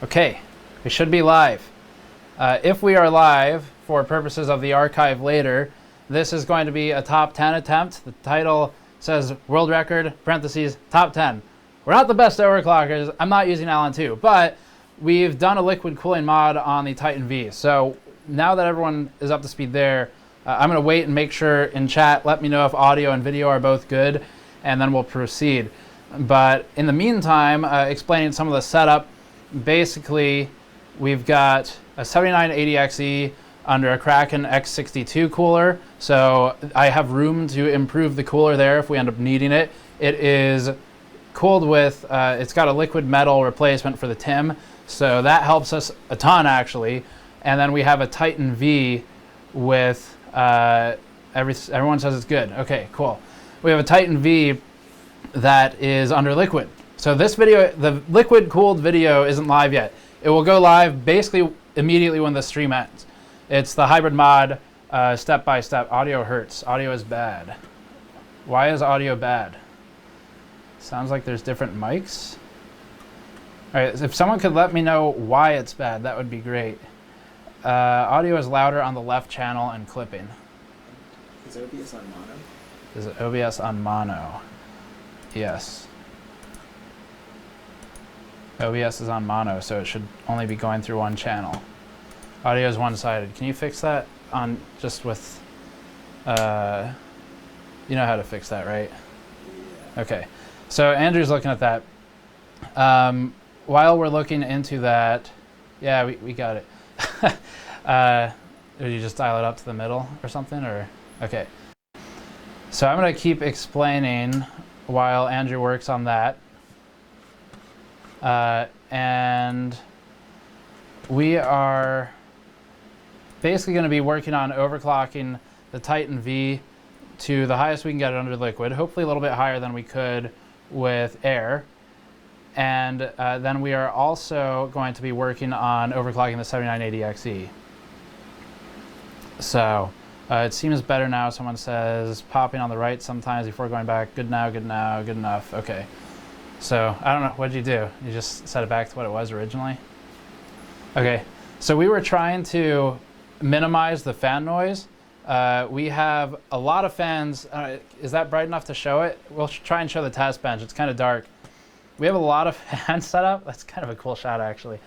Okay, we should be live. If we are live, for purposes of the archive later, this is going to be a top 10 attempt. The title says world record, parentheses, top 10. We're not the best overclockers. I'm not using Allen 2, but we've done a liquid cooling mod on the Titan V. So now that everyone is up to speed there, I'm going to wait and make sure in chat, let me know if audio and video are both good, and then we'll proceed. But in the meantime, explaining some of the setup, basically we've got a 7980XE under a Kraken X62 cooler. So I have room to improve the cooler there if we end up needing it. It is cooled with, it's got a liquid metal replacement for the TIM. So that helps us a ton actually. And then we have a Titan V with, everyone says it's good. Okay, cool. We have a Titan V that is under liquid. So this video, the liquid cooled video isn't live yet. It will go live basically immediately when the stream ends. It's the hybrid mod, step by step. Audio hurts. Audio is bad. Why is audio bad? Sounds like there's different mics. All right, if someone could let me know why it's bad, that would be great. Audio is louder on the left channel and clipping. Is OBS on mono? Is it OBS on mono? Yes. OBS is on mono, so it should only be going through one channel. Audio is one-sided. Can you fix that on just with, you know how to fix that, right? Yeah. Okay. So Andrew's looking at that. While we're looking into that, yeah, we got it. Did you just dial it up to the middle or something, or? Okay. So I'm going to keep explaining while Andrew works on that. And we are basically going to be working on overclocking the Titan V to the highest we can get it under liquid, hopefully a little bit higher than we could with air. And then we are also going to be working on overclocking the 7980XE. So it seems better now. Someone says popping on the right sometimes before going back. Good now, good now, good enough. Okay. So I don't know, what did you do? You just set it back to what it was originally? Okay, so we were trying to minimize the fan noise. We have a lot of fans. Is that bright enough to show it? We'll try and show the test bench. It's kind of dark. We have a lot of fans set up. That's kind of a cool shot actually.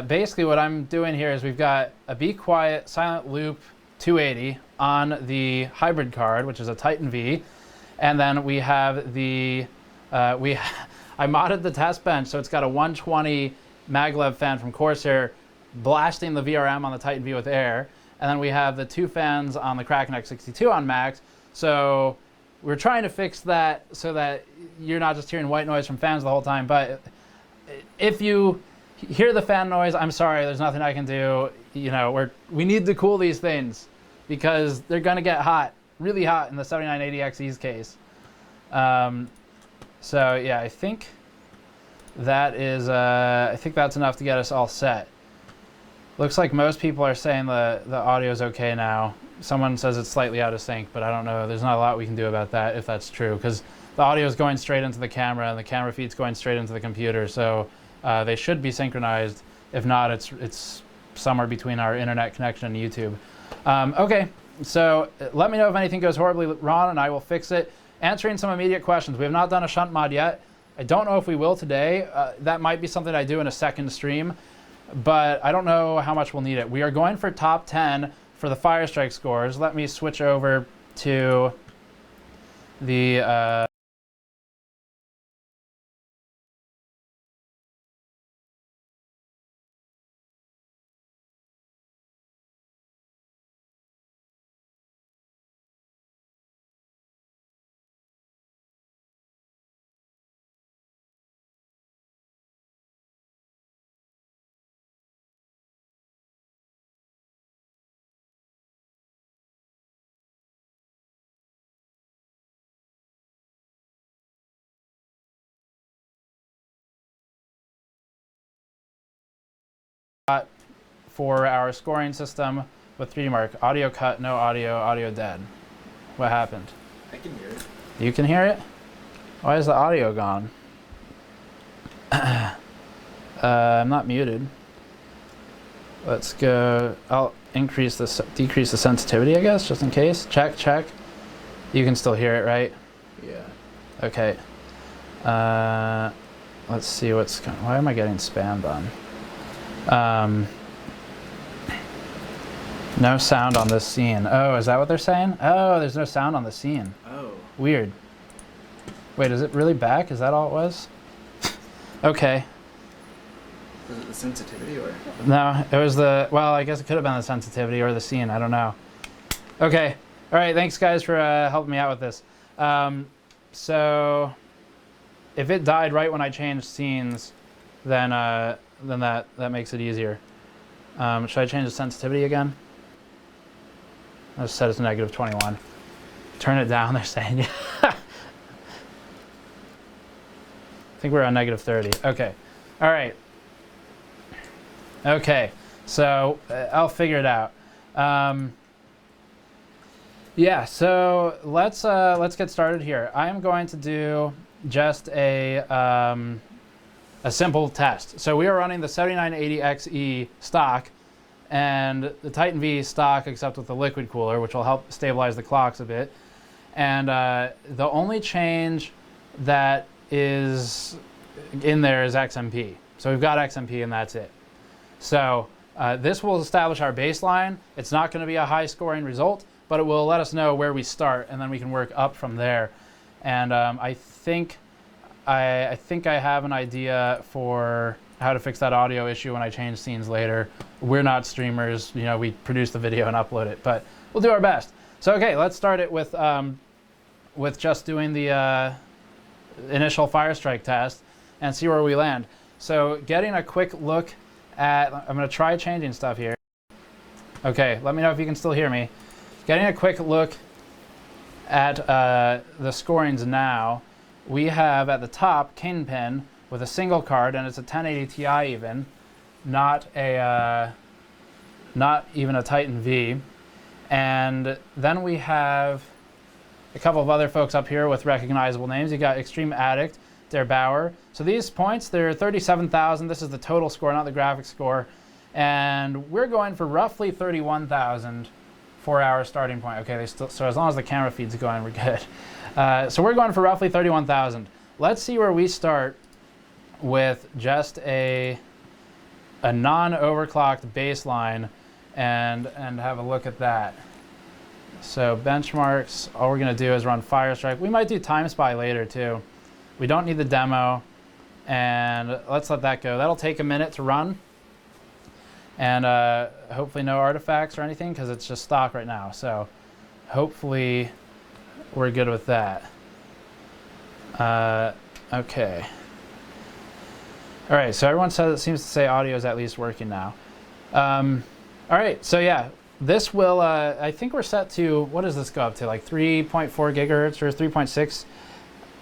Basically what I'm doing here is we've got a Be Quiet Silent Loop 280 on the hybrid card, which is a Titan V. And then we have the, I modded the test bench, so it's got a 120 maglev fan from Corsair blasting the VRM on the Titan V with air. And then we have the two fans on the Kraken X62 on max. So we're trying to fix that so that you're not just hearing white noise from fans the whole time. But if you hear the fan noise, I'm sorry, there's nothing I can do. You know, we need to cool these things because they're gonna get hot. Really hot in the 7980XE's case. So yeah, I think that is, I think that's enough to get us all set. Looks like most people are saying the audio is okay now. Someone says it's slightly out of sync, but I don't know. There's not a lot we can do about that if that's true, because the audio is going straight into the camera and the camera feed's going straight into the computer. So they should be synchronized. If not, it's somewhere between our internet connection and YouTube. Okay. So let me know if anything goes horribly wrong and I will fix it. Answering some immediate questions. We have not done a shunt mod yet. I don't know if we will today. That might be something I do in a second stream, but I don't know how much we'll need it. We are going for top 10 for the Firestrike scores. Let me switch over to the for our scoring system with 3D Mark. Audio cut, no audio, audio dead. What happened? I can hear it. You can hear it? Why is the audio gone? I'm not muted. Let's go. I'll decrease the sensitivity, I guess, just in case. Check. You can still hear it, right? Yeah. Okay. Let's see what's going. Why am I getting spammed on? No sound on this scene. Oh, is that what they're saying? Oh, there's no sound on the scene. Oh. Weird. Wait, is it really back? Is that all it was? Okay. Was it the sensitivity or? No, it was the, well, I guess it could have been the sensitivity or the scene. I don't know. Okay. All right. Thanks, guys, for helping me out with this. So if it died right when I changed scenes, then that makes it easier. Should I change the sensitivity again? Let's set it to -21. Turn it down, they're saying. I think we're on -30. Okay. All right. Okay. So I'll figure it out. Yeah. So let's get started here. I am going to do just a simple test. So we are running the 7980XE stock and the Titan V stock, except with the liquid cooler, which will help stabilize the clocks a bit. And the only change that is in there is XMP. So we've got XMP and that's it. So this will establish our baseline. It's not going to be a high scoring result, but it will let us know where we start, and then we can work up from there. And I think I have an idea for how to fix that audio issue when I change scenes later. We're not streamers, you know, we produce the video and upload it, but we'll do our best. So okay, let's start it with just doing the initial Firestrike test and see where we land. So getting a quick look at, I'm going to try changing stuff here. Okay, let me know if you can still hear me. Getting a quick look at the scorings now. We have at the top Kingpin with a single card, and it's a 1080 Ti even, not even a Titan V. And then we have a couple of other folks up here with recognizable names. You got Extreme Addict, Der Bauer. So these points, they're 37,000. This is the total score, not the graphics score. And we're going for roughly 31,000 for our starting point. Okay, so as long as the camera feed's going, we're good. So we're going for roughly 31,000. Let's see where we start with just a non-overclocked baseline and have a look at that. So benchmarks, all we're going to do is run Firestrike. We might do Timespy later too. We don't need the demo, and let's let that go. That'll take a minute to run, and hopefully no artifacts or anything because it's just stock right now. So hopefully we're good with that. Okay. All right, so everyone seems to say audio is at least working now. All right, so yeah, this will, I think we're set to, what does this go up to, like 3.4 gigahertz or 3.6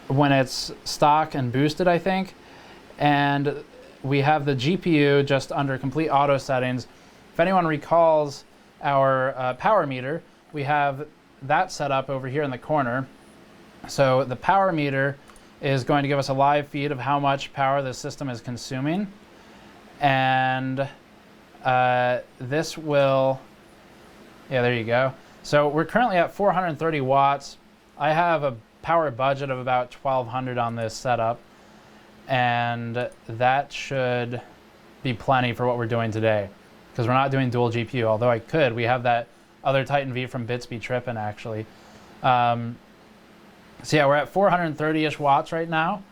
when it's stock and boosted, I think. And we have the GPU just under complete auto settings. If anyone recalls our power meter, we have that set up over here in the corner. So the power meter is going to give us a live feed of how much power the system is consuming. And this will, yeah, there you go. So we're currently at 430 watts. I have a power budget of about 1,200 on this setup, and that should be plenty for what we're doing today, because we're not doing dual GPU, although I could. We have that other Titan V from Bitsby tripping, actually. So yeah, we're at 430-ish watts right now.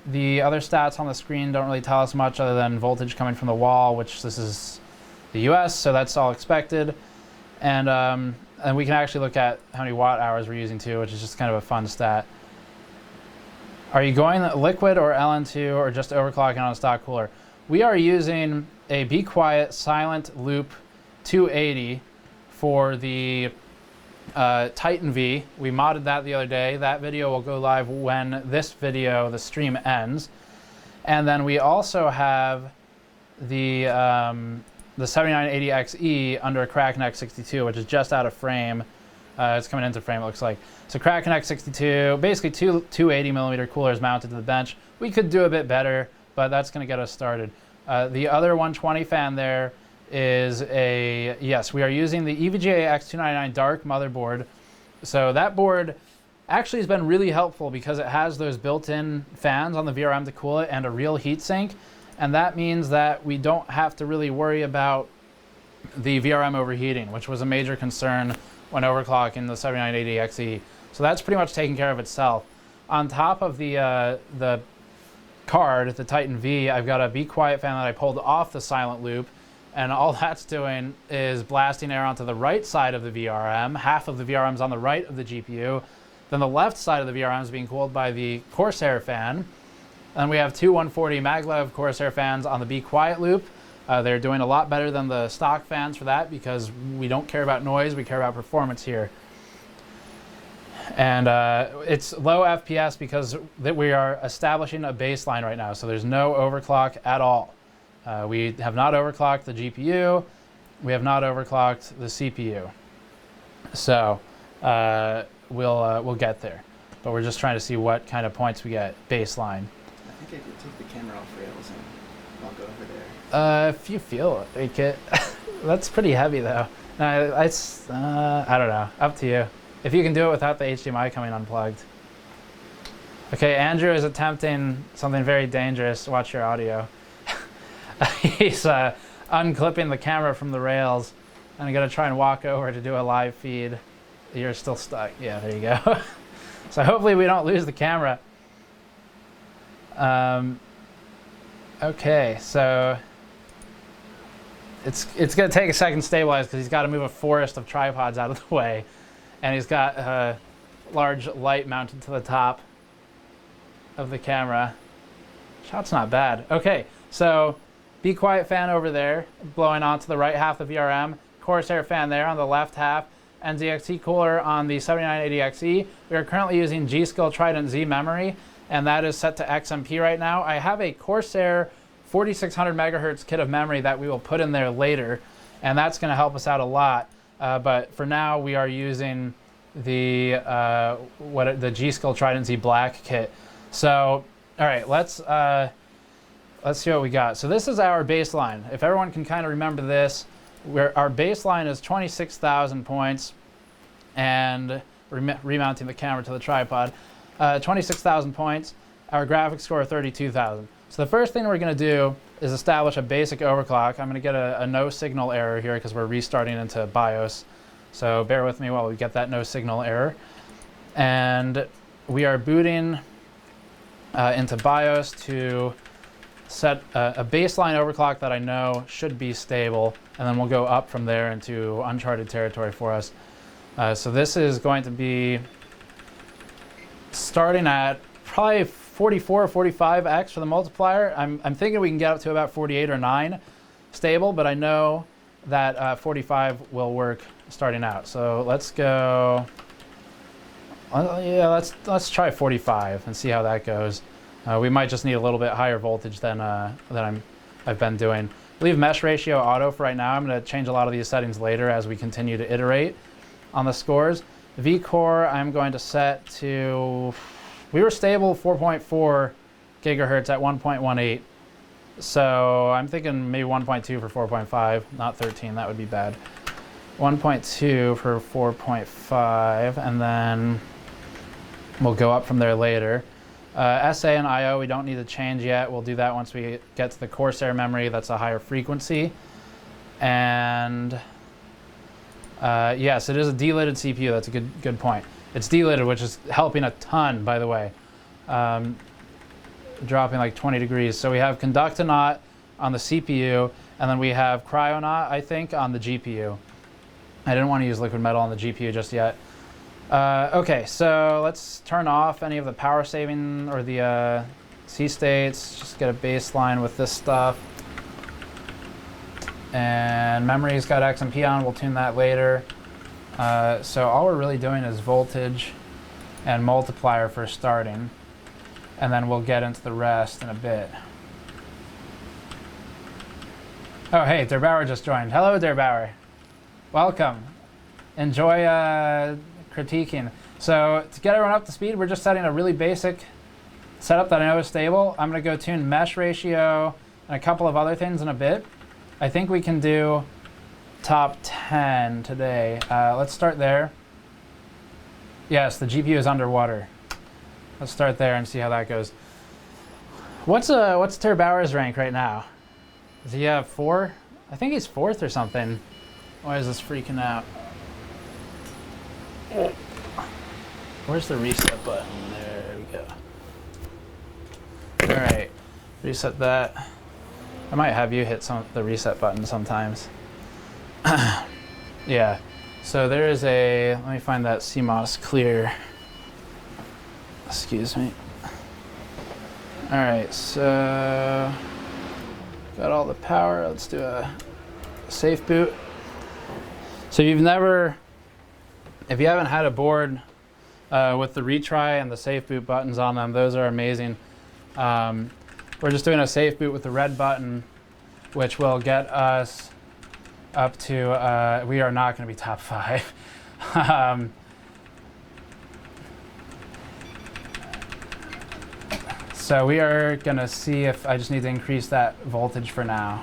The other stats on the screen don't really tell us much other than voltage coming from the wall, which this is the US, so that's all expected. And we can actually look at how many watt hours we're using too, which is just kind of a fun stat. Are you going liquid or LN2 or just overclocking on a stock cooler? We are using a Be Quiet Silent Loop 280 for the Titan V. We modded that the other day. That video will go live when this video, the stream, ends. And then we also have the 7980XE under a Kraken X62, which is just out of frame. It's coming into frame, it looks like. So Kraken X62, basically two 280mm coolers mounted to the bench. We could do a bit better, but that's going to get us started. The other 120 fan there is yes, we are using the EVGA X299 Dark motherboard. So that board actually has been really helpful because it has those built-in fans on the VRM to cool it and a real heatsink. And that means that we don't have to really worry about the VRM overheating, which was a major concern when overclocking the 7980XE. So that's pretty much taken care of itself. On top of the card, the Titan V, I've got a Be Quiet fan that I pulled off the silent loop, and all that's doing is blasting air onto the right side of the VRM. Half of the VRM's on the right of the GPU. Then the left side of the VRM is being cooled by the Corsair fan. And we have two 140 maglev Corsair fans on the Be Quiet loop. They're doing a lot better than the stock fans for that because we don't care about noise, we care about performance here. And it's low FPS because we are establishing a baseline right now, so there's no overclock at all. We have not overclocked the GPU, we have not overclocked the CPU. So we'll get there, but we're just trying to see what kind of points we get baseline. I think I could take the camera off rails and walk over there. If you feel like it. That's pretty heavy though. No, I don't know, up to you. If you can do it without the HDMI coming unplugged. Okay, Andrew is attempting something very dangerous. Watch your audio. He's unclipping the camera from the rails. I'm gonna try and walk over to do a live feed. You're still stuck. Yeah, there you go. So hopefully we don't lose the camera. Okay, so it's gonna take a second to stabilize because he's got to move a forest of tripods out of the way. And he's got a large light mounted to the top of the camera. Shot's not bad. Okay, so Be Quiet fan over there, blowing onto the right half of the VRM. Corsair fan there on the left half. NZXT cooler on the 7980XE. We are currently using G.Skill Trident Z memory, and that is set to XMP right now. I have a Corsair 4600 megahertz kit of memory that we will put in there later, and that's going to help us out a lot. But for now, we are using the G.Skill Trident Z Black kit. So, all right, let's see what we got. So this is our baseline. If everyone can kind of remember this, our baseline is 26,000 points, and remounting the camera to the tripod, 26,000 points. Our graphics score 32,000. So the first thing we're going to do is establish a basic overclock. I'm going to get a no signal error here because we're restarting into BIOS. So bear with me while we get that no signal error. And we are booting into BIOS to set a baseline overclock that I know should be stable. And then we'll go up from there into uncharted territory for us. So this is going to be starting at probably 44 or 45x for the multiplier. I'm thinking we can get up to about 48 or 9 stable, but I know that 45 will work starting out. So let's go. Yeah, let's try 45 and see how that goes. We might just need a little bit higher voltage than I've been doing. Leave mesh ratio auto for right now. I'm going to change a lot of these settings later as we continue to iterate on the scores. vCore I'm going to set to. We were stable 4.4 gigahertz at 1.18. So I'm thinking maybe 1.2 for 4.5, not 13, that would be bad. 1.2 for 4.5, and then we'll go up from there later. SA and IO we don't need to change yet. We'll do that once we get to the Corsair memory that's a higher frequency. And yes, it is a delidded CPU. That's a good point. It's delidded, which is helping a ton, by the way. Dropping like 20 degrees. So we have Conductonaut on the CPU, and then we have Cryonaut, I think, on the GPU. I didn't want to use liquid metal on the GPU just yet. Okay, so let's turn off any of the power saving or the C states. Just get a baseline with this stuff. And memory's got XMP on. We'll tune that later. So all we're really doing is voltage and multiplier for starting, and then we'll get into the rest in a bit. Oh, hey, Derbauer just joined. Hello, Derbauer. Welcome. Enjoy critiquing. So to get everyone up to speed, we're just setting a really basic setup that I know is stable. I'm going to go tune mesh ratio and a couple of other things in a bit. I think we can do top 10 today. Let's start there. Yes, the GPU is underwater. Let's start there and see how that goes. What's Ter Bauer's rank right now? Does he have 4? I think he's 4th or something. Why is this freaking out? Where's the reset button? There we go. All right, reset that. I might have you hit the reset button sometimes. Yeah, so there is let me find that CMOS clear. Excuse me. All right, so got all the power. Let's do a safe boot. So if you haven't had a board with the retry and the safe boot buttons on them, those are amazing. We're just doing a safe boot with the red button, which will get us up to, we are not going to be top 5. So we are going to see if I just need to increase that voltage for now.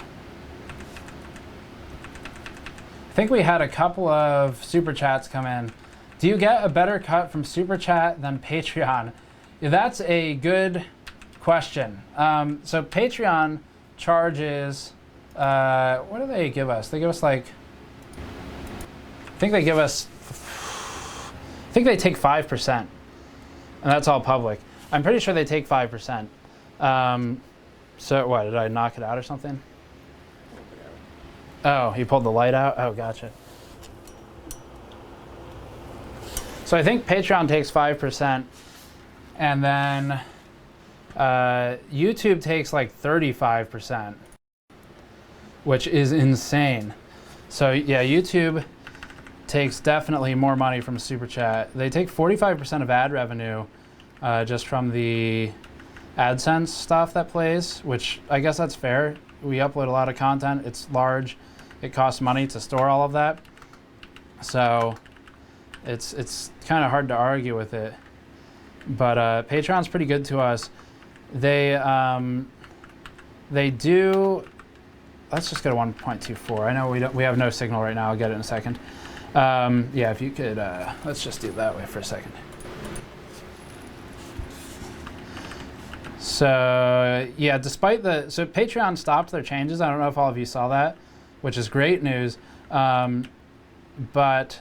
I think we had a couple of super chats come in. Do you get a better cut from super chat than Patreon? Yeah, that's a good question. So Patreon charges, what do they give us? They give us like, I think they take 5%, and that's all public. I'm pretty sure they take 5%. So what, did I knock it out or something? Oh, you pulled the light out? Oh, gotcha. So I think Patreon takes 5%, and then YouTube takes like 35%, which is insane. So yeah, YouTube takes definitely more money from Super Chat. They take 45% of ad revenue just from the AdSense stuff that plays, which I guess that's fair. We upload a lot of content. It's large. It costs money to store all of that. So it's kind of hard to argue with it. But Patreon's pretty good to us. They do. Let's just go to 1.24. I know we have no signal right now. I'll get it in a second. Yeah, if you could, let's just do it that way for a second. So yeah, so Patreon stopped their changes. I don't know if all of you saw that, which is great news. But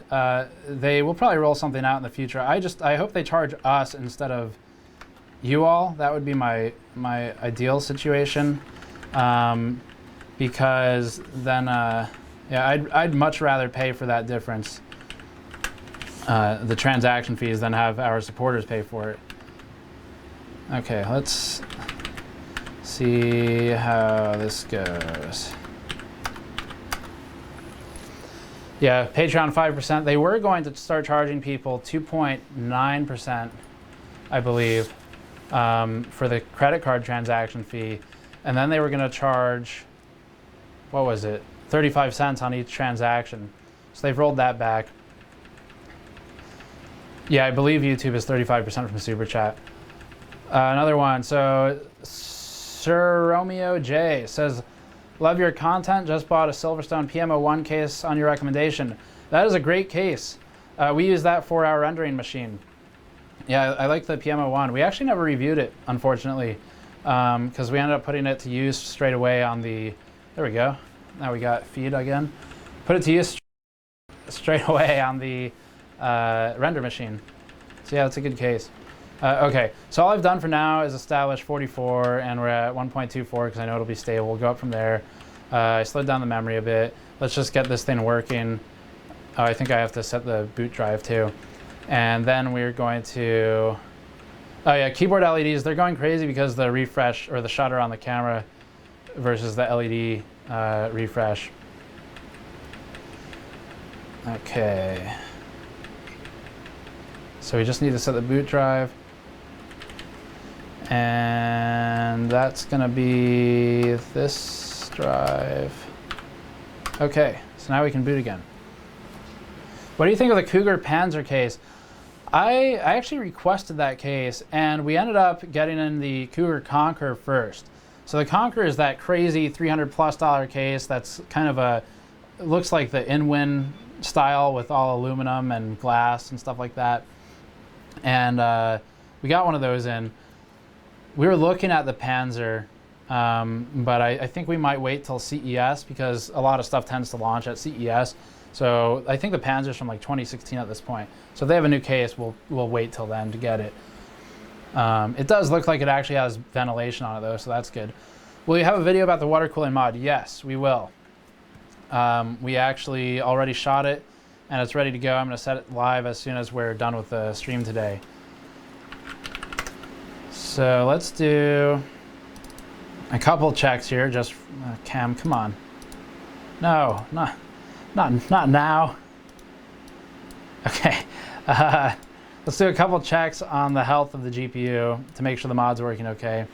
they will probably roll something out in the future. I hope they charge us instead of you all. That would be my ideal situation, because then yeah, I'd much rather pay for that difference, the transaction fees, than have our supporters pay for it. Okay, let's see how this goes. Yeah, Patreon 5%. They were going to start charging people 2.9%, I believe, for the credit card transaction fee. And then they were going to charge, what was it, 35 cents on each transaction. So they've rolled that back. Yeah, I believe YouTube is 35% from Super Chat. Another one. So Sir Romeo J says, love your content, just bought a Silverstone PMO1 case on your recommendation. That is a great case. We use that for our rendering machine. Yeah, I like the PMO1. We actually never reviewed it, unfortunately, because we ended up putting it to use straight away on the, there we go. Now we got feed again. Put it to use straight away on the render machine. So yeah, that's a good case. Okay, so all I've done for now is establish 44, and we're at 1.24 because I know it'll be stable. We'll go up from there. I slowed down the memory a bit. Let's just get this thing working. Oh, I think I have to set the boot drive too. And then we're going to, oh yeah, keyboard LEDs, they're going crazy because the refresh, or the shutter on the camera versus the LED refresh. Okay. So we just need to set the boot drive. And that's gonna be this drive. Okay, so now we can boot again. What do you think of the Cougar Panzer case? I actually requested that case, and we ended up getting in the Cougar Conquer first. So the Conquer is that crazy $300+ case that's kind of it looks like the in-win style with all aluminum and glass and stuff like that. And we got one of those in. We were looking at the Panzer, but I think we might wait till CES because a lot of stuff tends to launch at CES. So I think the Panzer's from like 2016 at this point. So if they have a new case, we'll wait till then to get it. It does look like it actually has ventilation on it though, so that's good. Will you have a video about the water cooling mod? Yes, we will. We actually already shot it and it's ready to go. I'm going to set it live as soon as we're done with the stream today. So let's do a couple checks here. Just Cam, come on. No, not now. Okay. Let's do a couple checks on the health of the GPU to make sure the mod's working okay.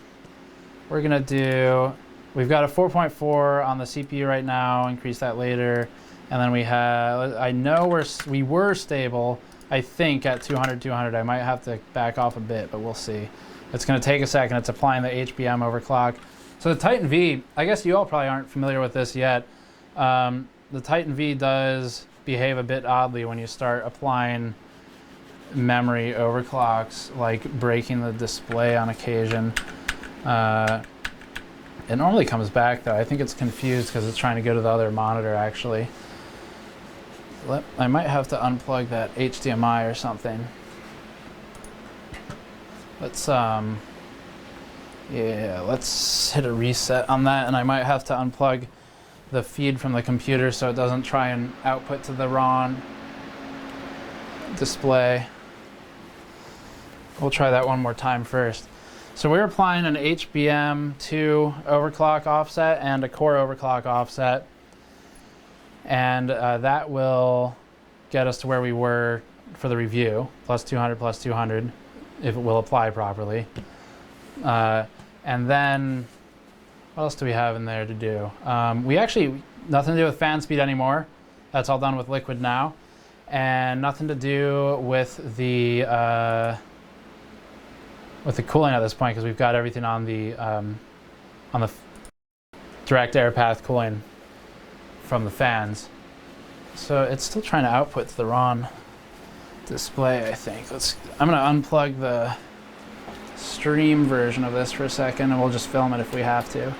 We're gonna do, we've got a 4.4 on the CPU right now, increase that later. And then we have, I know we were stable, I think at 200. I might have to back off a bit, but we'll see. It's gonna take a second. It's applying the HBM overclock. So the Titan V, I guess you all probably aren't familiar with this yet. The Titan V does behave a bit oddly when you start applying memory overclocks, like breaking the display on occasion. It normally comes back though. I think it's confused because it's trying to go to the other monitor actually. I might have to unplug that HDMI or something. Let's let's hit a reset on that, and I might have to unplug the feed from the computer so it doesn't try and output to the wrong display. We'll try that one more time first. So we're applying an HBM2 overclock offset and a core overclock offset, and that will get us to where we were for the review, plus 200 if it will apply properly. And then what else do we have in there to do? We actually, nothing to do with fan speed anymore. That's all done with liquid now. And nothing to do with the cooling at this point because we've got everything on the direct air path cooling from the fans. So it's still trying to output to the wrong display, I think. I'm going to unplug the stream version of this for a second and we'll just film it if we have to.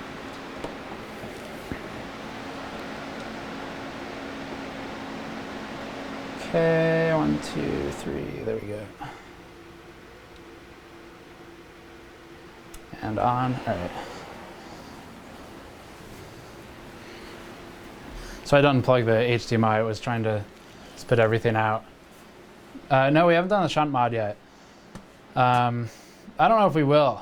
Okay, 1, 2, 3, there we go. And on, all right. So I didn't unplug the HDMI, it was trying to spit everything out. No, we haven't done the shunt mod yet. I don't know if we will.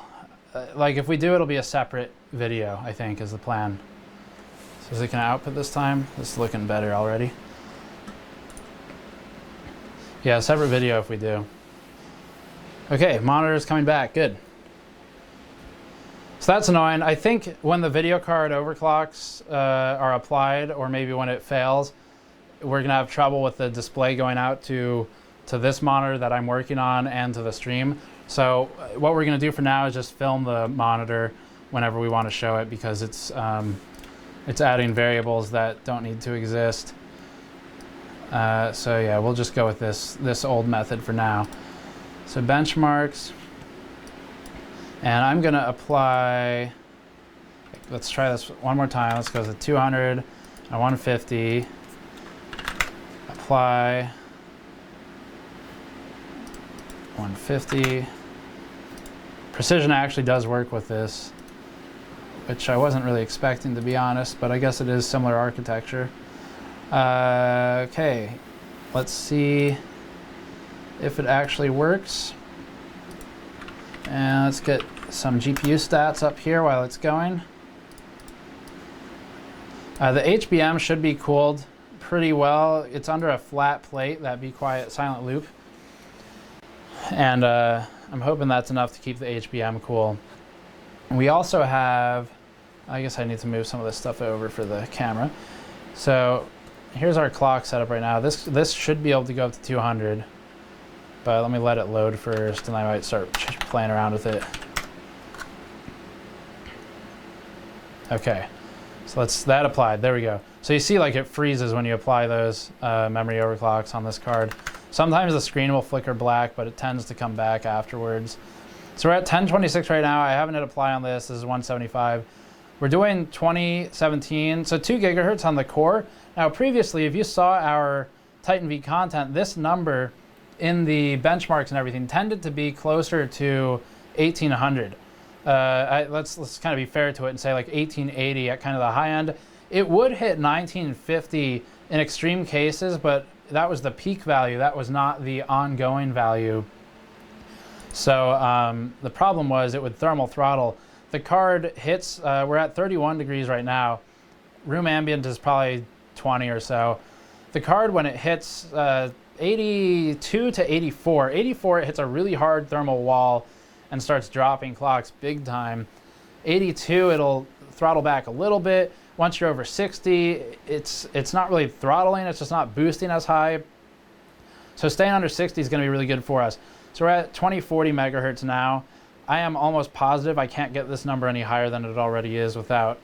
Like if we do, it'll be a separate video, I think, is the plan. So is it gonna output this time? It's looking better already. Yeah, a separate video if we do. Okay, monitor's coming back, good. So that's annoying. I think when the video card overclocks are applied, or maybe when it fails, we're gonna have trouble with the display going out to this monitor that I'm working on and to the stream. So what we're gonna do for now is just film the monitor whenever we want to show it because it's adding variables that don't need to exist. So yeah, we'll just go with this old method for now. So benchmarks, and I'm gonna apply, let's try this one more time. Let's go to 200 and 150, apply 150. Precision actually does work with this, which I wasn't really expecting to be honest, but I guess it is similar architecture. Okay, let's see if it actually works. And let's get some GPU stats up here while it's going. The HBM should be cooled pretty well. It's under a flat plate, that be quiet silent loop. And I'm hoping that's enough to keep the HBM cool. We also have, I guess I need to move some of this stuff over for the camera. So here's our clock setup right now. This should be able to go up to 200. but let me let it load first, and I might start playing around with it. Okay, so that applied. There we go. So you see, like, it freezes when you apply those memory overclocks on this card. Sometimes the screen will flicker black, but it tends to come back afterwards. So we're at 1026 right now. I haven't hit apply on this. This is 175. We're doing 2017, so 2 gigahertz on the core. Now previously, if you saw our Titan V content, this number in the benchmarks and everything tended to be closer to 1800. Let's kind of be fair to it and say like 1880 at kind of the high end. It would hit 1950 in extreme cases, but that was the peak value. That was not the ongoing value. So the problem was it would thermal throttle. The card hits, we're at 31 degrees right now. Room ambient is probably 20 or so. The card, when it hits 82 to 84, 84, it hits a really hard thermal wall and starts dropping clocks big time. 82, it'll throttle back a little bit. Once you're over 60, it's not really throttling, it's just not boosting as high. So staying under 60 is going to be really good for us. So we're at 2040 megahertz now. I am almost positive I can't get this number any higher than it already is without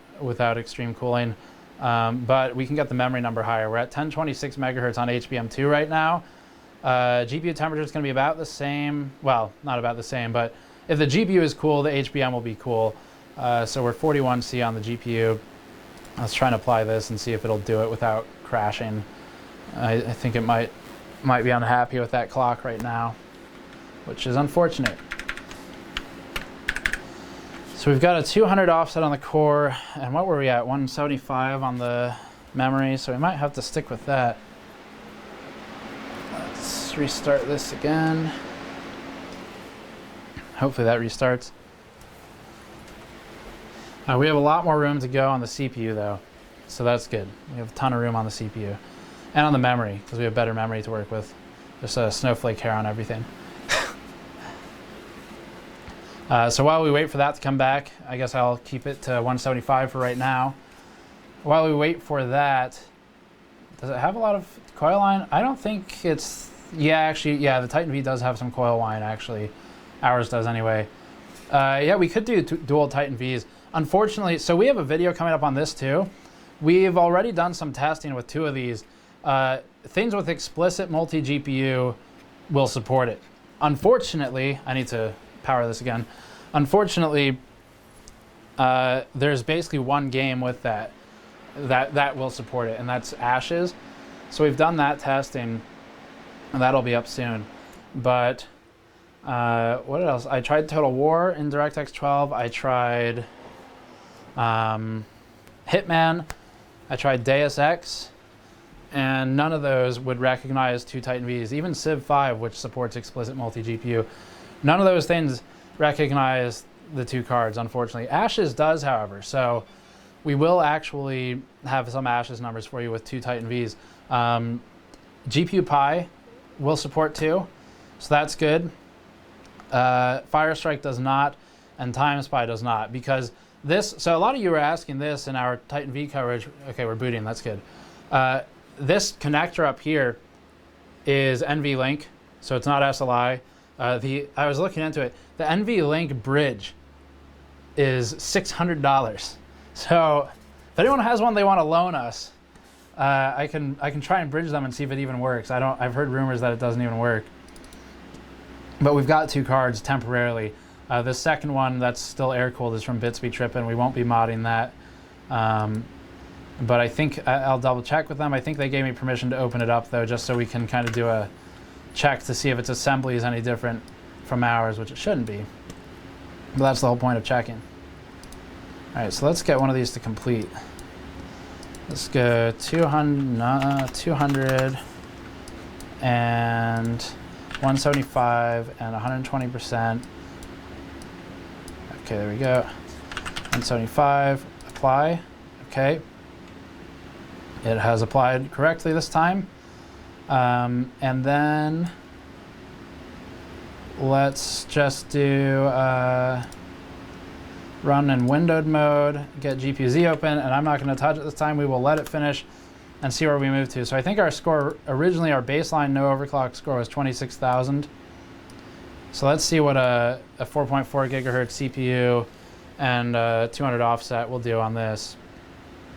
extreme cooling. But we can get the memory number higher. We're at 1026 megahertz on HBM2 right now. GPU temperature is going to be about the same. Well, not about the same, but if the GPU is cool, the HBM will be cool. So we're 41C on the GPU. Let's try and apply this and see if it'll do it without crashing. I think it might be unhappy with that clock right now, which is unfortunate. So we've got a 200 offset on the core, and what were we at? 175 on the memory, so we might have to stick with that. Let's restart this again. Hopefully that restarts. We have a lot more room to go on the CPU though, so that's good. We have a ton of room on the CPU and on the memory because we have better memory to work with. There's a snowflake hair on everything. So while we wait for that to come back, I guess I'll keep it to 175 for right now. While we wait for that, does it have a lot of coil line? I don't think it's, yeah, the Titan V does have some coil line actually. Ours does anyway. Yeah, we could do dual Titan Vs. Unfortunately, so we have a video coming up on this too. We've already done some testing with 2 of these. Things with explicit multi-GPU will support it. Unfortunately, I need to power this again. Unfortunately, there's basically one game with that will support it, and that's Ashes. So we've done that testing, and that'll be up soon. But what else? I tried Total War in DirectX 12. I tried Hitman. I tried Deus Ex, and none of those would recognize 2 Titan Vs. Even Civ 5, which supports explicit multi-GPU, none of those things recognize the 2 cards, unfortunately. Ashes does, however, so we will actually have some Ashes numbers for you with 2 Titan Vs. GPU Pi will support 2, so that's good. Firestrike does not, and Timespy does not, because this, so a lot of you were asking this in our Titan V coverage. Okay, we're booting, that's good. This connector up here is NVLink, so it's not SLI. I was looking into it. The NVLink bridge is $600. So if anyone has one they want to loan us, I can try and bridge them and see if it even works. I've heard rumors that it doesn't even work. But we've got 2 cards temporarily. The second one that's still air-cooled is from Bitsby Trippin'. We won't be modding that. But I think I'll double-check with them. I think they gave me permission to open it up, though, just so we can kind of do a check to see if its assembly is any different from ours, which it shouldn't be. But that's the whole point of checking. All right, so let's get one of these to complete. Let's go 200 and 175 and 120%. Okay, there we go. 175, apply. Okay. It has applied correctly this time. And then let's just do run in windowed mode, get GPU-Z open, and I'm not going to touch it this time. We will let it finish and see where we move to. So I think our score, originally our baseline no overclock score was 26,000. So let's see what a 4.4 gigahertz CPU and 200 offset will do on this.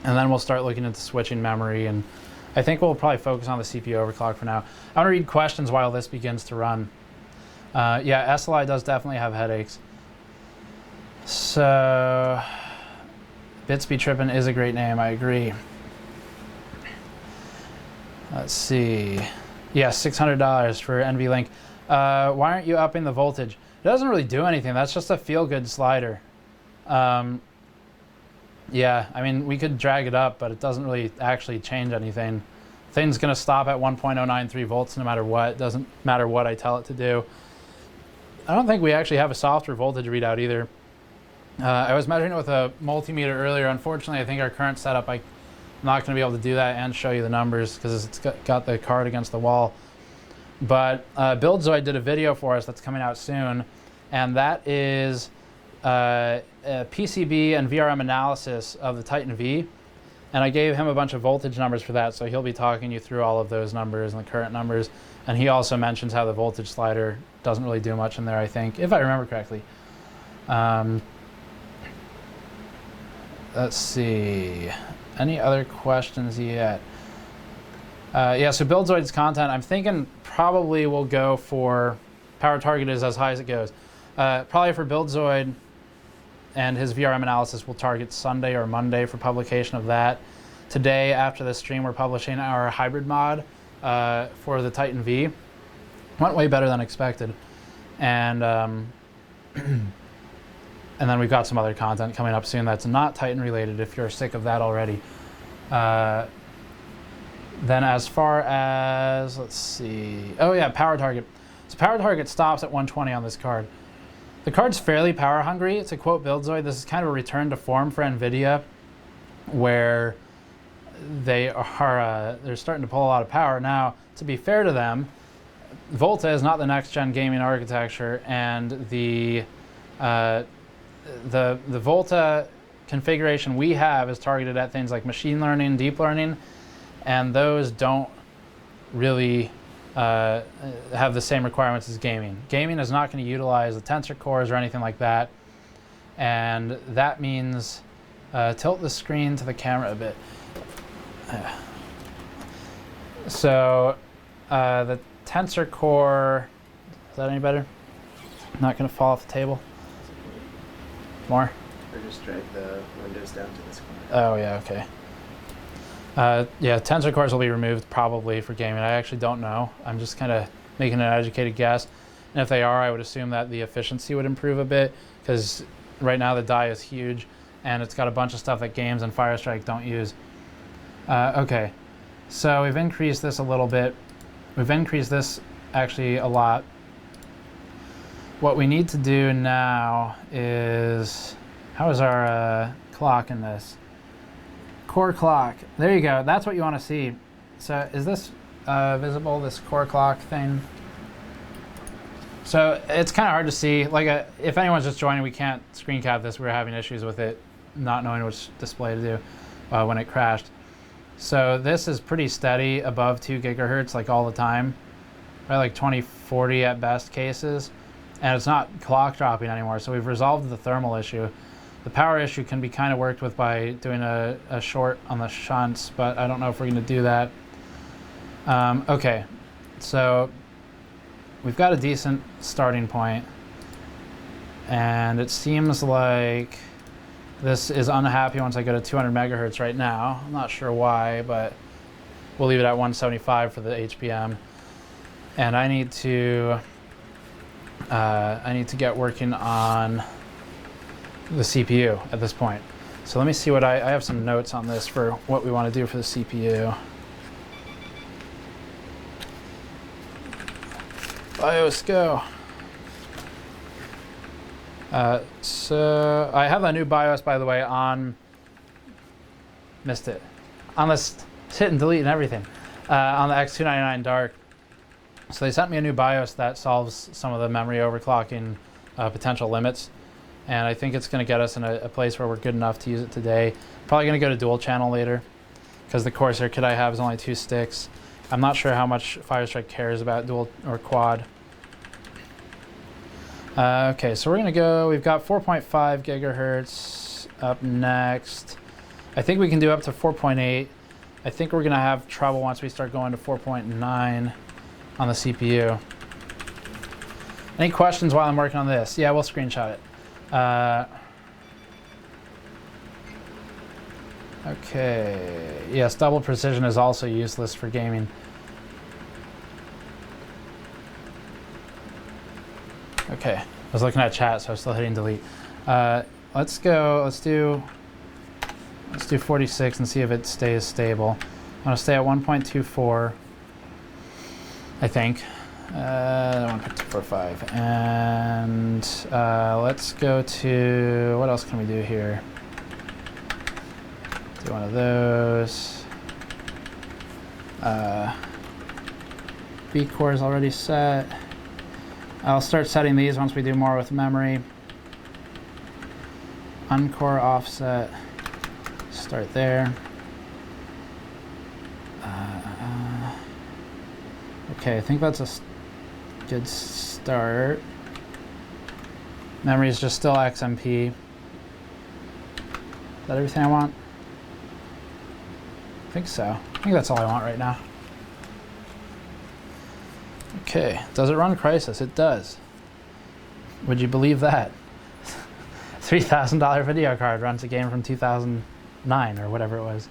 And then we'll start looking into switching memory, and I think we'll probably focus on the CPU overclock for now. I want to read questions while this begins to run. Yeah, SLI does definitely have headaches. So, Bitsby Trippin is a great name, I agree. Let's see. Yeah, $600 for NVLink. Why aren't you upping the voltage? It doesn't really do anything. That's just a feel-good slider. Yeah, I mean, we could drag it up, but it doesn't really actually change anything. Thing's going to stop at 1.093 volts no matter what. It doesn't matter what I tell it to do. I don't think we actually have a software voltage readout either. I was measuring it with a multimeter earlier. Unfortunately, I think our current setup, I'm not going to be able to do that and show you the numbers because it's got the card against the wall. But BuildZoid did a video for us that's coming out soon, and that is a PCB and VRM analysis of the Titan V, and I gave him a bunch of voltage numbers for that, so he'll be talking you through all of those numbers and the current numbers, and he also mentions how the voltage slider doesn't really do much in there, I think, if I remember correctly. Let's see, any other questions yet? Yeah, so BuildZoid's content, I'm thinking probably we'll go for power target is as high as it goes. Probably for BuildZoid and his VRM analysis, we'll target Sunday or Monday for publication of that. Today, after the stream, we're publishing our hybrid mod for the Titan V. Went way better than expected. And and then we've got some other content coming up soon that's not Titan related if you're sick of that already. Then as far as, let's see, oh yeah, power target. So power target stops at 120 on this card. The card's fairly power hungry. To quote BuildZoid, this is kind of a return to form for NVIDIA, where they're starting to pull a lot of power. Now, to be fair to them, Volta is not the next gen gaming architecture, and the Volta configuration we have is targeted at things like machine learning, deep learning, and those don't really have the same requirements as gaming. Gaming is not going to utilize the tensor cores or anything like that, and that means tilt the screen to the camera a bit. So the tensor core, is that any better? Not going to fall off the table? More? Or just drag the windows down to this corner. Oh yeah, okay. Yeah, tensor cores will be removed probably for gaming. I actually don't know. I'm just kind of making an educated guess. And if they are, I would assume that the efficiency would improve a bit, because right now the die is huge and it's got a bunch of stuff that games and Firestrike don't use. Okay, so we've increased this a little bit. We've increased this actually a lot. What we need to do now is, how is our clock in this? Core clock. There you go. That's what you want to see. So is this visible, this core clock thing? So it's kind of hard to see. Like if anyone's just joining, we can't screen cap this. We were having issues with it, not knowing which display to do when it crashed. So this is pretty steady above 2 gigahertz like all the time, right? Like 2040 at best cases. And it's not clock dropping anymore. So we've resolved the thermal issue. The power issue can be kind of worked with by doing a short on the shunts, but I don't know if we're going to do that. Okay, so we've got a decent starting point, and it seems like this is unhappy once I go to 200 megahertz right now. I'm not sure why, but we'll leave it at 175 for the HBM. And I need to get working on the CPU at this point. So let me see what I have some notes on this for what we want to do for the CPU. BIOS go. So I have a new BIOS, by the way, on, missed it, on this hit and delete and everything, on the X299 Dark. So they sent me a new BIOS that solves some of the memory overclocking potential limits. And I think it's going to get us in a place where we're good enough to use it today. Probably going to go to dual channel later, because the core circuit I have is only 2 sticks. I'm not sure how much Firestrike cares about dual or quad. Okay, so we're gonna go, we've got 4.5 gigahertz up next. I think we can do up to 4.8. I think we're gonna have trouble once we start going to 4.9 on the CPU. Any questions while I'm working on this? Yeah, we'll screenshot it. Okay, yes, double precision is also useless for gaming. Okay, I was looking at chat, so I was still hitting delete. Let's do 46 and see if it stays stable. I'm gonna stay at 1.24, I think. 1.245, and let's go to, what else can we do here? Do one of those. B core is already set. I'll start setting these once we do more with memory. Uncore offset. Start there. Okay, I think that's a good start. Memory is just still XMP. Is that everything I want? I think so. I think that's all I want right now. Okay, does it run Crysis? It does. Would you believe that? $3,000 video card runs a game from 2009 or whatever it was.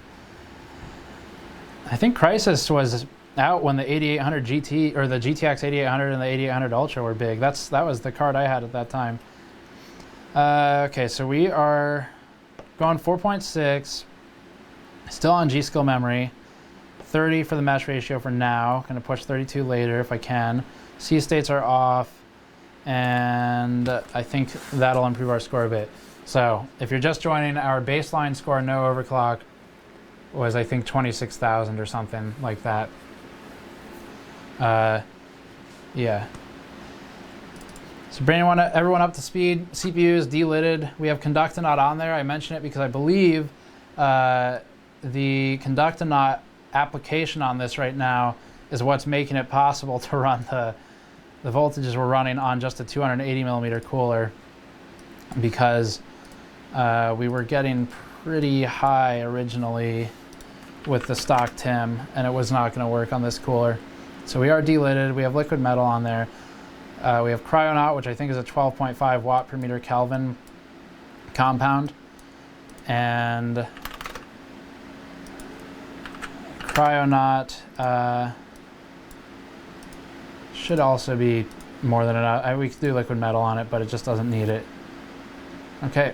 I think Crysis was out when the 8800 GT or the GTX 8800 and the 8800 Ultra were big. That was the card I had at that time. Okay, so we are going 4.6, still on G-Skill memory. 30 for the mesh ratio for now. Gonna push 32 later if I can. C states are off, and I think that'll improve our score a bit. So if you're just joining, our baseline score, no overclock, was I think 26,000 or something like that. Yeah. So bringing everyone up to speed. CPU is delidded. We have Conductonaut on there. I mention it because I believe the Conductonaut application on this right now is what's making it possible to run the voltages we're running on just a 280 millimeter cooler, because we were getting pretty high originally with the stock TIM, and it was not going to work on this cooler. So we are delidded. We have liquid metal on there. We have Cryonaut, which I think is a 12.5 watt per meter Kelvin compound, and Cryonaut should also be more than enough. We could do liquid metal on it, but it just doesn't need it. Okay,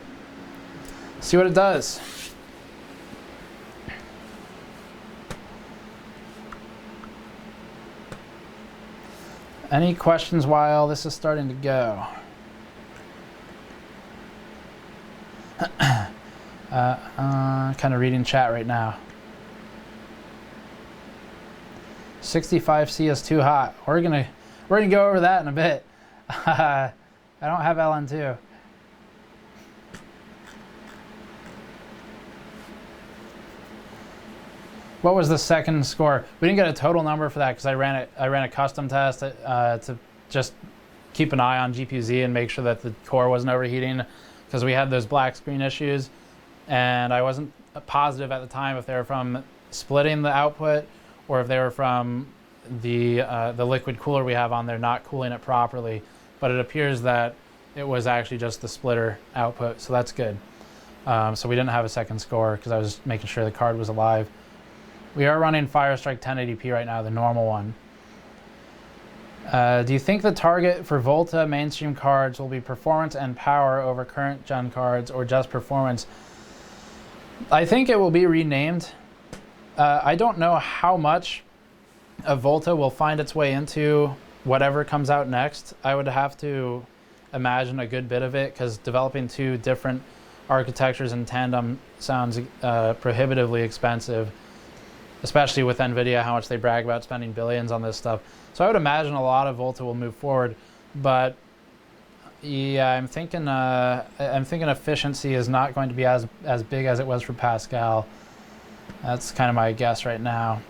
see what it does. Any questions while this is starting to go? Kind of reading chat right now. 65C is too hot. We're gonna go over that in a bit. I don't have LN2. What was the second score? We didn't get a total number for that because I ran a custom test to just keep an eye on GPU-Z and make sure that the core wasn't overheating, because we had those black screen issues, and I wasn't positive at the time if they were from splitting the output or if they were from the liquid cooler we have on there not cooling it properly. But it appears that it was actually just the splitter output, so that's good. So we didn't have a second score because I was making sure the card was alive. We are running Firestrike 1080p right now, the normal one. Do you think the target for Volta mainstream cards will be performance and power over current gen cards, or just performance? I think it will be renamed. I don't know how much of Volta will find its way into whatever comes out next. I would have to imagine a good bit of it, because developing two different architectures in tandem sounds prohibitively expensive, especially with NVIDIA, how much they brag about spending billions on this stuff. So I would imagine a lot of Volta will move forward, but yeah, I'm thinking efficiency is not going to be as big as it was for Pascal. That's kind of my guess right now.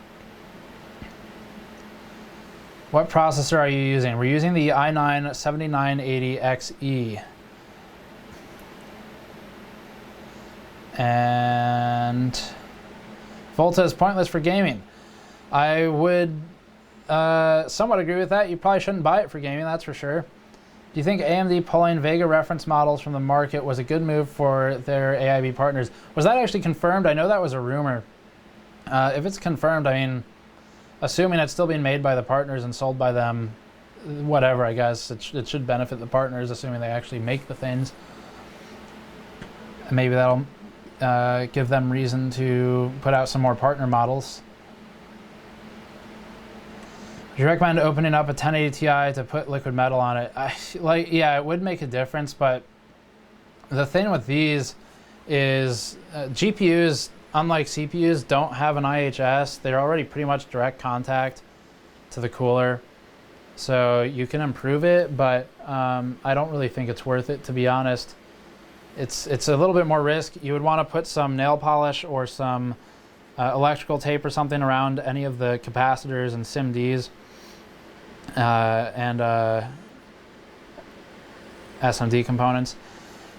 What processor are you using? We're using the i9-7980XE. And Volta is pointless for gaming. I would somewhat agree with that. You probably shouldn't buy it for gaming, that's for sure. Do you think AMD pulling Vega reference models from the market was a good move for their AIB partners? Was that actually confirmed? I know that was a rumor. If it's confirmed, I mean, assuming it's still being made by the partners and sold by them, whatever, I guess. It should benefit the partners, assuming they actually make the things. And maybe that'll give them reason to put out some more partner models. Would you recommend opening up a 1080 Ti to put liquid metal on it? Yeah, it would make a difference, but the thing with these is GPUs, unlike CPUs, don't have an IHS. They're already pretty much direct contact to the cooler. So you can improve it, but I don't really think it's worth it, to be honest. It's a little bit more risk. You would want to put some nail polish or some electrical tape or something around any of the capacitors and SIMDs and SMD components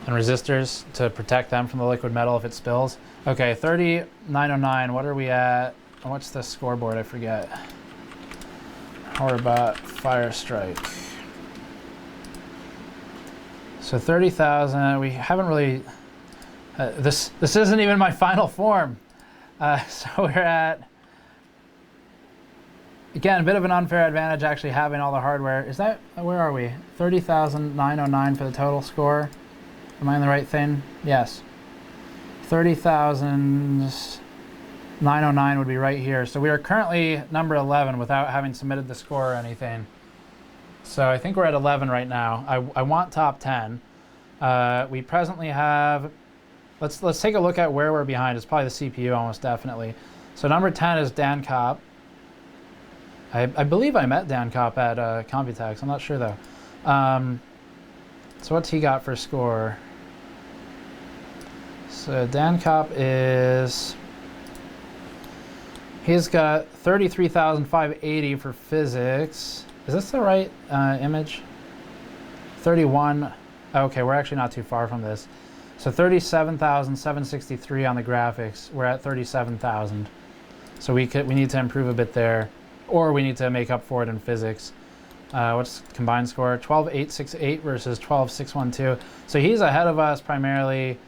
and resistors to protect them from the liquid metal if it spills. Okay, 3909, what are we at? What's the scoreboard? I forget. HWBot Firestrike. So 30,000, we haven't really, this isn't even my final form. So we're at, again, a bit of an unfair advantage actually having all the hardware. Is that, where are we? 30,909 for the total score. Am I in the right thing? Yes. 30,909 would be right here. So we are currently number 11 without having submitted the score or anything. So I think we're at 11 right now. I want top 10. We presently have, let's take a look at where we're behind. It's probably the CPU almost definitely. So number 10 is Dan Kopp. I believe I met Dan Kopp at Computex. I'm not sure though. So what's he got for score? So Dan Kopp is, he's got 33,580 for physics. Is this the right image? 31. Okay, we're actually not too far from this. So 37,763 on the graphics. We're at 37,000. So we need to improve a bit there, or we need to make up for it in physics. What's combined score? 12,868 versus 12,612. So he's ahead of us primarily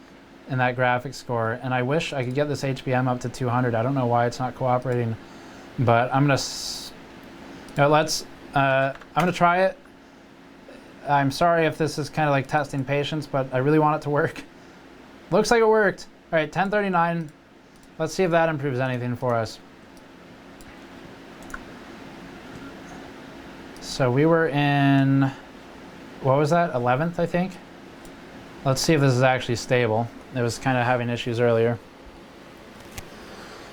in that graphics score, and I wish I could get this HBM up to 200. I don't know why it's not cooperating, but I'm gonna, I'm gonna try it. I'm sorry if this is kind of like testing patience, but I really want it to work. Looks like it worked. All right, 1039. Let's see if that improves anything for us. So we were in, what was that? 11th, I think. Let's see if this is actually stable. It was kind of having issues earlier.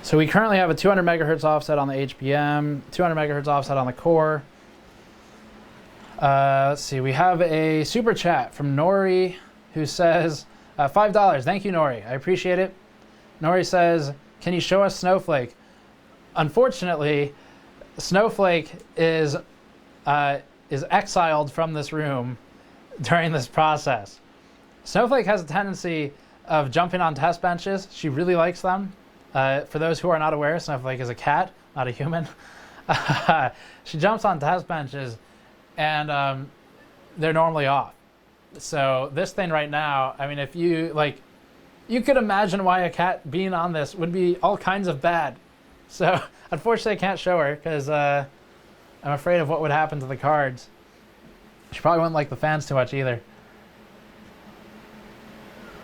So we currently have a 200 megahertz offset on the HBM, 200 megahertz offset on the core. Let's see, we have a super chat from Nori who says, $5. Thank you, Nori. I appreciate it. Nori says, can you show us Snowflake? Unfortunately, Snowflake is exiled from this room during this process. Snowflake has a tendency of jumping on test benches. She really likes them. For those who are not aware, Snowflake is a cat, not a human. She jumps on test benches, and they're normally off. So this thing right now, I mean, if you, like, you could imagine why a cat being on this would be all kinds of bad. So unfortunately I can't show her because I'm afraid of what would happen to the cards. She probably wouldn't like the fans too much either.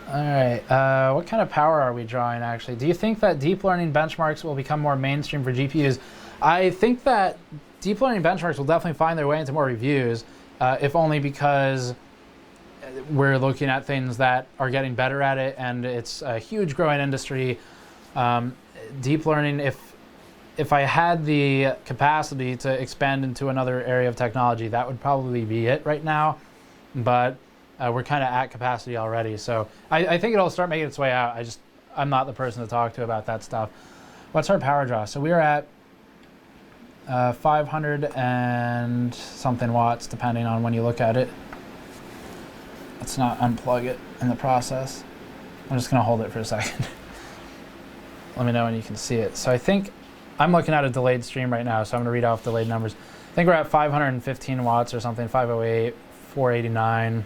All right, what kind of power are we drawing actually? Do you think that deep learning benchmarks will become more mainstream for GPUs? I think that deep learning benchmarks will definitely find their way into more reviews, if only because we're looking at things that are getting better at it, and it's a huge growing industry. Deep learning, if I had the capacity to expand into another area of technology, that would probably be it right now, but we're kind of at capacity already. So I think it'll start making its way out. I'm not the person to talk to about that stuff. What's our power draw? So we are at 500 and something watts, depending on when you look at it. Let's not unplug it in the process. I'm just gonna hold it for a second. Let me know when you can see it. So I think I'm looking at a delayed stream right now, so I'm gonna read off delayed numbers. I think we're at 515 watts or something, 508, 489.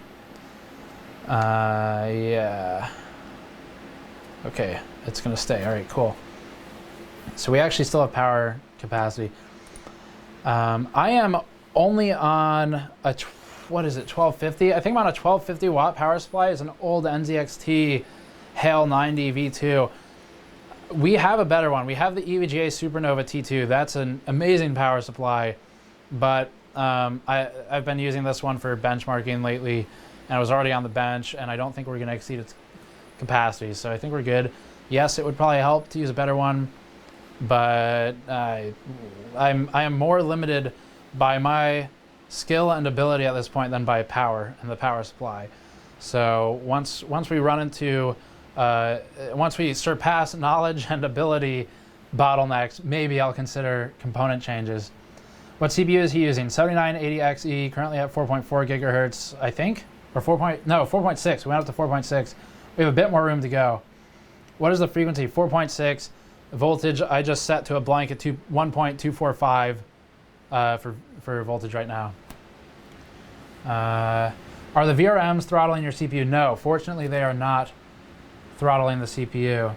Yeah. Okay, it's gonna stay. All right, cool. So we actually still have power capacity. I am only on a, what is it, 1250? I think I'm on a 1250 watt power supply. It's an old NZXT Hale 90 V2. We have a better one. We have the EVGA Supernova T2. That's an amazing power supply, but I've been using this one for benchmarking lately, and I was already on the bench, and I don't think we're gonna exceed its capacity, so I think we're good. Yes, it would probably help to use a better one, but I am more limited by my skill and ability at this point than by power and the power supply. So once we run into once we surpass knowledge and ability bottlenecks, maybe I'll consider component changes. What CPU is he using? 7980XE, currently at 4.4 gigahertz, I think, or 4.6. We went up to 4.6. We have a bit more room to go. What is the frequency? 4.6. Voltage, I just set to a blanket 1.245 for voltage right now. Are the VRMs throttling your CPU? No, fortunately they are not throttling the CPU.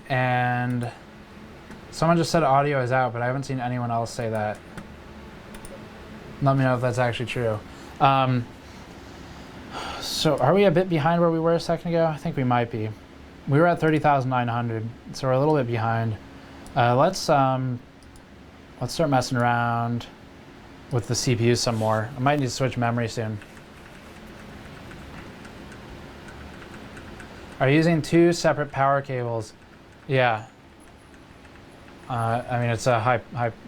And someone just said audio is out, but I haven't seen anyone else say that. Let me know if that's actually true. So are we a bit behind where we were a second ago? I think we might be. We were at 30,900, so we're a little bit behind. Let's start messing around with the CPU some more. I might need to switch memory soon. Are you using two separate power cables? Yeah. I mean, it's a high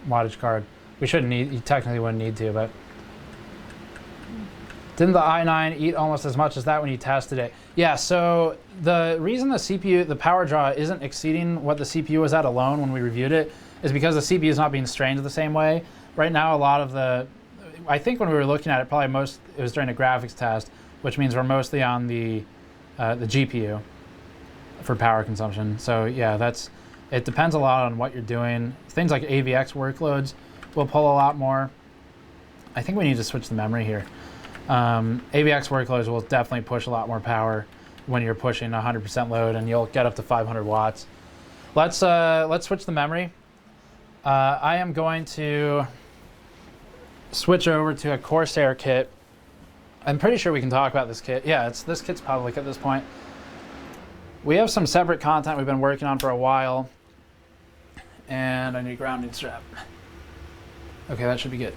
wattage card. We shouldn't need, you technically wouldn't need to, but. Didn't the i9 eat almost as much as that when you tested it? Yeah, so the reason the CPU, the power draw isn't exceeding what the CPU was at alone when we reviewed it is because the CPU is not being strained the same way. Right now, a lot of the, I think when we were looking at it, probably it was during a graphics test, which means we're mostly on the GPU for power consumption. So yeah, it depends a lot on what you're doing. Things like AVX workloads will pull a lot more. I think we need to switch the memory here. AVX workloads will definitely push a lot more power when you're pushing 100% load, and you'll get up to 500 watts. Let's switch the memory. I am going to switch over to a Corsair kit. I'm pretty sure we can talk about this kit. Yeah, this kit's public at this point. We have some separate content we've been working on for a while, and I need a grounding strap. Okay, that should be good.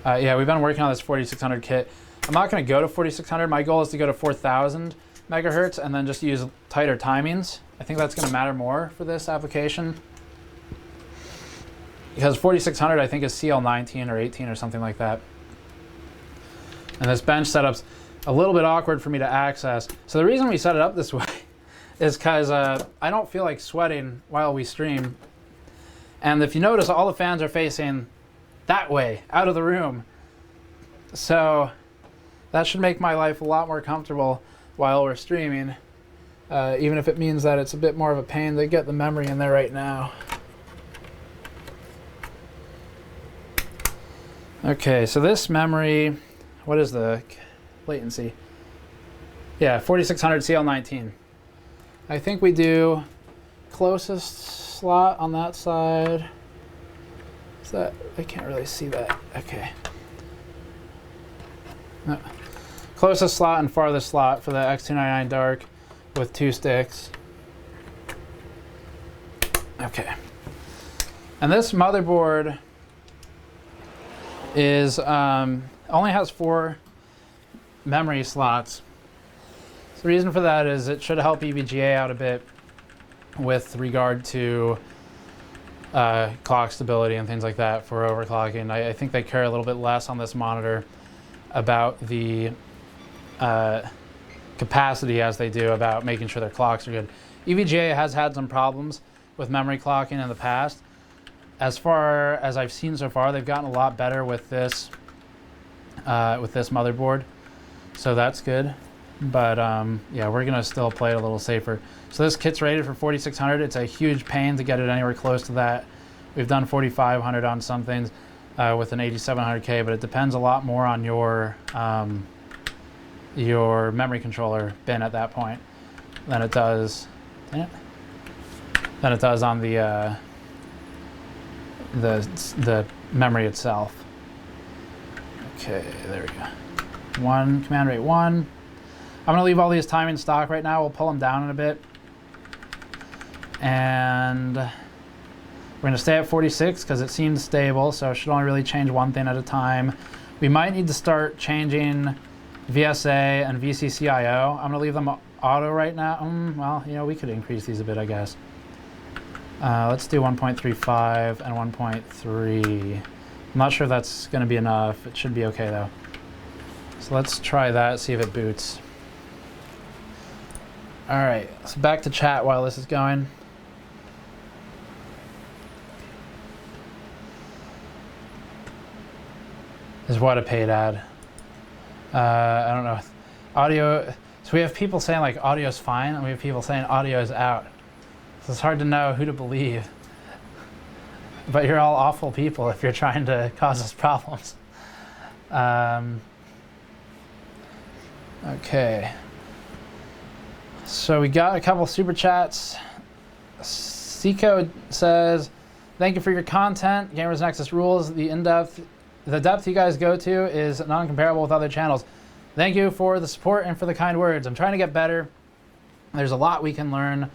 Yeah, we've been working on this 4600 kit. I'm not going to go to 4600. My goal is to go to 4000 megahertz and then just use tighter timings. I think that's going to matter more for this application, because 4600 I think is CL19 or 18 or something like that. And this bench setup's a little bit awkward for me to access. So the reason we set it up this way is because I don't feel like sweating while we stream. And if you notice, all the fans are facing that way, out of the room. So that should make my life a lot more comfortable while we're streaming, even if it means that it's a bit more of a pain to get the memory in there right now. Okay, so this memory, what is the latency? Yeah, 4600 CL19. I think we do closest slot on that side. Is that, I can't really see that. Okay. No. Closest slot and farthest slot for the X299 Dark with 2 sticks. Okay. And this motherboard is only has 4 memory slots. So the reason for that is it should help EVGA out a bit with regard to clock stability and things like that for overclocking. I think they care a little bit less on this monitor about the capacity as they do about making sure their clocks are good. EVGA has had some problems with memory clocking in the past. As far as I've seen so far, they've gotten a lot better with this motherboard, so that's good. But yeah, we're gonna still play it a little safer. So this kit's rated for 4600. It's a huge pain to get it anywhere close to that. We've done 4500 on some things with an 8700K, but it depends a lot more on your memory controller bin at that point than it does on the memory itself. Okay, there we go. Command rate 1. I'm gonna leave all these timing stock right now. We'll pull them down in a bit. And we're gonna stay at 46 because it seems stable, so it should only really change one thing at a time. We might need to start changing VSA and VCCIO. I'm gonna leave them auto right now. Well, you know, we could increase these a bit, I guess. Let's do 1.35 and 1.3. I'm not sure if that's gonna be enough. It should be okay though. So let's try that, see if it boots. All right, so back to chat while this is going. Is what a paid ad? I don't know. Audio, so we have people saying like audio is fine, and we have people saying audio is out. So it's hard to know who to believe. But you're all awful people if you're trying to cause us problems. Okay. So we got a couple super chats. Seco says, "Thank you for your content. Gamers Nexus rules. The depth you guys go to is non-comparable with other channels. Thank you for the support and for the kind words. I'm trying to get better. There's a lot we can learn.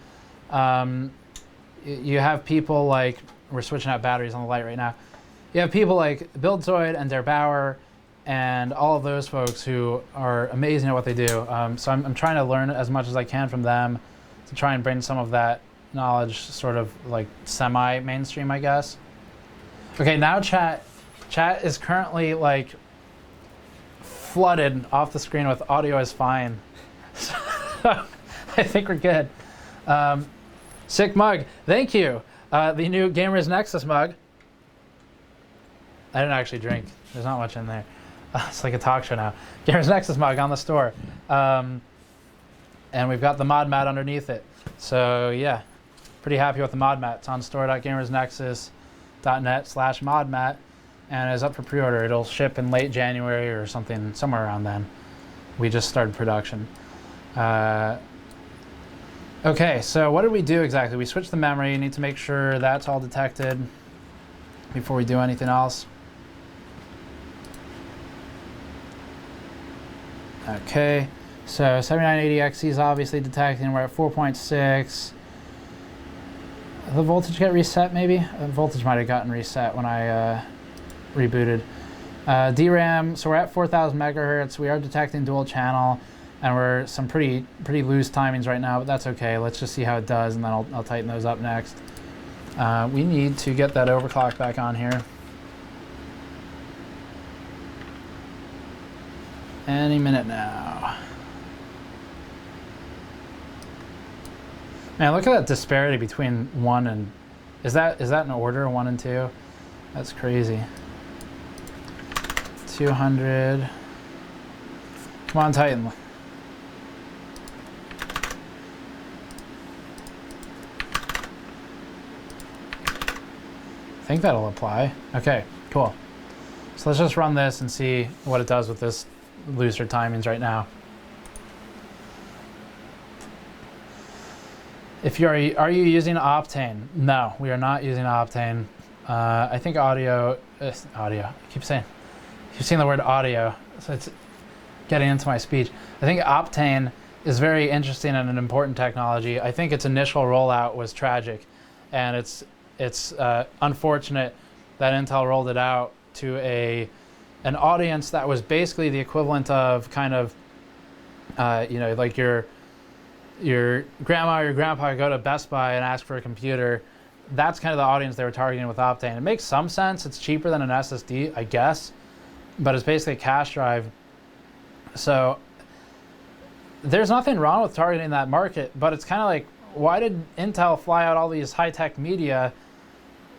You have people like, we're switching out batteries on the light right now. You have people like Buildzoid and Der Bauer and all of those folks who are amazing at what they do. So I'm trying to learn as much as I can from them to try and bring some of that knowledge sort of like semi-mainstream, I guess. Okay, now chat is currently like flooded off the screen with audio is fine. So I think we're good. Sick mug, thank you. The new Gamers Nexus mug. I didn't actually drink. There's not much in there. It's like a talk show now. Gamers Nexus mug on the store. And we've got the mod mat underneath it. So yeah, pretty happy with the mod mat. It's on store.gamersnexus.net/modmat and is up for pre-order. It'll ship in late January or something, somewhere around then. We just started production. Okay, so what did we do exactly? We switched the memory. Need to make sure that's all detected before we do anything else. Okay, so 7980XE is obviously detecting. We're at 4.6. The voltage get reset maybe? The voltage might have gotten reset when I rebooted. DRAM, so we're at 4000 megahertz. We are detecting dual channel, and we're some pretty loose timings right now, but that's okay. Let's just see how it does, and then I'll tighten those up next. We need to get that overclock back on here. Any minute now. Man, look at that disparity between 1 and... Is that in order, 1 and 2? That's crazy. 200. Come on, Titan. I think that'll apply. Okay, cool. So let's just run this and see what it does with this looser timings right now. If are you using Optane? No, we are not using Optane. I think audio. I keep saying the word audio, so it's getting into my speech. I think Optane is very interesting and an important technology. I think its initial rollout was tragic, and it's unfortunate that Intel rolled it out to an audience that was basically the equivalent of kind of, you know, like your grandma or your grandpa go to Best Buy and ask for a computer. That's kind of the audience they were targeting with Optane. It makes some sense. It's cheaper than an SSD, I guess, but it's basically a cache drive. So there's nothing wrong with targeting that market, but it's kind of like, why did Intel fly out all these high-tech media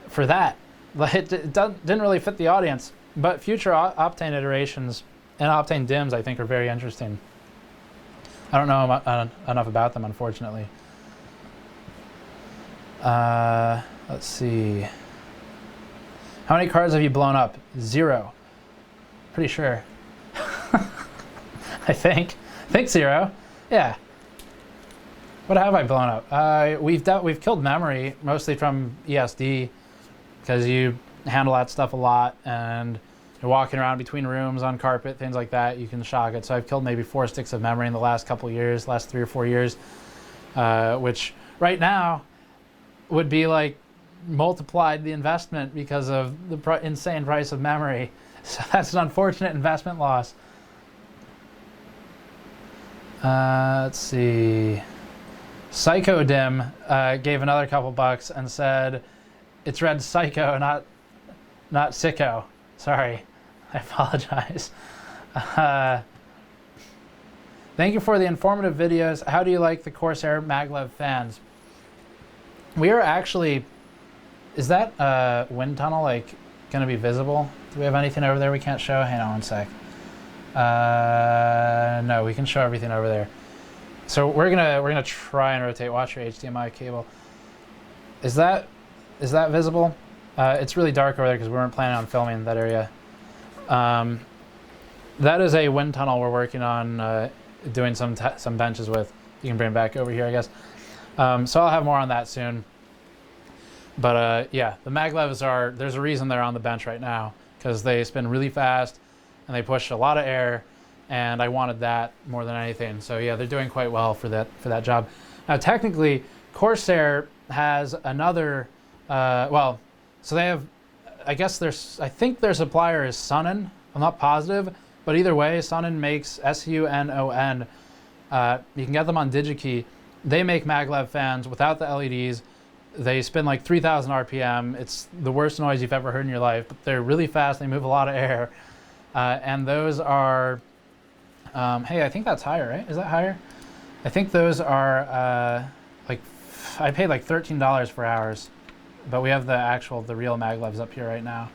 for that? Like, it didn't really fit the audience. But future Optane iterations and Optane DIMMs, I think, are very interesting. I don't know enough about them, unfortunately. Let's see. How many cards have you blown up? 0. Pretty sure. I think 0. Yeah. What have I blown up? We've killed memory, mostly from ESD, because you handle that stuff a lot, and you're walking around between rooms on carpet, things like that, you can shock it. So I've killed maybe 4 sticks of memory in the last couple years, last 3 or 4 years, which right now would be like multiplied the investment because of the insane price of memory. So that's an unfortunate investment loss. Let's see. Psycho Dim gave another couple bucks and said, it's read Psycho, not Sicko. Sorry, I apologize. Thank you for the informative videos. How do you like the Corsair maglev fans? We are actually, is that wind tunnel like gonna be visible? Do we have anything over there we can't show? Hang on one sec. No, we can show everything over there. So we're gonna try and rotate. Watch your HDMI cable. Is that visible? It's really dark over there because we weren't planning on filming that area. That is a wind tunnel we're working on doing some benches with. You can bring it back over here, I guess. So I'll have more on that soon. But yeah, the maglevs there's a reason they're on the bench right now, because they spin really fast and they push a lot of air, and I wanted that more than anything. So yeah, they're doing quite well for that job. Now technically, Corsair has another, well, so they have, I think their supplier is Sunon. I'm not positive, but either way, Sunon makes SUNON. You can get them on DigiKey. They make maglev fans without the LEDs. They spin like 3,000 RPM. It's the worst noise you've ever heard in your life, but they're really fast. They move a lot of air. And those are, hey, I think that's higher, right? Is that higher? I think those are, I paid like $13 for ours, but we have the real maglevs up here right now.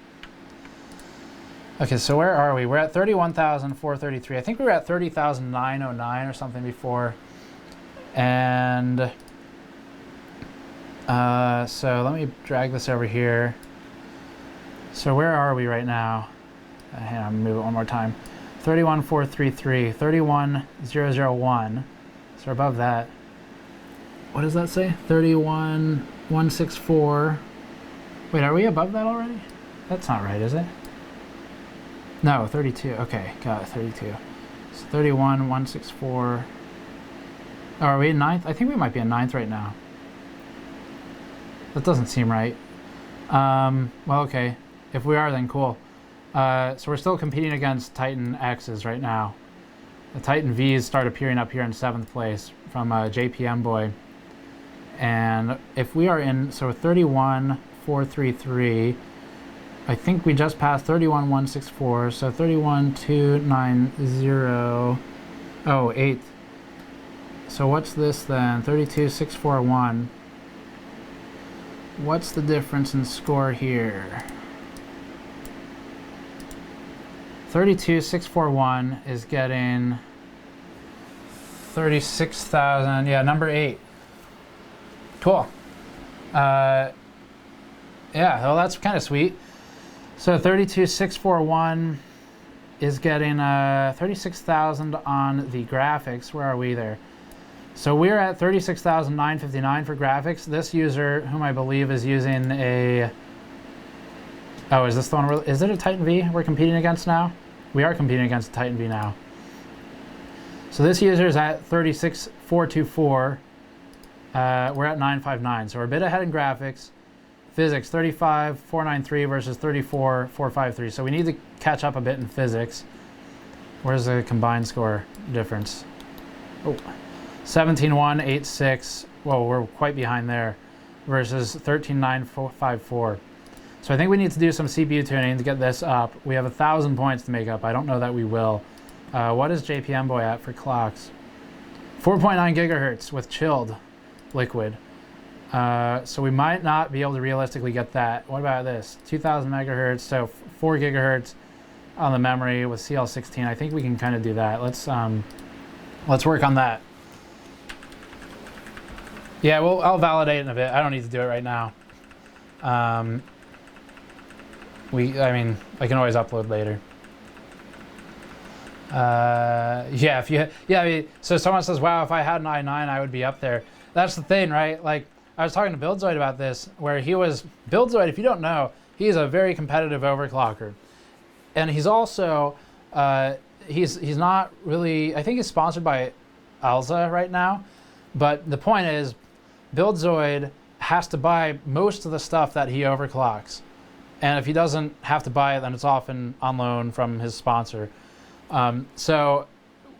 Okay, so where are we? We're at 31,433. I think we were at 30,909 or something before. And so let me drag this over here. So where are we right now? Hang on, move it one more time. 31,433, 31,001. So we're above that. What does that say? 31,164. Wait, are we above that already? That's not right, is it? No, 32. Okay, got it, 32. So 31,164. Oh, are we in 9th? I think we might be in 9th right now. That doesn't seem right. Well, okay. If we are, then cool. So we're still competing against Titan X's right now. The Titan V's start appearing up here in 7th place from JPM Boy. And if we are in, so 31,433, I think we just passed 31,164, so 31,290, oh, 8th. So what's this then? 32,641. What's the difference in score here? 32,641 is getting 36,000. Yeah, number 8. Cool. Yeah, well, that's kind of sweet. So 32,641 is getting 36,000 on the graphics. Where are we there? So we're at 36,959 for graphics. This user, whom I believe is using a... Oh, is this the one? Is it a Titan V we're competing against now? We are competing against a Titan V now. So this user is at 36,424. We're at 959. So we're a bit ahead in graphics. Physics, 35,493 versus 34,453. So we need to catch up a bit in physics. Where's the combined score difference? Oh, 17,186. Whoa, we're quite behind there. Versus 13,954. So I think we need to do some CPU tuning to get this up. We have 1,000 points to make up. I don't know that we will. What is JPM Boy at for clocks? 4.9 gigahertz with chilled liquid. So we might not be able to realistically get that. What about this? 2000 megahertz, so 4 gigahertz on the memory with CL16. I think we can kind of do that. Let's work on that. Yeah, I'll validate in a bit. I don't need to do it right now. I mean, I can always upload later. So someone says, wow, if I had an i9, I would be up there. That's the thing, right? Like, I was talking to Buildzoid about this, where Buildzoid, if you don't know, he's a very competitive overclocker. And he's also, he's not really, I think he's sponsored by Alza right now. But the point is, Buildzoid has to buy most of the stuff that he overclocks. And if he doesn't have to buy it, then it's often on loan from his sponsor. So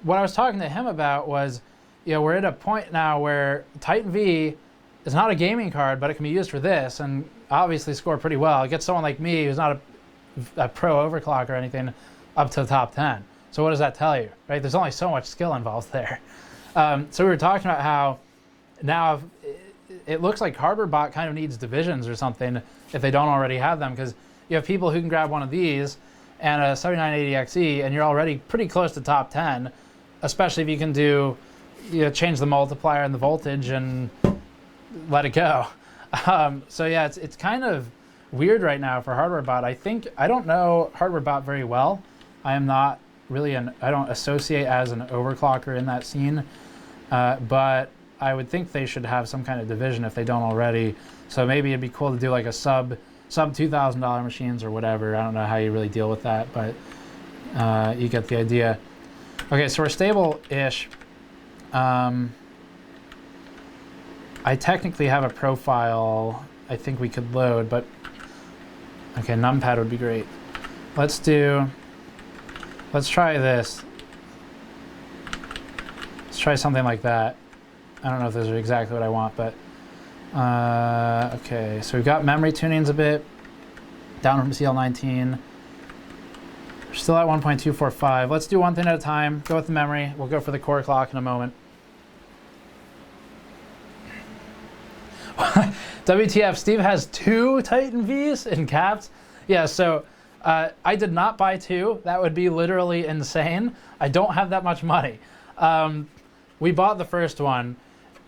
what I was talking to him about was, we're at a point now where Titan V is not a gaming card, but it can be used for this and obviously score pretty well. It gets someone like me who's not a pro overclock or anything up to the top 10. So what does that tell you, right? There's only so much skill involved there. So we were talking about how now it looks like HWBot kind of needs divisions or something if they don't already have them, because you have people who can grab one of these and a 7980XE and you're already pretty close to top 10, especially if you can do, change the multiplier and the voltage and let it go. So yeah, it's kind of weird right now for HWBot. I don't know HWBot very well. I am not really I don't associate as an overclocker in that scene, but I would think they should have some kind of division if they don't already. So maybe it'd be cool to do like a sub $2,000 machines or whatever. I don't know how you really deal with that, but you get the idea. Okay, so we're stable-ish. I technically have a profile I think we could load, but okay, numpad would be great. Let's try this. Let's try something like that. I don't know if those are exactly what I want, but okay, so we've got memory tunings a bit down from CL19. We're still at 1.245. Let's do one thing at a time. Go with the memory. We'll go for the core clock in a moment. WTF, Steve has 2 Titan Vs in caps? Yeah, so I did not buy 2. That would be literally insane. I don't have that much money. We bought the first one,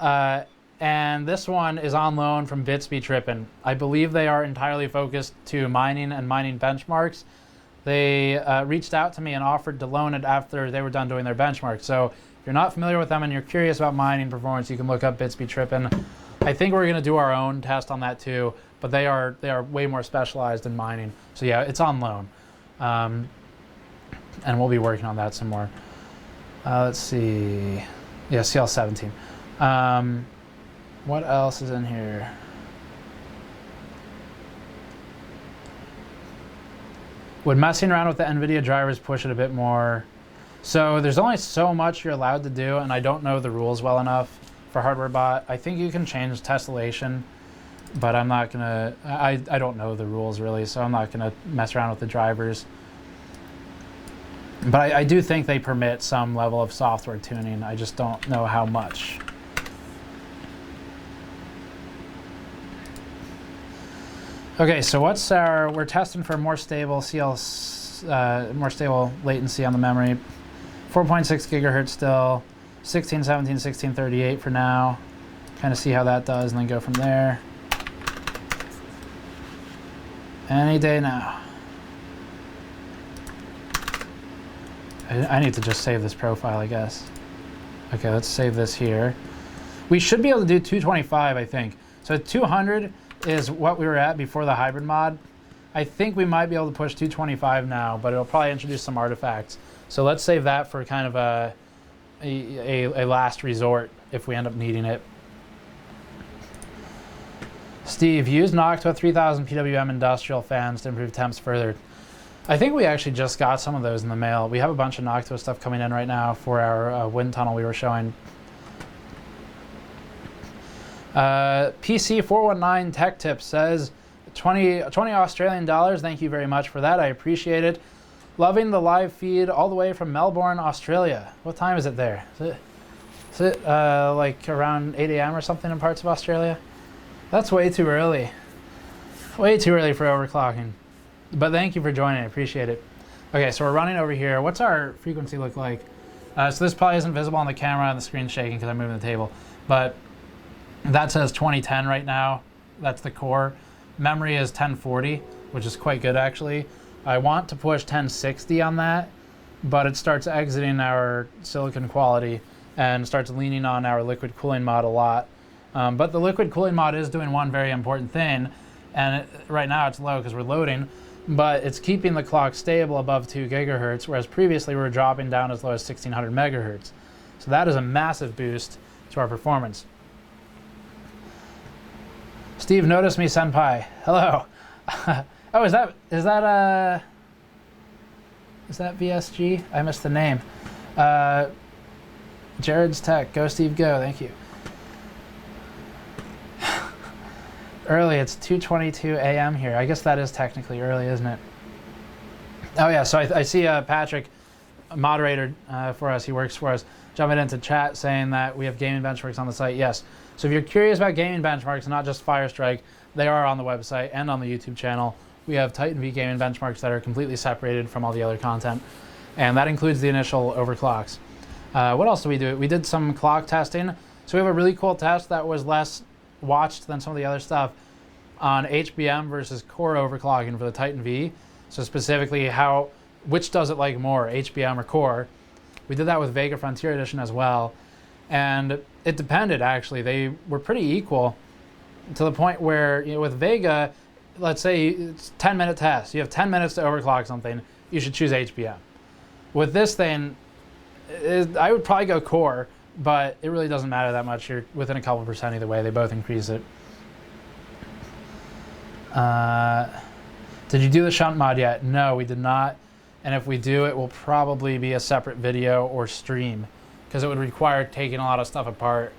and this one is on loan from Bitsby Trippin'. I believe they are entirely focused to mining and mining benchmarks. They reached out to me and offered to loan it after they were done doing their benchmark. So if you're not familiar with them and you're curious about mining performance, you can look up Bitsby Trippin'. I think we're going to do our own test on that too, but they are way more specialized in mining. So yeah, it's on loan. And we'll be working on that some more. Let's see. Yeah, CL17. What else is in here? Would messing around with the NVIDIA drivers push it a bit more? So there's only so much you're allowed to do, and I don't know the rules well enough for HWBot. I think you can change tessellation, but I'm not gonna, I don't know the rules really, so I'm not gonna mess around with the drivers. But I do think they permit some level of software tuning. I just don't know how much. Okay, so we're testing for more stable more stable latency on the memory. 4.6 gigahertz still, 1617, 1638 for now. Kind of see how that does and then go from there. Any day now. I need to just save this profile, I guess. Okay, let's save this here. We should be able to do 225, I think. So 200 is what we were at before the hybrid mod. I think we might be able to push 225 now, but it'll probably introduce some artifacts. So let's save that for kind of a last resort if we end up needing it. Steve, use Noctua 3000 PWM industrial fans to improve temps further. I think we actually just got some of those in the mail. We have a bunch of Noctua stuff coming in right now for our wind tunnel we were showing. PC419 Tech Tip says 20 Australian dollars. Thank you very much for that. I appreciate it. Loving the live feed all the way from Melbourne, Australia. What time is it there? Is it Is it like around 8 a.m. or something in parts of Australia? That's way too early. Way too early for overclocking. But thank you for joining. I appreciate it. Okay, so we're running over here. What's our frequency look like? So this probably isn't visible on the camera, and the screen's shaking because I'm moving the table. But that says 2010 right now. That's the core. Memory is 1040, which is quite good actually. I want to push 1060 on that, but it starts exiting our silicon quality and starts leaning on our liquid cooling mod a lot. But the liquid cooling mod is doing one very important thing, and right now it's low because we're loading, but it's keeping the clock stable above 2 gigahertz, whereas previously we were dropping down as low as 1600 megahertz. So that is a massive boost to our performance. Steve, notice me, senpai. Hello. Oh, is that VSG? I missed the name. Jared's Tech. Go Steve, go. Thank you. Early, it's 2:22 a.m. here. I guess that is technically early, isn't it? Oh yeah, so I see Patrick, a moderator for us, he works for us, jumping into chat saying that we have gaming benchmarks on the site. Yes. So if you're curious about gaming benchmarks, not just Firestrike, they are on the website and on the YouTube channel. We have Titan V gaming benchmarks that are completely separated from all the other content, and that includes the initial overclocks. What else do we do? We did some clock testing. So we have a really cool test that was less watched than some of the other stuff on HBM versus core overclocking for the Titan V. So specifically which does it like more, HBM or core? We did that with Vega Frontier Edition as well. And it depended actually. They were pretty equal to the point where, you know, with Vega, let's say it's a 10-minute test. You have 10 minutes to overclock something, you should choose HBM. With this thing, I would probably go core, but it really doesn't matter that much. You're within a couple percent either way. They both increase it. Did you do the shunt mod yet? No, we did not. And if we do, it will probably be a separate video or stream because it would require taking a lot of stuff apart.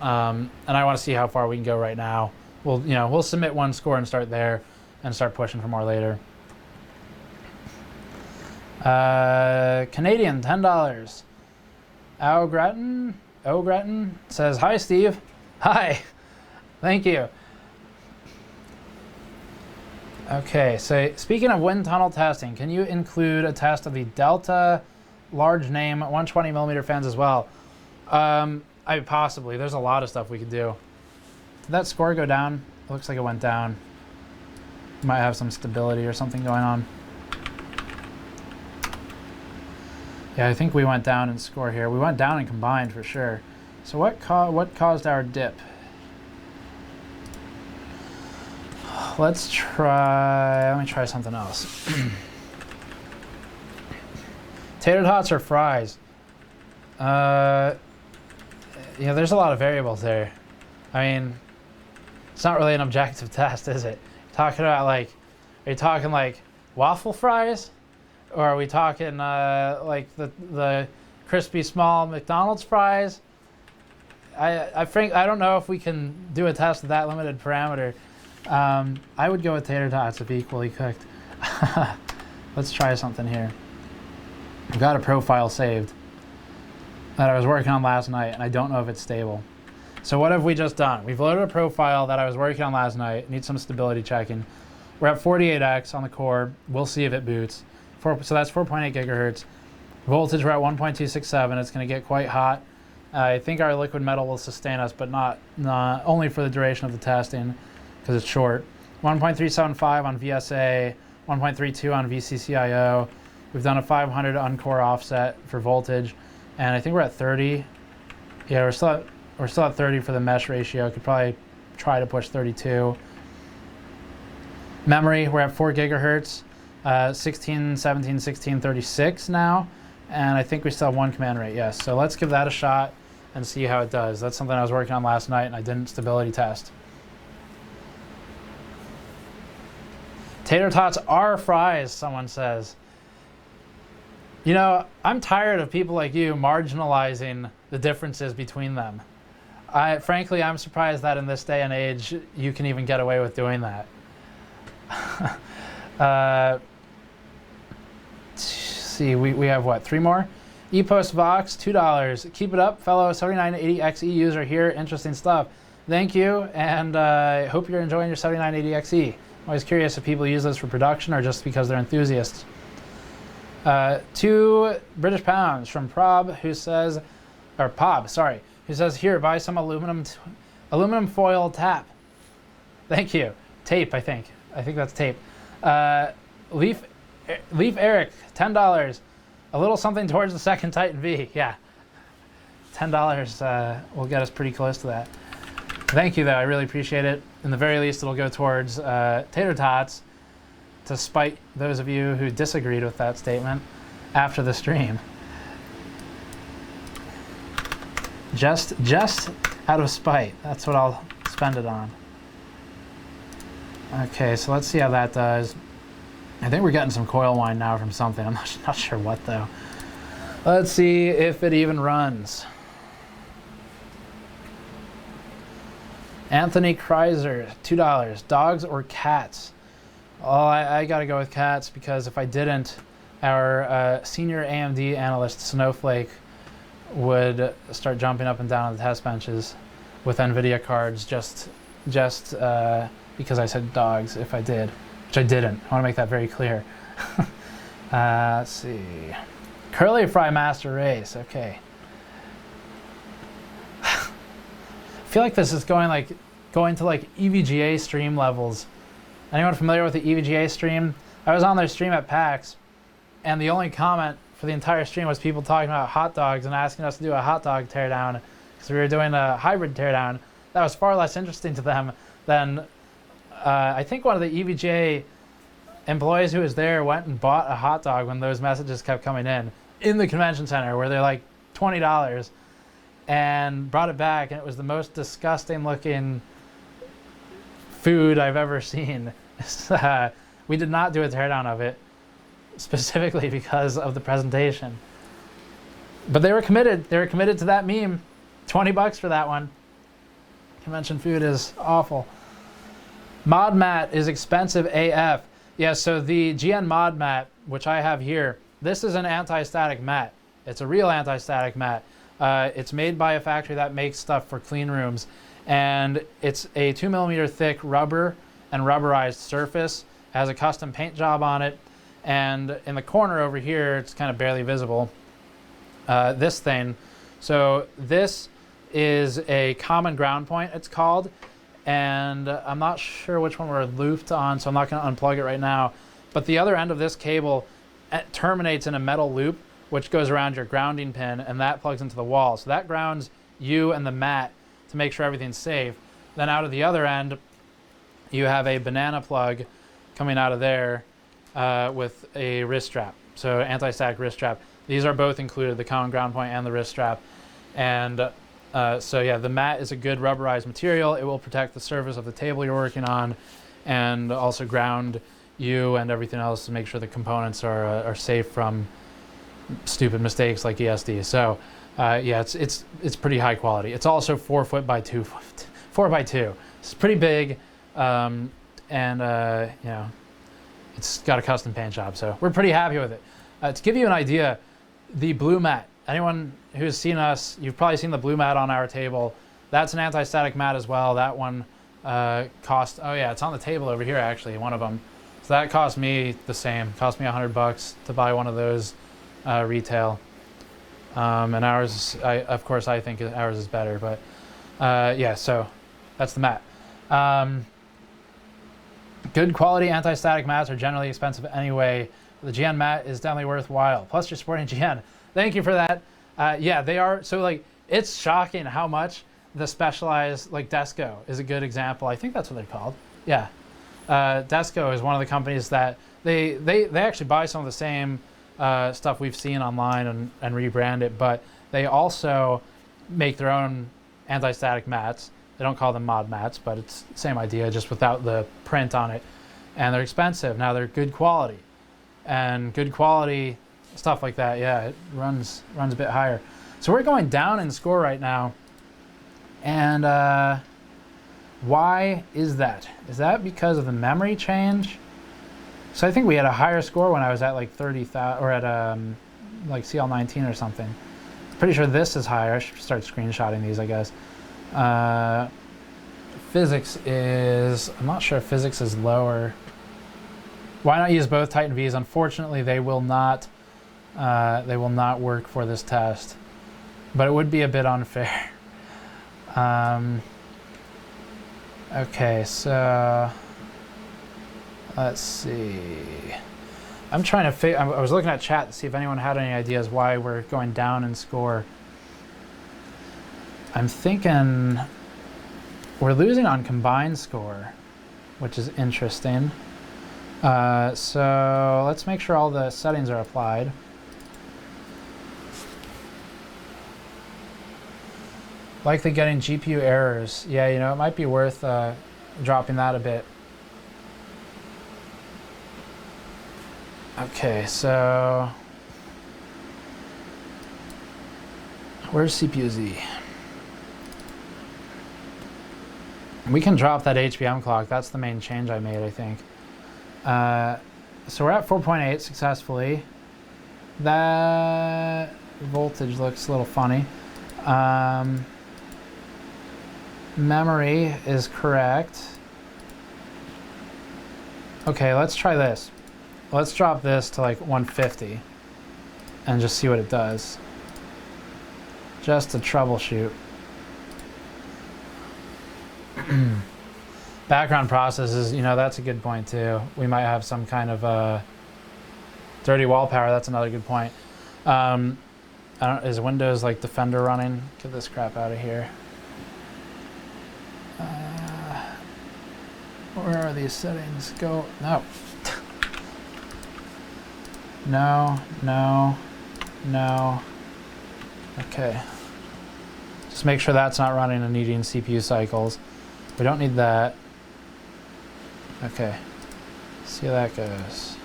And I want to see how far we can go right now. We'll submit one score and start there and start pushing for more later. Canadian, $10. O'Gretton says, hi, Steve. Hi. Thank you. Okay, so speaking of wind tunnel testing, can you include a test of the Delta large name 120 millimeter fans as well? Possibly. There's a lot of stuff we could do. Did that score go down? It looks like it went down. Might have some stability or something going on. Yeah, I think we went down in score here. We went down in combined for sure. So what caused our dip? Let me try something else. Tater tots or fries? Yeah, there's a lot of variables there. I mean, it's not really an objective test, is it? Are you talking like waffle fries? Or are we talking like the crispy small McDonald's fries? I don't know if we can do a test with that limited parameter. I would go with tater tots if equally cooked. Let's try something here. I've got a profile saved that I was working on last night, and I don't know if it's stable. So what have we just done? We've loaded a profile that I was working on last night. Need some stability checking. We're at 48x on the core. We'll see if it boots. So that's 4.8 gigahertz. Voltage, we're at 1.267. It's going to get quite hot. I think our liquid metal will sustain us, but not only for the duration of the testing, because it's short. 1.375 on VSA, 1.32 on VCCIO. We've done a 500 uncore offset for voltage, and I think we're at 30. Yeah, we're still at 30 for the mesh ratio. Could probably try to push 32. Memory, we're at 4 gigahertz, 16, 17, 16, 36 now, and I think we still have 1 command rate. Yes, so let's give that a shot and see how it does. That's something I was working on last night, and I didn't stability test. Tater tots are fries, someone says. You know, I'm tired of people like you marginalizing the differences between them. Frankly, I'm surprised that in this day and age, you can even get away with doing that. See, we have what, 3 more? ePost Vox, $2. Keep it up, fellow 7980XE user here. Interesting stuff. Thank you, and I hope you're enjoying your 7980XE. I'm always curious if people use this for production or just because they're enthusiasts. 2 British pounds from Prob, who says, or Pob, sorry, who says, here, buy some aluminum foil tap. Thank you. Tape, I think. I think that's tape. Leaf Eric, $10. A little something towards the second Titan V. Yeah. $10 will get us pretty close to that. Thank you, though. I really appreciate it. In the very least, it'll go towards Tater Tots, to spite those of you who disagreed with that statement after the stream. Just out of spite. That's what I'll spend it on. Okay, so let's see how that does. I think we're getting some coil wine now from something. I'm not sure what, though. Let's see if it even runs. Anthony Kreiser, $2. Dogs or cats? Oh, I gotta go with cats, because if I didn't, our senior AMD analyst, Snowflake, would start jumping up and down on the test benches with NVIDIA cards just because I said dogs if I did, which I didn't. I want to make that very clear. Let's see. Curly Fry Master Race, okay. I feel like this is going to like EVGA stream levels. Anyone familiar with the EVGA stream? I was on their stream at PAX, and the only comment for the entire stream was people talking about hot dogs and asking us to do a hot dog teardown because we were doing a hybrid teardown. That was far less interesting to them than I think one of the EVGA employees who was there went and bought a hot dog when those messages kept coming in the convention center, where they're like $20, and brought it back, and it was the most disgusting looking food I've ever seen. We did not do a teardown of it, specifically because of the presentation. But they were committed. They were committed to that meme. $20 for that one. Convention food is awful. Mod mat is expensive AF. Yeah, so the GN mod mat, which I have here, this is an anti-static mat. It's a real anti-static mat. It's made by a factory that makes stuff for clean rooms, and it's a 2mm thick rubber and rubberized surface. It has a custom paint job on it, and in the corner over here, it's kind of barely visible. This thing. So this is a common ground point, it's called, and I'm not sure which one we're looped on, so I'm not going to unplug it right now. But the other end of this cable terminates in a metal loop, which goes around your grounding pin, and that plugs into the wall. So that grounds you and the mat to make sure everything's safe. Then out of the other end, you have a banana plug coming out of there with a wrist strap. So anti-static wrist strap. These are both included, the common ground point and the wrist strap. And so yeah, the mat is a good rubberized material. It will protect the surface of the table you're working on, and also ground you and everything else to make sure the components are safe from stupid mistakes like ESD. So yeah, it's pretty high quality. It's also 4 foot by 2 foot, 4 by 2. It's pretty big, and you know, it's got a custom paint job. So we're pretty happy with it. To give you an idea, the blue mat. Anyone who's seen us, you've probably seen the blue mat on our table. That's an anti-static mat as well. That one cost, oh yeah, it's on the table over here actually, one of them. So that cost me the same. Cost me $100 to buy one of those retail. And ours, of course, I think ours is better. But yeah, so that's the mat. Good quality anti-static mats are generally expensive anyway. The GN mat is definitely worthwhile. Plus, you're supporting GN. Thank you for that. Yeah, they are. So like, it's shocking how much the Specialized, like Desco is a good example. I think that's what they're called. Yeah. Desco is one of the companies that they actually buy some of the same stuff we've seen online and rebrand it, but they also make their own anti-static mats. They don't call them mod mats, but it's the same idea, just without the print on it. And they're expensive. Now they're good quality. And good quality stuff like that, yeah, it runs a bit higher. So we're going down in score right now. And why is that? Is that because of the memory change? So I think we had a higher score when I was at like 30,000, or at like CL19 or something. Pretty sure this is higher. I should start screenshotting these, I guess. Physics is, I'm not sure if physics is lower. Why not use both Titan Vs? Unfortunately, they will not work for this test, but it would be a bit unfair. Okay, so let's see. I'm trying to I was looking at chat to see if anyone had any ideas why we're going down in score. I'm thinking we're losing on combined score, which is interesting. So let's make sure all the settings are applied. Likely getting GPU errors. Yeah, you know, it might be worth dropping that a bit. Okay, so where's CPU Z? We can drop that HBM clock. That's the main change I made, I think. So we're at 4.8 successfully. That voltage looks a little funny. Memory is correct. Okay, let's try this. Let's drop this to like 150 and just see what it does. Just to troubleshoot. Background processes, you know, that's a good point too. We might have some kind of dirty wall power. That's another good point. Is Windows like Defender running? Get this crap out of here. Where are these settings? Go. No. No. Okay. Just make sure that's not running and needing CPU cycles. We don't need that. Okay. See how that goes.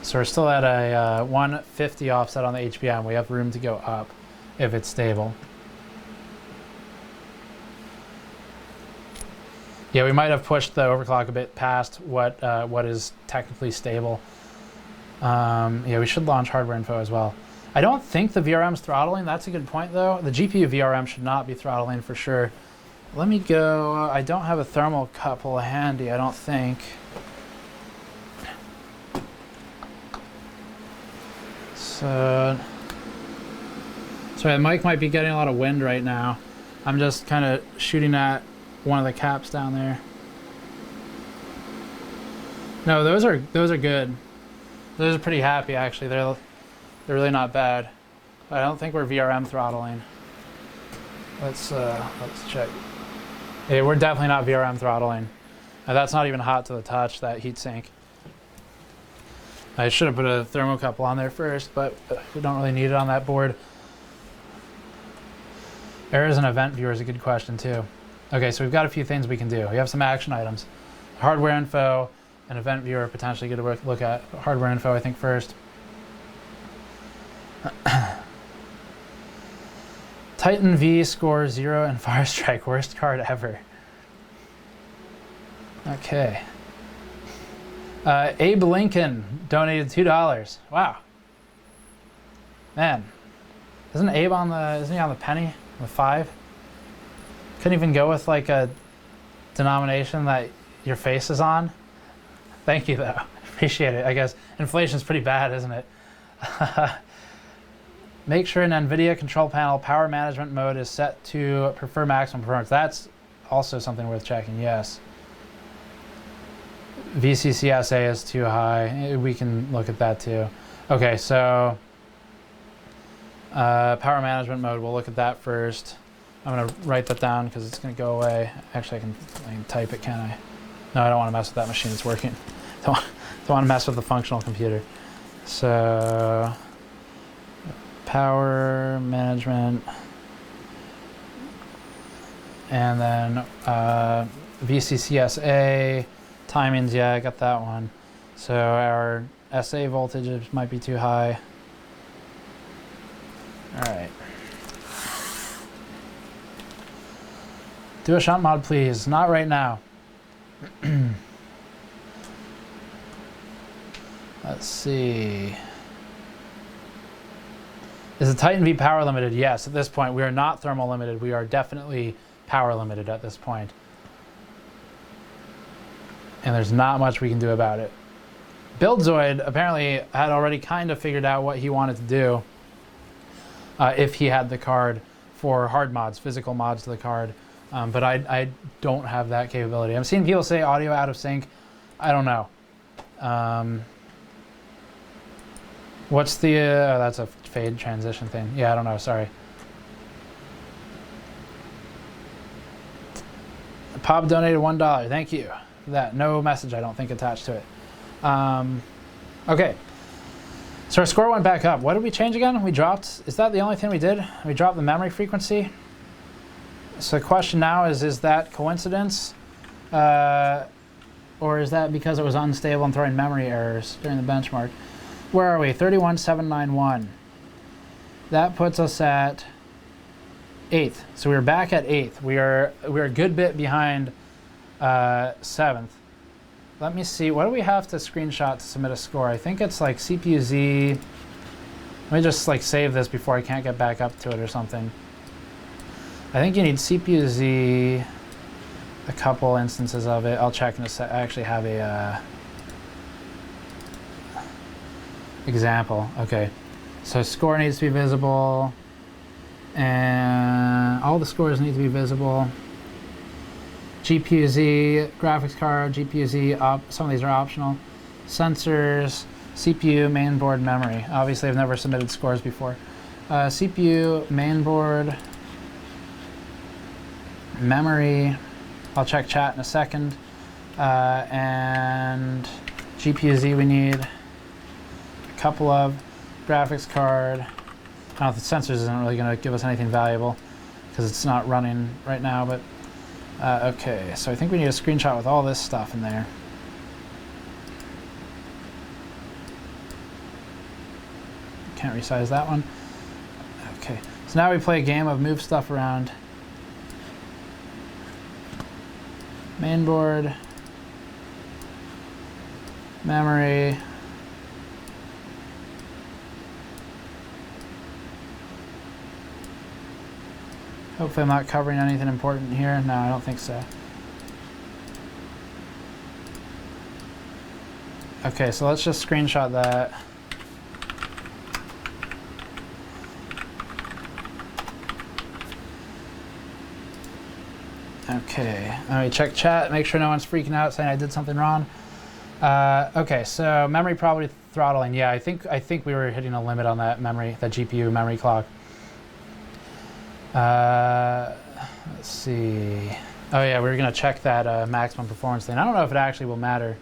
So we're still at a 150 offset on the HBM. We have room to go up if it's stable. Yeah, we might have pushed the overclock a bit past what is technically stable. Yeah, we should launch hardware info as well. I don't think the VRM's throttling. That's a good point, though. The GPU VRM should not be throttling for sure. Let me go. I don't have a thermocouple handy, I don't think. So, sorry, the mic might be getting a lot of wind right now. I'm just kind of shooting at one of the caps down there. No, those are good. Those are pretty happy actually. They're really not bad. But I don't think we're VRM throttling. Let's check. Yeah, we're definitely not VRM throttling. That's not even hot to the touch, that heatsink. I should have put a thermocouple on there first, but we don't really need it on that board. Errors and event viewer is a good question too. Okay, so we've got a few things we can do. We have some action items. Hardware info and event viewer potentially get a look at. Hardware info, I think, first. Titan V score 0 and Firestrike, worst card ever. Okay. Abe Lincoln donated $2. Wow. Man, isn't he on the penny with 5? Couldn't even go with like a denomination that your face is on. Thank you though, appreciate it. I guess inflation's pretty bad, isn't it? Make sure an NVIDIA control panel power management mode is set to prefer maximum performance. That's also something worth checking, yes. VCCSA is too high. We can look at that too. Okay, so power management mode, we'll look at that first. I'm gonna write that down because it's gonna go away. Actually, I can type it, can I? No, I don't want to mess with that machine. It's working. Don't want to mess with the functional computer. So power management, and then VCCSA timings. Yeah, I got that one. So our SA voltage might be too high. All right. Do a shunt mod, please. Not right now. Let's see. Is the Titan V power limited? Yes, at this point. We are not thermal limited. We are definitely power limited at this point. And there's not much we can do about it. Buildzoid apparently had already kind of figured out what he wanted to do if he had the card for hard mods, physical mods to the card. But I don't have that capability. I'm seeing people say audio out of sync. I don't know. What's the... oh, that's a fade transition thing. Yeah, I don't know. Sorry. Pop donated $1. Thank you for that. No message, I don't think, attached to it. Okay. So our score went back up. What did we change again? We dropped... Is that the only thing we did? We dropped the memory frequency. So the question now is that coincidence? Or is that because it was unstable and throwing memory errors during the benchmark? Where are we? 31,791. That puts us at 8th. So we're back at 8th. We're a good bit behind 7th. Let me see. What do we have to screenshot to submit a score? I think it's like CPU-Z. Let me just like save this before I can't get back up to it or something. I think you need CPU-Z, a couple instances of it. I'll check in a sec. I actually have a example. Okay, so score needs to be visible, and all the scores need to be visible. GPU-Z, graphics card, GPU-Z, some of these are optional. Sensors, CPU, mainboard, memory. Obviously, I've never submitted scores before. CPU, mainboard, memory. I'll check chat in a second. And GPU-Z we need a couple of. Graphics card. I don't know if the sensors isn't really going to give us anything valuable because it's not running right now, but okay, so I think we need a screenshot with all this stuff in there. Can't resize that one. Okay, so now we play a game of move stuff around. Mainboard, memory, hopefully I'm not covering anything important here. No, I don't think so. Okay, so let's just screenshot that. Okay, let me check chat, make sure no one's freaking out saying I did something wrong. Okay, so memory probably throttling. Yeah, I think we were hitting a limit on that memory, that GPU memory clock. Let's see. Oh yeah, we were gonna check that maximum performance thing. I don't know if it actually will matter.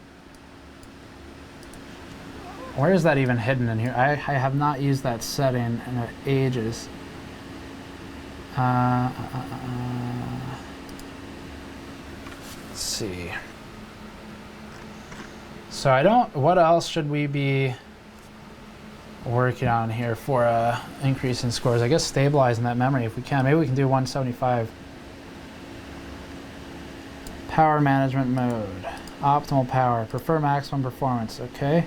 Where is that even hidden in here? I have not used that setting in ages. Let's see. So I don't, what else should we be working on here for increase in scores? I guess stabilizing that memory if we can. Maybe we can do 175. Power management mode. Optimal power. Prefer maximum performance. Okay.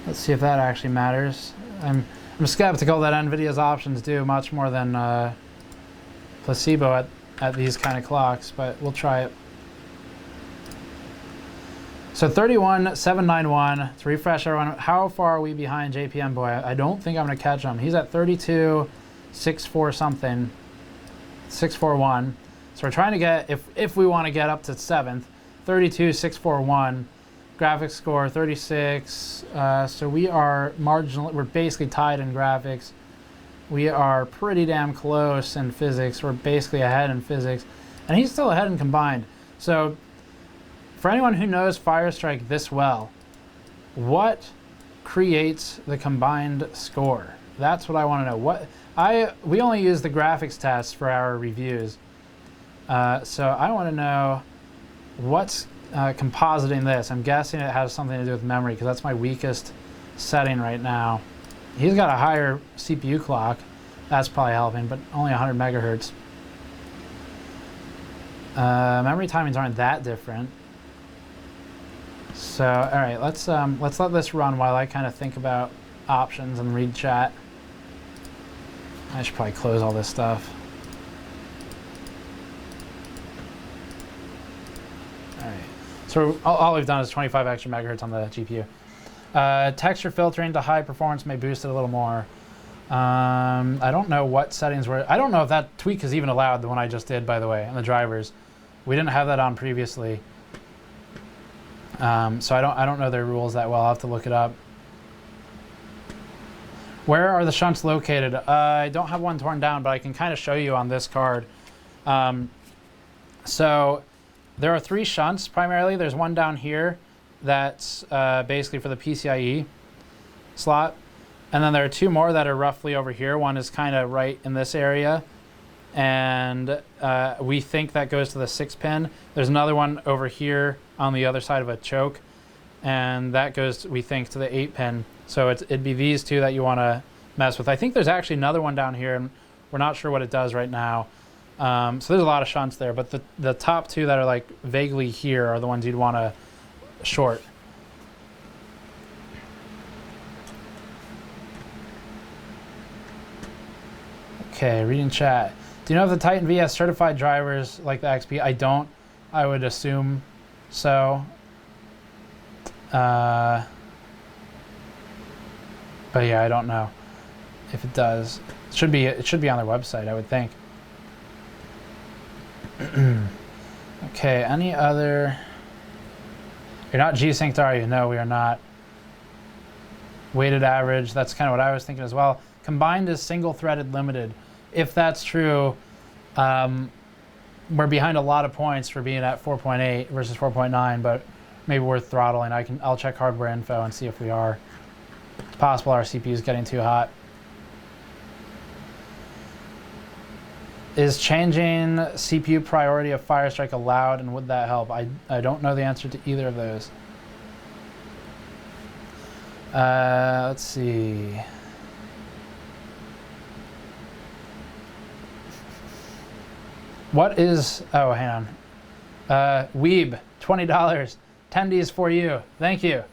Let's see if that actually matters. I'm skeptical that NVIDIA's options do much more than placebo at these kind of clocks, but we'll try it. So 31,791 to refresh everyone. How far are we behind JPM Boy? I don't think I'm going to catch him. He's at 32,64 something, 641. So we're trying to get, if we want to get up to 7th, 32,641. Graphics score 36. So we are marginal. We're basically tied in graphics. We are pretty damn close in physics. We're basically ahead in physics, and he's still ahead in combined. So for anyone who knows Firestrike this well, what creates the combined score? That's what I want to know. We only use the graphics test for our reviews, so I want to know what's compositing this. I'm guessing it has something to do with memory because that's my weakest setting right now. He's got a higher CPU clock. That's probably helping, but only 100 megahertz. Memory timings aren't that different. So, all right, let's let this run while I kind of think about options and read chat. I should probably close all this stuff. All right. So all we've done is 25 extra megahertz on the GPU. Texture filtering to high performance may boost it a little more. I don't know what settings were. I don't know if that tweak is even allowed, the one I just did, by the way, and the drivers. We didn't have that on previously. So I don't know their rules that well. I'll have to look it up. Where are the shunts located? I don't have one torn down, but I can kind of show you on this card. So there are 3 shunts primarily. There's one down here that's basically for the PCIe slot. And then there are 2 more that are roughly over here. One is kind of right in this area. And we think that goes to the 6-pin. There's another one over here on the other side of a choke. And that goes, we think, to the 8-pin. So it'd be these 2 that you want to mess with. I think there's actually another one down here, and we're not sure what it does right now. So there's a lot of shunts there. But the top 2 that are like vaguely here are the ones you'd want to short. Okay, reading chat. Do you know if the Titan V has certified drivers like the XP? I don't. I would assume so. But yeah, I don't know if it does. It should be on their website, I would think. Okay, any other? You're not G-Synced, are you? No, we are not. Weighted average, that's kind of what I was thinking as well. Combined is single-threaded limited. If that's true, we're behind a lot of points for being at 4.8 versus 4.9, but maybe worth throttling. I'll check hardware info and see if we are. It's possible our CPU is getting too hot. Is changing CPU priority of Firestrike allowed, and would that help? I don't know the answer to either of those. Let's see. What is, oh, hang on. Weeb, $20, 10 Ds for you. Thank you.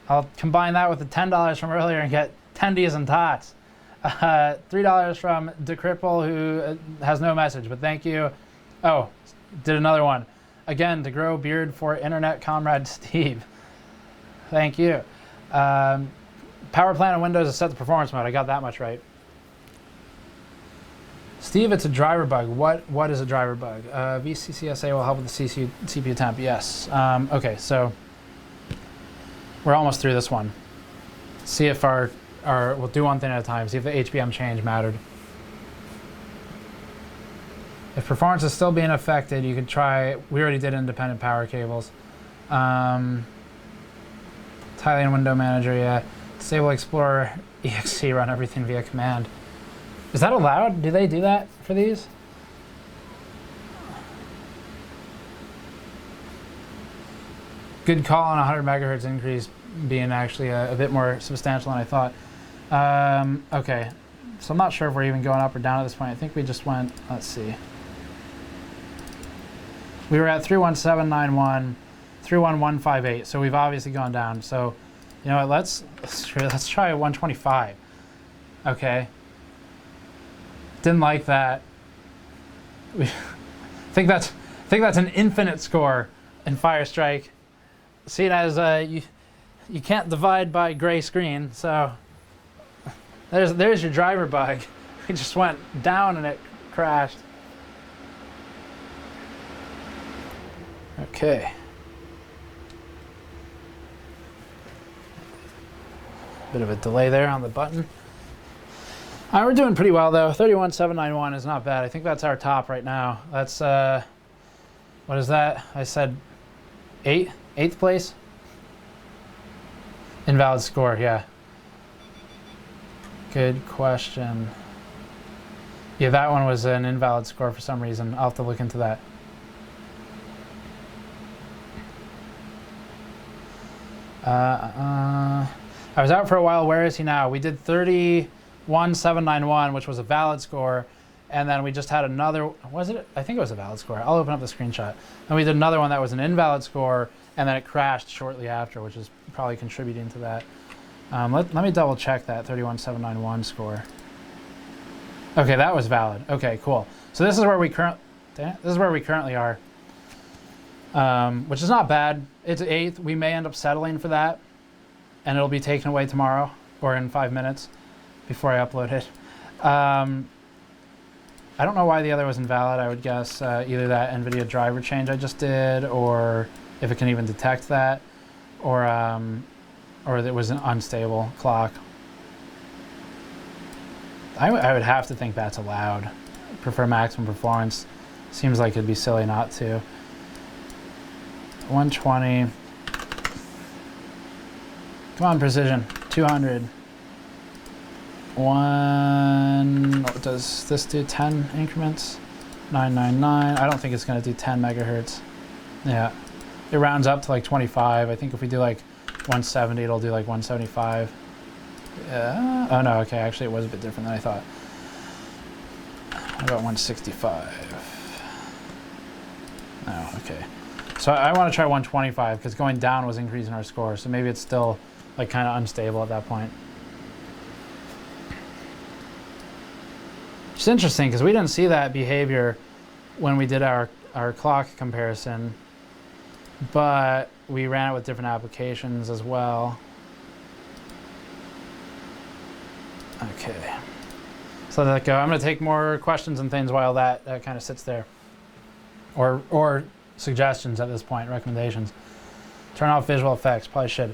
I'll combine that with the $10 from earlier and get 10 Ds and tots. $3 from DeCripple, who has no message, but thank you. Oh, did another one. Again, to grow beard for internet comrade Steve. Thank you. Power plant on Windows is set to performance mode. I got that much right. Steve, it's a driver bug. What is a driver bug? VCCSA will help with the CPU temp. Yes. Okay, so we're almost through this one. See if we'll do one thing at a time. See if the HBM change mattered. If performance is still being affected, you could try. We already did independent power cables. Thailand window manager, yeah. Disable Explorer exe, run everything via command. Is that allowed? Do they do that for these? Good call on 100 megahertz increase being actually a bit more substantial than I thought. Okay, so I'm not sure if we're even going up or down at this point. I think we just went, let's see. We were at 31791, 31158, so we've obviously gone down. So, you know what, let's try 125. Okay. Didn't like that. I think that's an infinite score in Firestrike. Seeing as you can't divide by gray screen, so there's your driver bug. It just went down and it crashed. Okay. Bit of a delay there on the button. We're doing pretty well though. 31791 is not bad. I think that's our top right now. That's what is that? I said 8th place. Invalid score, yeah. Good question. Yeah, that one was an invalid score for some reason. I'll have to look into that. I was out for a while. Where is he now? We did 31791, which was a valid score, and then we just had another. Was it? I think it was a valid score. I'll open up the screenshot. And we did another one that was an invalid score, and then it crashed shortly after, which is probably contributing to that. Let me double check that 31791 score. Okay, that was valid. Okay, cool. So this is where we currently are, which is not bad. It's 8th. We may end up settling for that, and it'll be taken away tomorrow or in 5 minutes before I upload it. I don't know why the other was invalid. I would guess either that NVIDIA driver change I just did, or if it can even detect that, or it was an unstable clock. I would have to think that's allowed. Prefer maximum performance. Seems like it'd be silly not to. 120. Come on, precision. 200. What does this do? 10 increments? 999. I don't think it's going to do 10 megahertz. Yeah. It rounds up to like 25. I think if we do like 170, it'll do like 175. Yeah. Oh no, okay, actually it was a bit different than I thought. How about 165? Oh, okay. So I want to try 125 because going down was increasing our score, so maybe it's still like kind of unstable at that point. It's interesting because we didn't see that behavior when we did our clock comparison, but we ran it with different applications as well. Okay, so let that go. I'm going to take more questions and things while that kind of sits there, or suggestions at this point, recommendations. Turn off visual effects, probably should.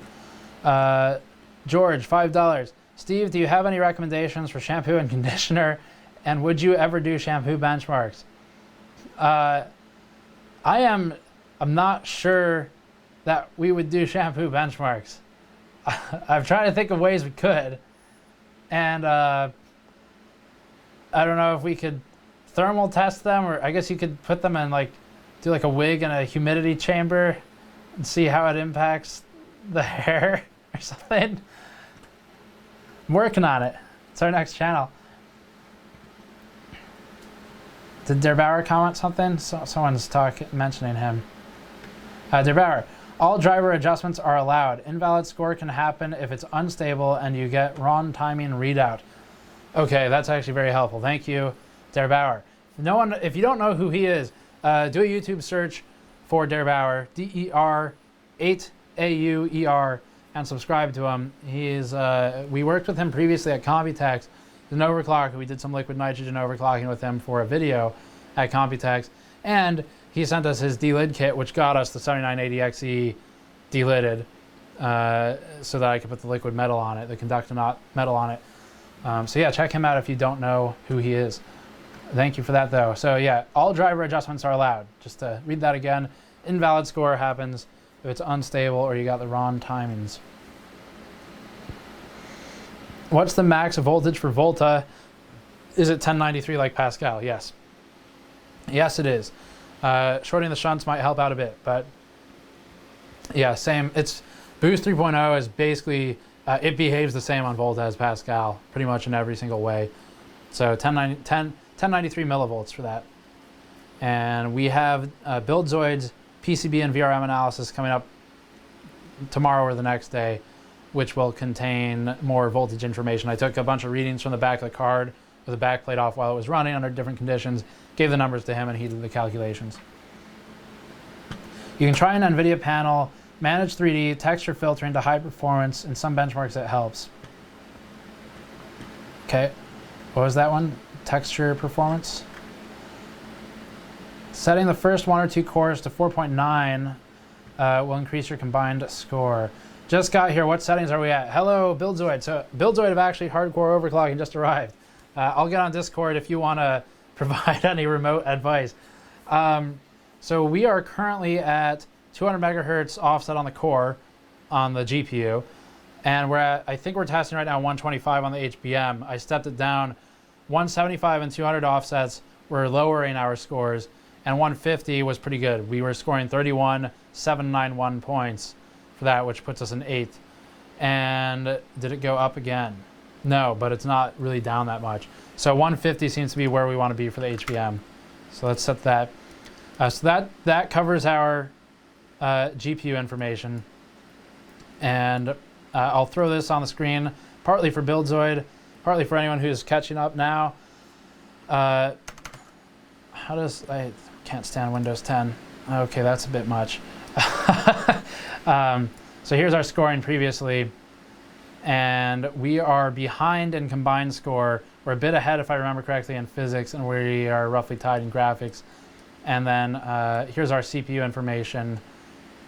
George, $5. Steve, do you have any recommendations for shampoo and conditioner, and would you ever do shampoo benchmarks? I'm not sure that we would do shampoo benchmarks. I've tried to think of ways we could. And I don't know if we could thermal test them, or I guess you could put them in do like a wig in a humidity chamber and see how it impacts the hair or something. I'm working on it. It's our next channel. Did Der Bauer comment something? Someone's mentioning him. Der Bauer. All driver adjustments are allowed. Invalid score can happen if it's unstable and you get wrong timing readout. Okay, that's actually very helpful. Thank you, Der Bauer. If you don't know who he is, do a YouTube search for Der Bauer, DER 8AUER, and subscribe to him. We worked with him previously at Computex. He's an overclocker. We did some liquid nitrogen overclocking with him for a video at Computex, and he sent us his delid kit, which got us the 7980XE delidded, so that I could put the liquid metal on it, the conductor metal on it. So yeah, check him out if you don't know who he is. Thank you for that, though. So yeah, all driver adjustments are allowed. Just to read that again, invalid score happens if it's unstable or you got the wrong timings. What's the max voltage for Volta? Is it 1093 like Pascal? Yes. Yes, it is. Shorting the shunts might help out a bit, but yeah, same. It's Boost 3.0 is basically, it behaves the same on Volta as Pascal, pretty much in every single way. So 1093 millivolts for that. And we have BuildZoid's PCB and VRM analysis coming up tomorrow or the next day, which will contain more voltage information. I took a bunch of readings from the back of the card with the backplate off while it was running under different conditions, gave the numbers to him, and he did the calculations. You can try an NVIDIA panel, manage 3D, texture filtering to high performance. In some benchmarks, it helps. Okay, what was that one? Texture performance. Setting the first 1 or 2 cores to 4.9 will increase your combined score. Just got here. What settings are we at? Hello, BuildZoid. So BuildZoid have actually hardcore overclocking just arrived. I'll get on Discord if you want to provide any remote advice. So we are currently at 200 megahertz offset on the core on the GPU, and I think we're testing right now 125 on the HBM. I stepped it down. 175 and 200 offsets were lowering our scores, and 150 was pretty good. We were scoring 31,791 points for that, which puts us in 8th. And did it go up again? No, but it's not really down that much. So 150 seems to be where we want to be for the HBM. So let's set that. So that covers our GPU information. And I'll throw this on the screen, partly for BuildZoid, partly for anyone who's catching up now. I can't stand Windows 10. Okay, that's a bit much. So here's our scoring previously. And we are behind in combined score. We're a bit ahead, if I remember correctly, in physics, and we are roughly tied in graphics. And then here's our CPU information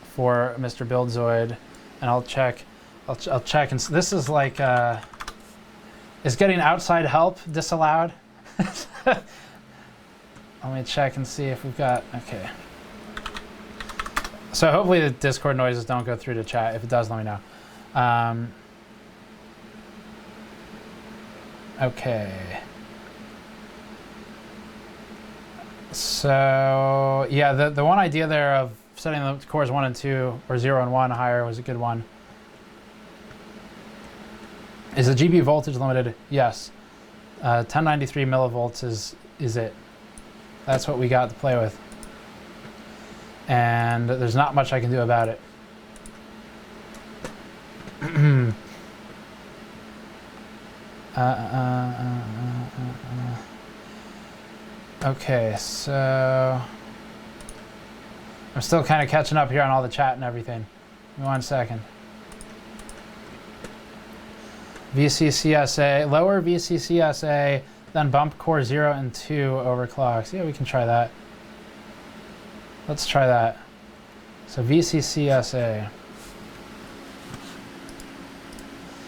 for Mr. BuildZoid. And I'll check. I'll check. And this is like, is getting outside help disallowed? Let me check and see if we've got, okay. So hopefully the Discord noises don't go through to chat. If it does, let me know. Okay. So yeah, the one idea there of setting the cores 1 and 2 or 0 and 1 higher was a good one. Is the GPU voltage limited? Yes. 1093 millivolts is it. That's what we got to play with. And there's not much I can do about it. Okay, so I'm still kind of catching up here on all the chat and everything. Give me 1 second. VCCSA, lower VCCSA, then bump core 0 and 2 overclocks. Yeah, we can try that. Let's try that. So VCCSA.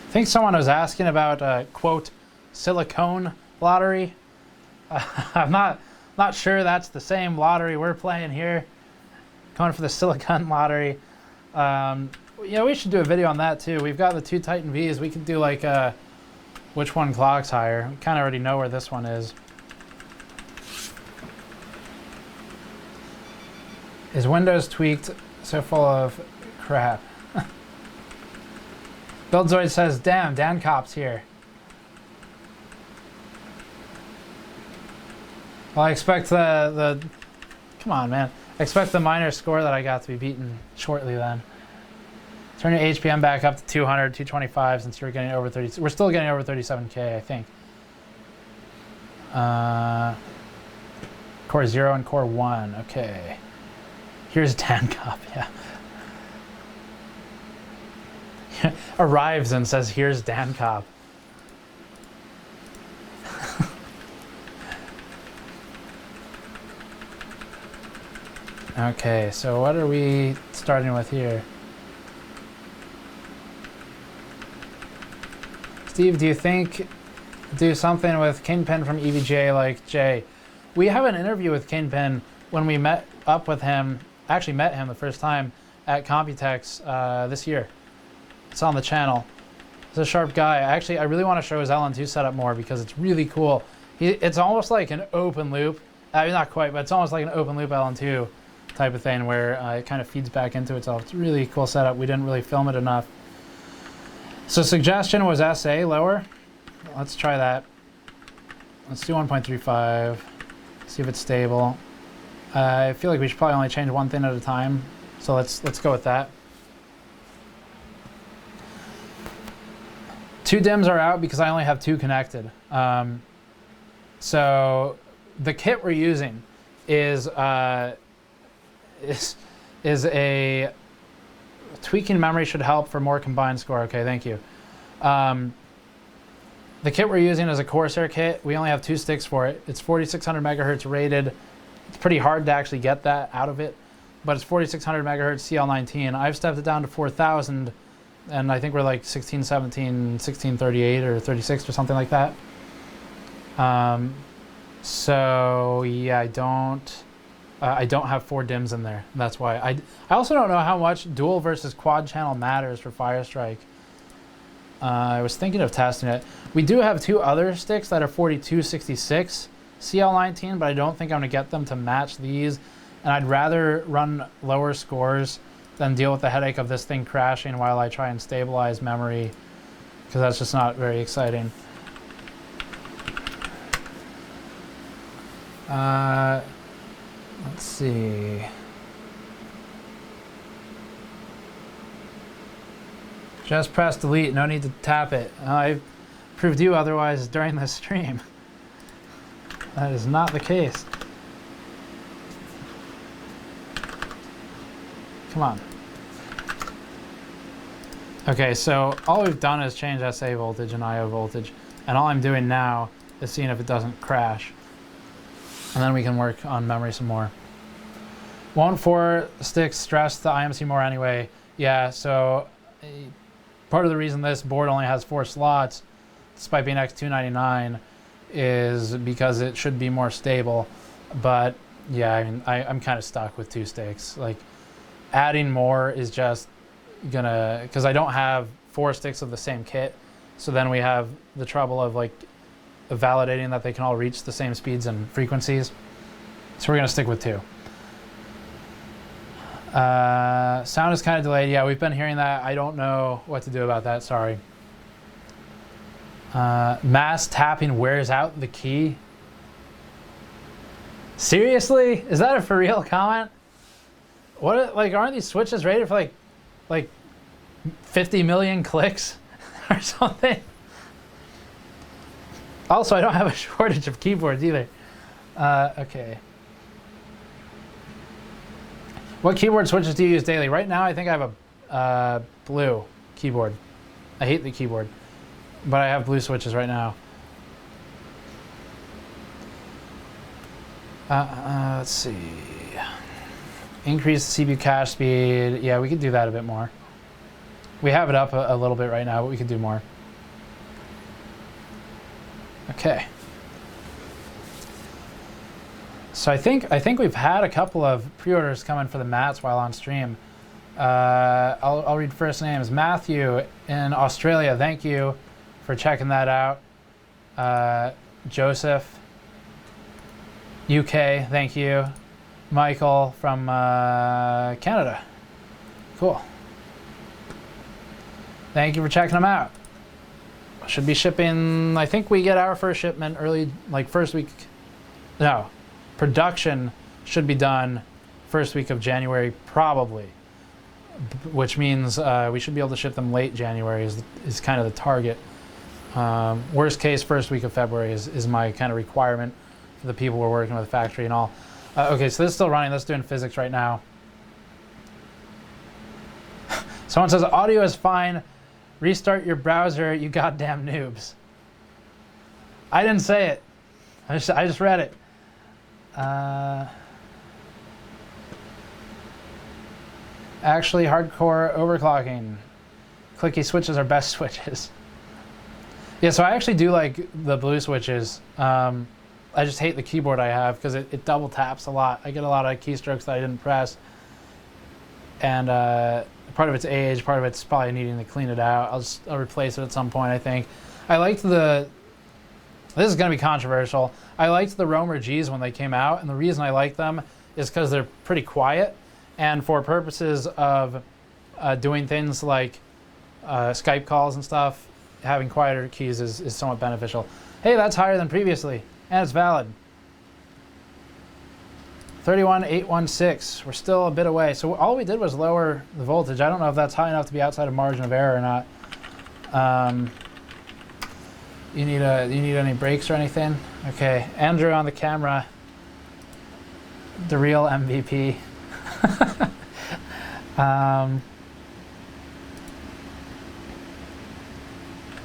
I think someone was asking about quote silicone lottery. I'm not sure that's the same lottery we're playing here. Going for the silicone lottery. Yeah, we should do a video on that too. We've got the 2 Titan Vs. We could do like which one clocks higher. We kind of already know where this one is. Is Windows tweaked so full of crap? BuildZoid says, damn, Dan Cop's here. Well, I expect the come on, man. I expect the minor score that I got to be beaten shortly then. Turn your HPM back up to 200, 225 since you're getting over 30. We're still getting over 37K, I think. Core 0 and Core 1, okay. Here's Dan Cop, yeah. Arrives and says, here's Dan Cop. Okay, so what are we starting with here? Steve, do you think do something with Kingpin from EVGA like Jay? We have an interview with Kingpin when we met up with him, actually met him the first time at Computex this year. It's on the channel. He's a sharp guy. Actually, I really want to show his LN2 setup more because it's really cool. It's almost like an open loop. Not quite, but it's almost like an open loop LN2 type of thing where it kind of feeds back into itself. It's a really cool setup. We didn't really film it enough. So suggestion was SA lower. Let's try that. Let's do 1.35. See if it's stable. I feel like we should probably only change one thing at a time. So let's go with that. 2 DIMMs are out because I only have 2 connected. So the kit we're using is a tweaking memory should help for more combined score. Okay, thank you. The kit we're using is a Corsair kit. We only have 2 sticks for it. It's 4600 megahertz rated. It's pretty hard to actually get that out of it, but it's 4600 megahertz CL19. I've stepped it down to 4000, and I think we're like 1617, 1638 or 36 or something like that. So yeah, I don't have 4 DIMMs in there. That's why. I also don't know how much dual versus quad channel matters for Firestrike. I was thinking of testing it. We do have 2 other sticks that are 4266 CL19, but I don't think I'm going to get them to match these. And I'd rather run lower scores than deal with the headache of this thing crashing while I try and stabilize memory, because that's just not very exciting. Let's see. Just press delete, no need to tap it. I proved you otherwise during this stream. That is not the case. Come on. Okay, so all we've done is change SA voltage and IO voltage, and all I'm doing now is seeing if it doesn't crash. And then we can work on memory some more. Won't 4 sticks stress the IMC more anyway? Yeah, so part of the reason this board only has 4 slots, despite being X299, is because it should be more stable. But yeah, I mean, I'm kind of stuck with 2 sticks. Like, adding more is just gonna, because I don't have 4 sticks of the same kit, so then we have the trouble of like validating that they can all reach the same speeds and frequencies. So we're gonna stick with 2. Sound is kind of delayed. Yeah, we've been hearing that. I don't know what to do about that. Sorry. Mass tapping wears out the key. Seriously? Is that a for real comment? What, like, aren't these switches rated for like 50 million clicks or something? Also, I don't have a shortage of keyboards either. Okay. What keyboard switches do you use daily? Right now, I think I have a blue keyboard. I hate the keyboard, but I have blue switches right now. Let's see. Increase the CPU cache speed. Yeah, we could do that a bit more. We have it up a little bit right now, but we could do more. Okay. So I think we've had a couple of pre-orders coming for the mats while on stream. I'll read first names. Matthew in Australia, thank you for checking that out. Joseph, UK, thank you. Michael from Canada. Cool. Thank you for checking them out. Should be shipping, I think we get our first shipment early, like first week. No, production should be done first week of January, probably. Which means we should be able to ship them late January is kind of the target. Worst case, first week of February is my kind of requirement for the people we're working with, the factory and all. Okay, so this is still running. Let's do in physics right now. Someone says, audio is fine. Restart your browser, you goddamn noobs. I didn't say it. I just read it. Actually, hardcore overclocking. Clicky switches are best switches. Yeah, so I actually do like the blue switches. I just hate the keyboard I have because it double taps a lot. I get a lot of keystrokes that I didn't press. And part of it's age, part of it's probably needing to clean it out. I'll replace it at some point, I think. I liked this is going to be controversial. I liked the Roamer Gs when they came out, and the reason I like them is because they're pretty quiet, and for purposes of doing things like Skype calls and stuff, having quieter keys is somewhat beneficial. Hey, that's higher than previously, and it's valid. 31816, we're still a bit away. So all we did was lower the voltage. I don't know if that's high enough to be outside of margin of error or not. You need any breaks or anything? Okay, Andrew on the camera, the real MVP.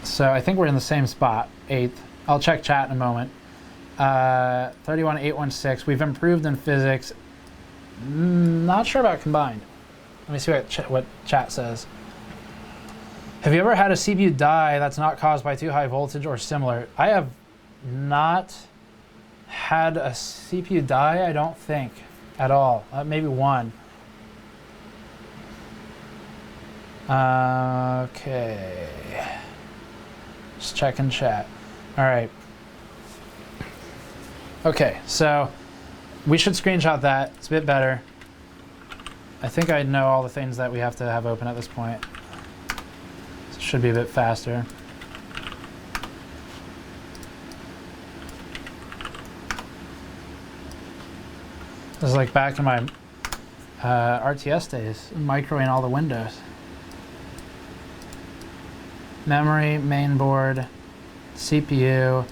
So I think we're in the same spot, 8th. I'll check chat in a moment. 31816. We've improved in physics. Not sure about combined. Let me see what chat says. Have you ever had a CPU die that's not caused by too high voltage or similar? I have not had a CPU die, I don't think, at all. Maybe one. Okay. Just checking chat. All right. Okay, so we should screenshot that. It's a bit better. I think I know all the things that we have to have open at this point. So it should be a bit faster. This is like back in my RTS days, microing all the windows. Memory, mainboard, CPU,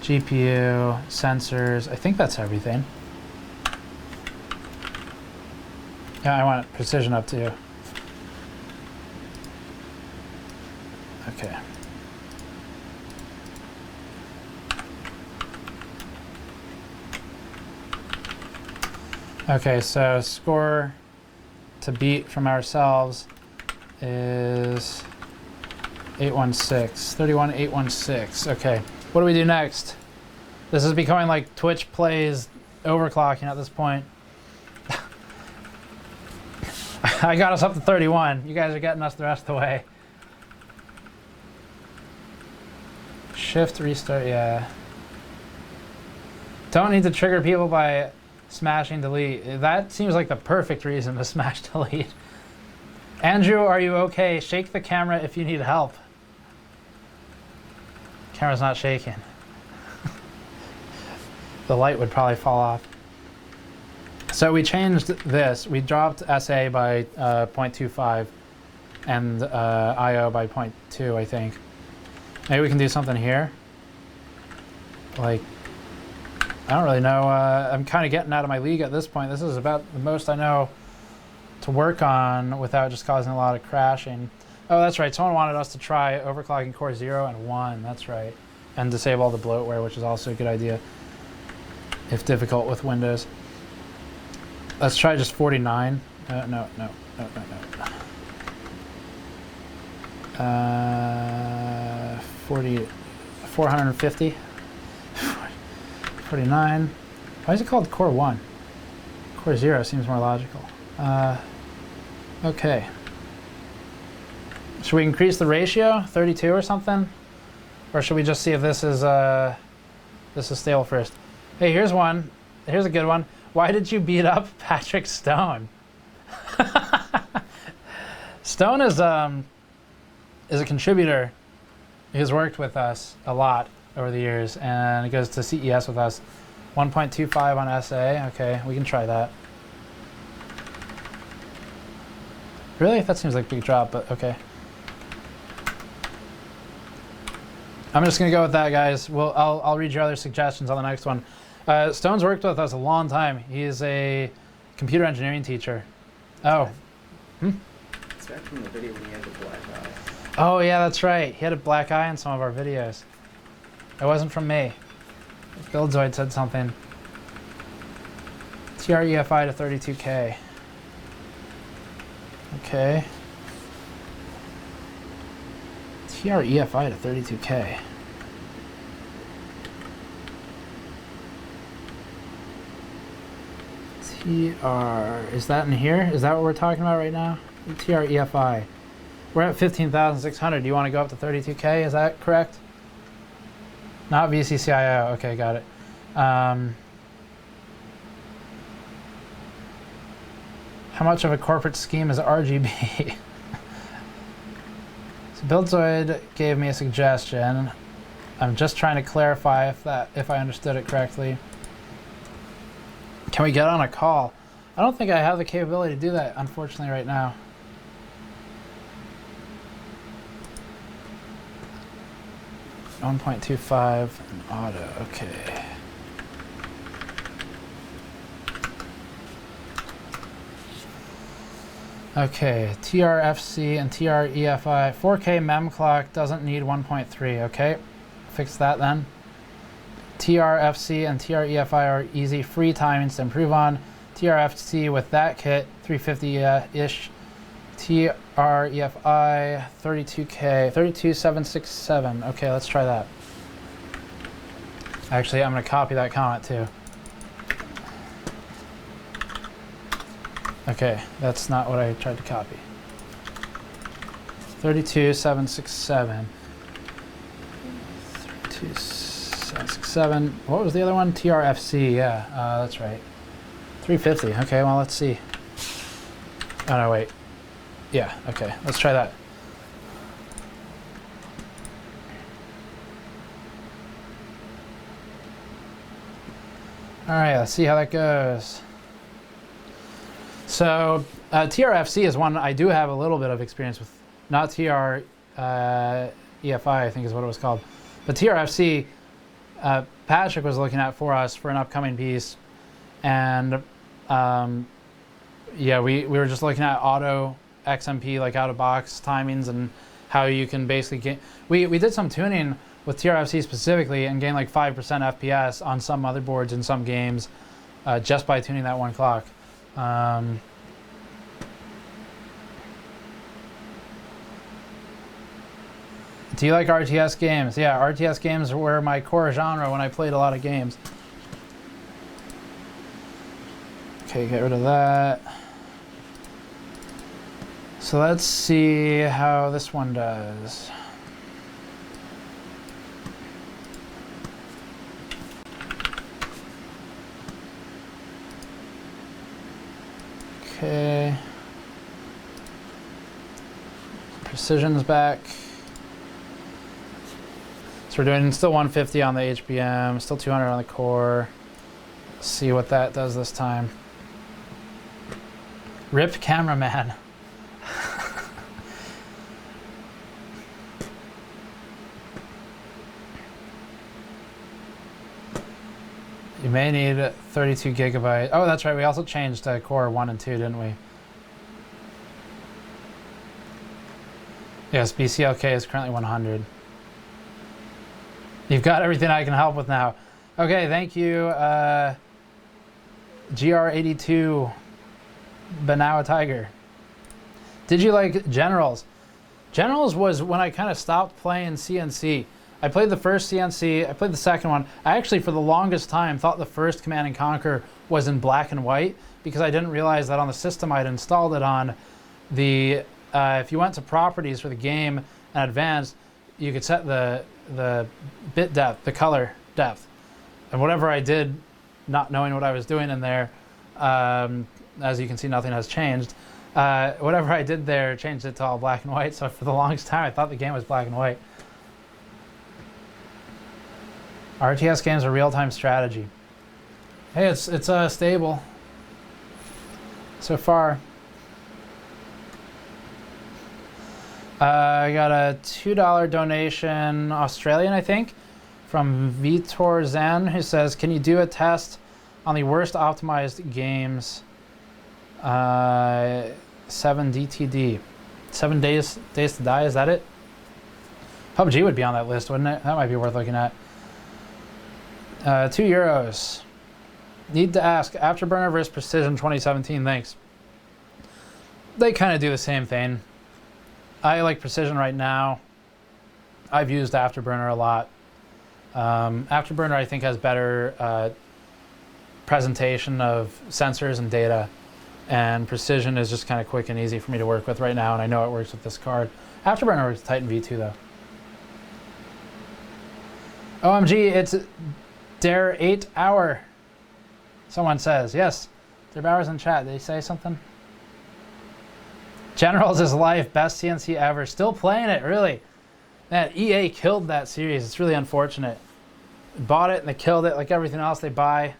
GPU, sensors. I think that's everything. Yeah, I want precision up too. Okay. Okay, so score to beat from ourselves is 816, 31816. Okay, what do we do next? This is becoming like Twitch plays overclocking at this point. I got us up to 31. You guys are getting us the rest of the way. Shift, restart, yeah. Don't need to trigger people by smashing delete. That seems like the perfect reason to smash delete. Andrew, are you okay? Shake the camera if you need help. Camera's not shaking. The light would probably fall off. So we changed this. We dropped SA by 0.25 and IO by 0.2, I think. Maybe we can do something here. Like, I don't really know. I'm kind of getting out of my league at this point. This is about the most I know to work on without just causing a lot of crashing. Oh, that's right. Someone wanted us to try overclocking core 0 and 1. That's right. And disable all the bloatware, which is also a good idea if difficult with Windows. Let's try just 49. No. 450. 49. Why is it called core 1? Core 0 seems more logical. Okay. Should we increase the ratio? 32 or something? Or should we just see if this is stable first? Hey, here's one. Here's a good one. Why did you beat up Patrick Stone? Stone is a contributor. He's worked with us a lot over the years, and he goes to CES with us. 1.25 on SA. Okay, we can try that. Really? That seems like a big drop, but okay. I'm just gonna go with that, guys. I'll read your other suggestions on the next one. Stone's worked with us a long time. He is a computer engineering teacher. Oh. It's back from the video when he had the black eye. Oh yeah, that's right. He had a black eye in some of our videos. It wasn't from me. Buildzoid said something. TREFI to 32K. Okay. TREFI to 32K. Is that in here? Is that what we're talking about right now? TREFI. We're at 15,600. Do you want to go up to 32K? Is that correct? Not VCCIO. Okay, got it. How much of a corporate scheme is RGB? So Buildzoid gave me a suggestion. I'm just trying to clarify if I understood it correctly. Can we get on a call? I don't think I have the capability to do that, unfortunately, right now. $1.25 and auto, okay. Okay, TRFC and TREFI. 4K mem clock doesn't need 1.3, okay. Fix that then. TRFC and TREFI are easy, free timings to improve on. TRFC with that kit, 350-ish. TREFI, 32K, 32767. Okay, let's try that. Actually, I'm going to copy that comment too. Okay, that's not what I tried to copy. 32767. 32767. What was the other one? TRFC, yeah, that's right. 350. Okay, well, let's see. Oh, no, wait. Yeah, okay, let's try that. All right, let's see how that goes. So TRFC is one I do have a little bit of experience with, not TREFI. EFI, I think is what it was called. But TRFC, Patrick was looking at for us for an upcoming piece. And yeah, we were just looking at auto XMP, like out of box timings, and how you can basically get. We did some tuning with TRFC specifically and gain like 5% FPS on some motherboards in some games just by tuning that one clock. Do you like RTS games? Yeah, RTS games were my core genre when I played a lot of games. Okay, get rid of that. So let's see how this one does. Okay. Precision's back. So we're doing still 150 on the HBM, still 200 on the core. Let's see what that does this time. RIP cameraman. You may need 32 gigabyte. Oh, that's right. We also changed core 1 and 2, didn't we? Yes, BCLK is currently 100. You've got everything I can help with now. Okay, thank you, GR82, Banawa Tiger. Did you like Generals? Generals was when I kind of stopped playing CNC. I played the first CNC, I played the second one. I actually, for the longest time, thought the first Command & Conquer was in black and white because I didn't realize that on the system I'd installed it on, the if you went to properties for the game and advanced, you could set the bit depth, the color depth. And whatever I did, not knowing what I was doing in there, as you can see, nothing has changed. Whatever I did there changed it to all black and white, so for the longest time I thought the game was black and white. RTS games are real-time strategy. Hey, it's stable so far. I got a $2 donation, Australian, I think, from Vitor Zen, who says, "Can you do a test on the worst optimized games? 7 DTD, 7 days to die. Is that it? PUBG would be on that list, wouldn't it? That might be worth looking at. €2. Need to ask, Afterburner versus Precision 2017. Thanks. They kind of do the same thing. I like Precision right now. I've used Afterburner a lot. Afterburner, I think, has better presentation of sensors and data, and Precision is just kind of quick and easy for me to work with right now, and I know it works with this card. Afterburner works with Titan V2 though. OMG, it's Der 8 Hour. Someone says, yes, Der Hour's in chat. Did he say something? Generals is life, best CNC ever. Still playing it, really. Man, EA killed that series. It's really unfortunate. Bought it and they killed it like everything else they buy.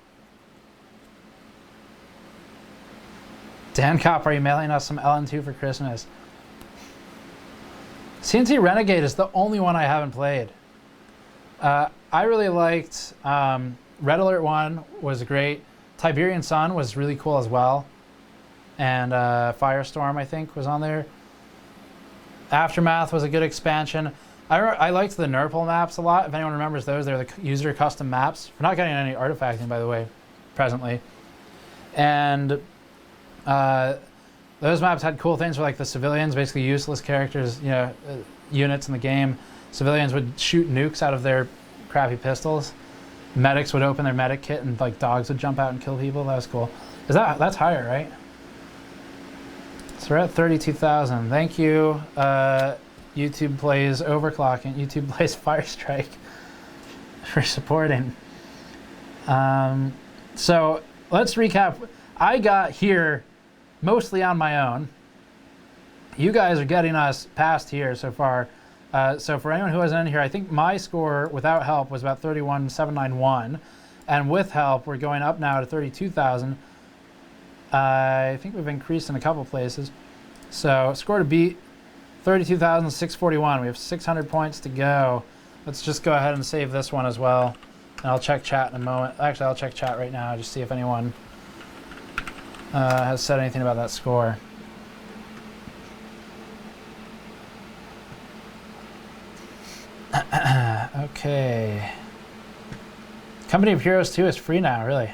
Dan Cop, are you mailing us some LN2 for Christmas? CNC Renegade is the only one I haven't played. I really liked Red Alert 1 was great. Tiberian Sun was really cool as well. And Firestorm, I think, was on there. Aftermath was a good expansion. I liked the Nurple maps a lot. If anyone remembers those, they're the user custom maps. We're not getting any artifacting, by the way, presently. And those maps had cool things for like the civilians, basically useless characters, you know, units in the game. Civilians would shoot nukes out of their crappy pistols. Medics would open their medic kit and like dogs would jump out and kill people. That was cool. That's higher, right? So we're at 32,000. Thank you. YouTube plays Overclock and YouTube plays Firestrike for supporting. So let's recap. I got here mostly on my own. You guys are getting us past here so far. So for anyone who wasn't in here, I think my score without help was about 31,791. And with help, we're going up now to 32,000. I think we've increased in a couple places. So score to beat, 32,641. We have 600 points to go. Let's just go ahead and save this one as well. And I'll check chat in a moment. Actually, I'll check chat right now, just see if anyone has said anything about that score. Okay. Company of Heroes 2 is free now, really.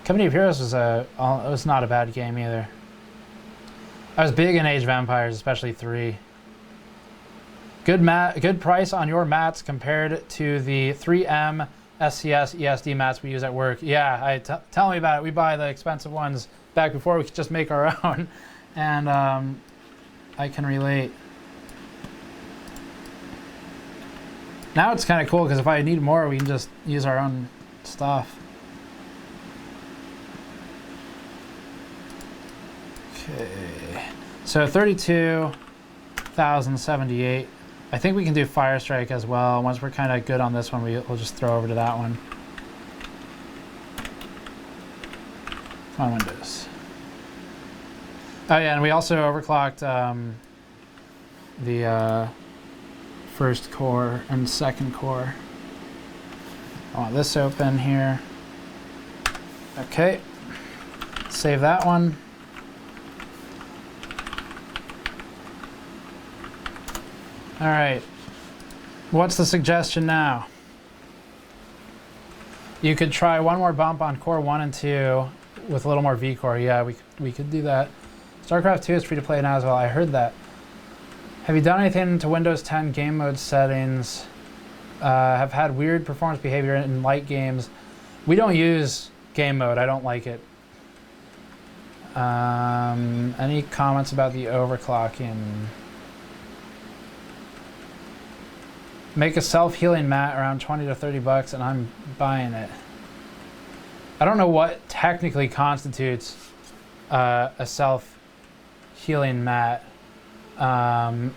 Company of Heroes was not a bad game either. I was big in Age of Empires, especially 3. Good price on your mats compared to the 3M SCS ESD mats we use at work. Yeah, tell me about it. We buy the expensive ones back before we could just make our own, and I can relate. Now it's kind of cool because if I need more, we can just use our own stuff. Okay, so 32,078. I think we can do Firestrike as well. Once we're kind of good on this one, we'll just throw over to that one. On Windows. Oh yeah, and we also overclocked the first core and second core. I want this open here. Okay, save that one. All right, what's the suggestion now? You could try one more bump on core 1 and 2 with a little more V-core. Yeah, we could do that. StarCraft 2 is free to play now as well. I heard that. Have you done anything to Windows 10 game mode settings? Have had weird performance behavior in light games. We don't use game mode. I don't like it. Any comments about the overclocking? Make a self-healing mat around 20 to 30 bucks and I'm buying it. I don't know what technically constitutes a self-healing mat. I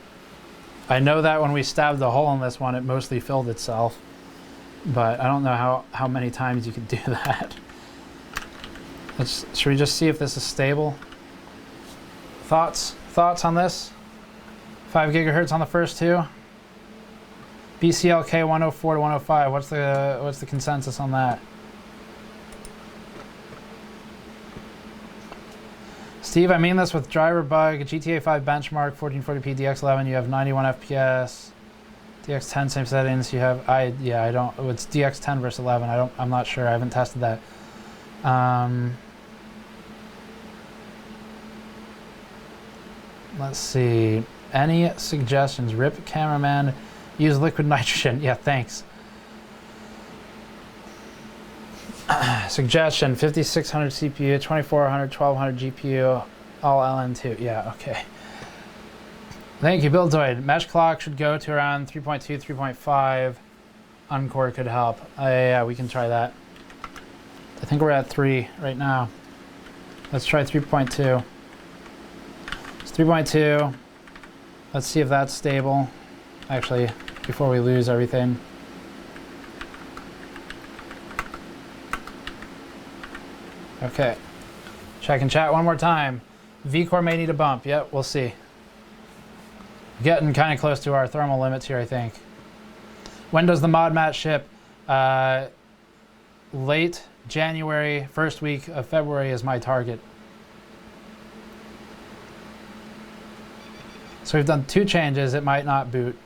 know that when we stabbed the hole in this one, it mostly filled itself, but I don't know how many times you could do that. Should we just see if this is stable? Thoughts on this? 5 gigahertz on the first two. BCLK 104 to 105. What's the consensus on that? Steve, I mean this with driver bug, GTA 5 benchmark, 1440p DX11. You have 91 FPS. DX10 same settings. You have I don't. It's DX10 versus 11. I'm not sure. I haven't tested that. Let's see. Any suggestions? RIP cameraman. Use liquid nitrogen. Yeah, thanks. Suggestion, 5600 CPU, 2400, 1200 GPU, all LN2. Yeah, okay. Thank you, Buildoid. Mesh clock should go to around 3.2, 3.5. Uncore could help. Yeah, we can try that. I think we're at 3 right now. Let's try 3.2. It's 3.2. Let's see if that's stable. Actually, before we lose everything. Okay. Check and chat one more time. V-core may need a bump. Yep, we'll see. Getting kind of close to our thermal limits here, I think. When does the mod mat ship? Late January, first week of February is my target. So we've done 2 changes. It might not boot.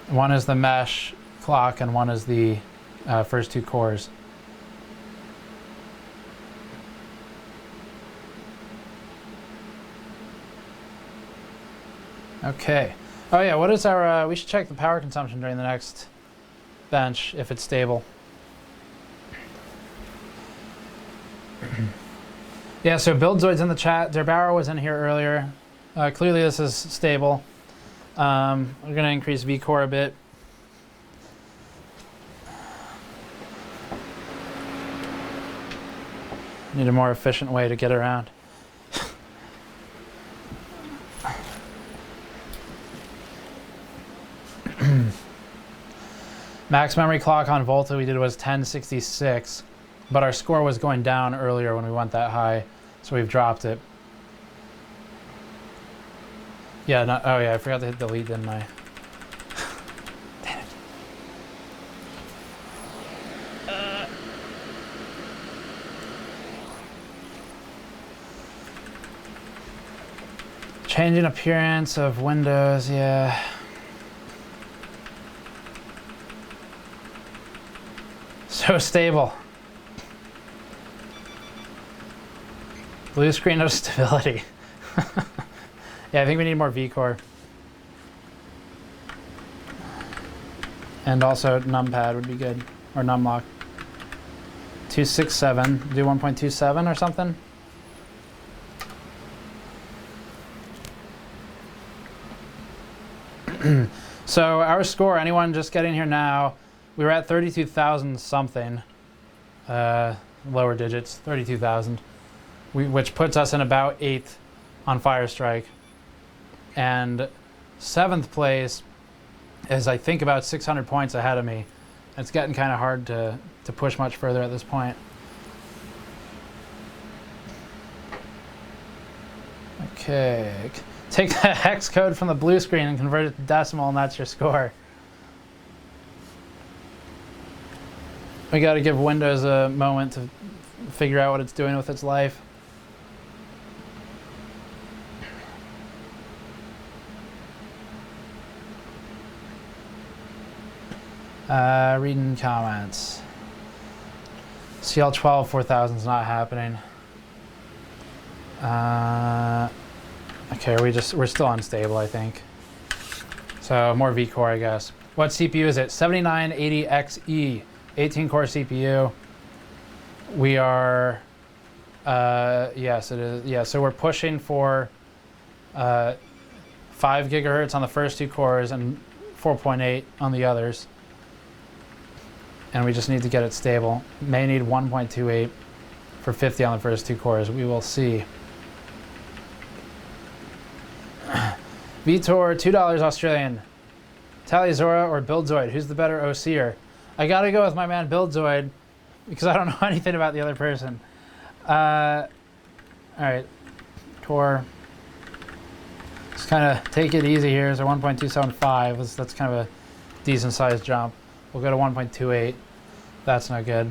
One is the mesh clock and one is the first 2 cores. Okay. Oh yeah, what is our, we should check the power consumption during the next bench if it's stable. Yeah, so Buildzoid's in the chat. Derbauer was in here earlier. Clearly this is stable. We're gonna increase V-core a bit. Need a more efficient way to get around. Max memory clock on Volta we did was 1066, but our score was going down earlier when we went that high, so we've dropped it. Yeah, no, oh yeah, I forgot to hit delete, didn't I? Damn it. Changing appearance of windows, yeah. So stable. Blue screen of stability. Yeah, I think we need more V-core. And also numpad would be good, or numlock. 267, do 1.27 or something? So our score, anyone just getting here now, we were at 32,000 something. Lower digits, 32,000. Which puts us in about 8th on Firestrike. And 7th place is, I think, about 600 points ahead of me. It's getting kind of hard to push much further at this point. Okay. Take the hex code from the blue screen and convert it to decimal, and that's your score. We got to give Windows a moment to figure out what it's doing with its life. Reading comments. CL12 4000 is not happening. Okay, we're still unstable, I think. So more V-core, I guess. What CPU is it? 7980XE, 18-core CPU. We are, yes, it is. Yeah, so we're pushing for 5 gigahertz on the first 2 cores and 4.8 on the others. And we just need to get it stable. May need 1.28 for 50 on the first 2 cores. We will see. Vitor, $2 Australian. Taliazora or Buildzoid? Who's the better OC'er? I gotta go with my man Buildzoid because I don't know anything about the other person. Alright. Core. Just kind of take it easy here. So 1.275. That's kind of a decent sized jump. We'll go to 1.28. That's no good.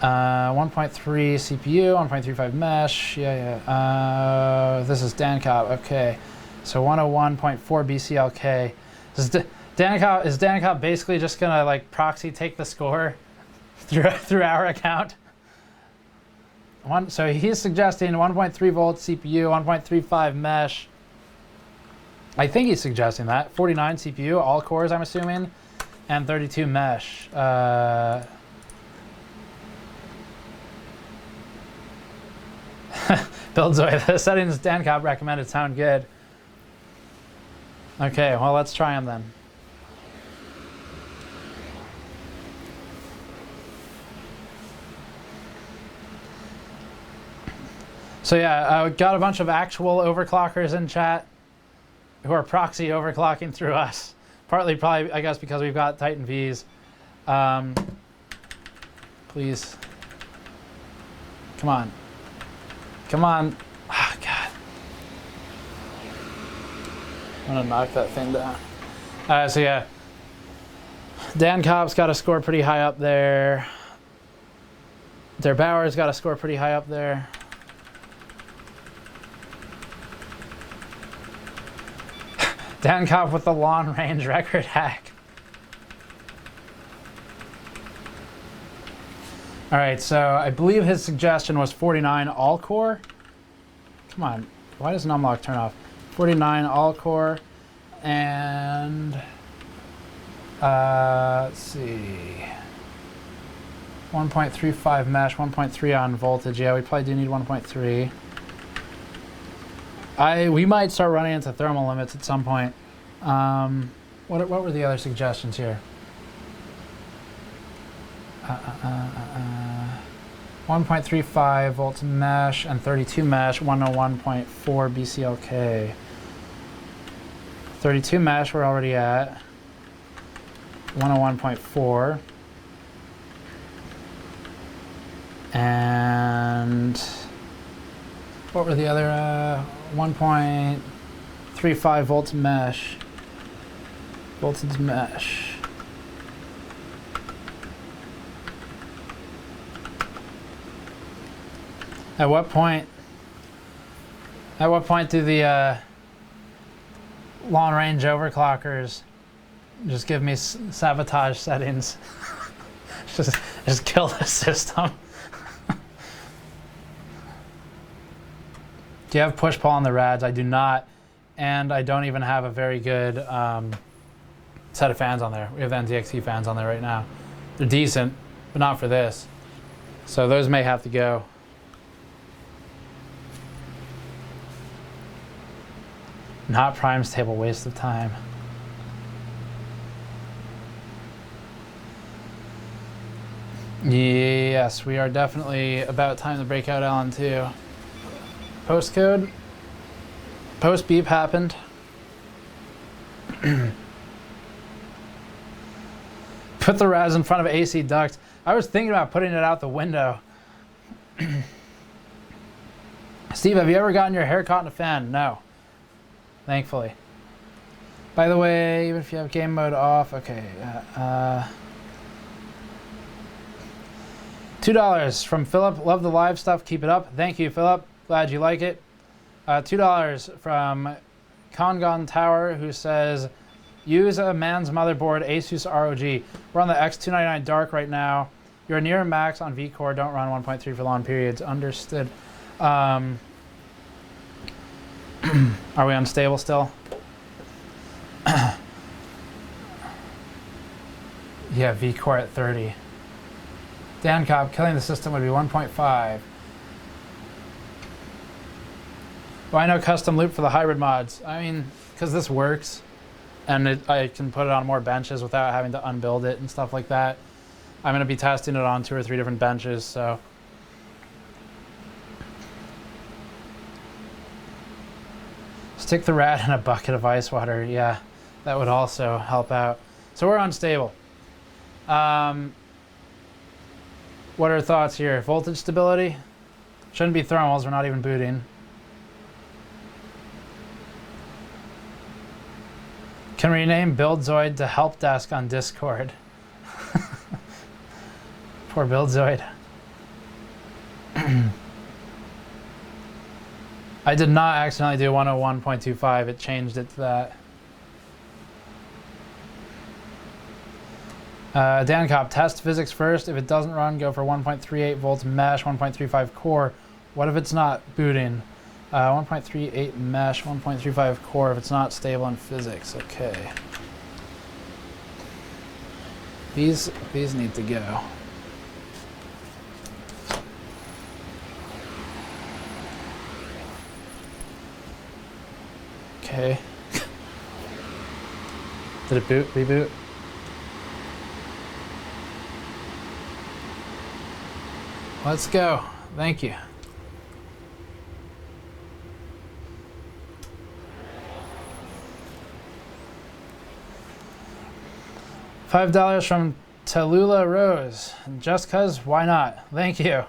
1.3 CPU, 1.35 mesh. Yeah. This is DanCop. Okay. So 101.4 BCLK. Is DanCop basically just gonna like proxy take the score through our account? So he's suggesting 1.3 volt CPU, 1.35 mesh. I think he's suggesting that 49 CPU, all cores, I'm assuming, and 32 mesh. Buildzoid, the settings DanCop recommended sound good. Okay, well, let's try them then. So yeah, I got a bunch of actual overclockers in chat who are proxy overclocking through us. Partly probably, I guess, because we've got Titan Vs. Please. Come on. Come on. Oh, God. I'm gonna knock that thing down. So yeah. DanCop's got to score pretty high up there. Der Bauer's got to score pretty high up there. DanCop with the long range record hack. All right, so I believe his suggestion was 49 all core. Come on, why does numlock turn off? 49 all core, and let's see, 1.35 mesh, 1.3 on voltage. Yeah, we probably do need 1.3. We might start running into thermal limits at some point. What were the other suggestions here? 1.35 volts mesh and 32 mesh, 101.4 BCLK. 32 mesh we're already at. 101.4. And What were the other 1.35 volts mesh? Voltage mesh. At what point do the long range overclockers just give me sabotage settings? just kill the system. Do you have push pull on the rads? I do not, and I don't even have a very good set of fans on there. We have the NTXT fans on there right now. They're decent, but not for this. So those may have to go. Not primes table, waste of time. Yes, we are definitely about time to break out LN2. Postcode. Post beep happened. Put the RAS in front of AC ducts. I was thinking about putting it out the window. Steve, have you ever gotten your hair caught in a fan? No. Thankfully. By the way, even if you have game mode off, okay. $2 from Philip. Love the live stuff. Keep it up. Thank you, Philip. Glad you like it. $2 from Kongon Tower, who says, use a man's motherboard, Asus ROG. We're on the X299 Dark right now. You're near max on VCore. Don't run 1.3 for long periods. Understood. Are we unstable still? Yeah, VCore at 30. Dan Cobb, killing the system would be 1.5. Why no custom loop for the hybrid mods? I mean, because this works, and I can put it on more benches without having to unbuild it and stuff like that. I'm going to be testing it on 2 or 3 different benches, so. Stick the rat in a bucket of ice water. Yeah, that would also help out. So we're unstable. What are thoughts here? Voltage stability? Shouldn't be thermals. We're not even booting. Can we rename BuildZoid to Help Desk on Discord? Poor BuildZoid. I did not accidentally do 101.25. It changed it to that. Dan Cop, test physics first. If it doesn't run, go for 1.38 volts mesh, 1.35 core. What if it's not booting? 1.38 mesh, 1.35 core if it's not stable in physics. Okay. These need to go. Okay. Did it boot? Reboot? Let's go. Thank you. $5 from Tallulah Rose. Just cause, why not? Thank you.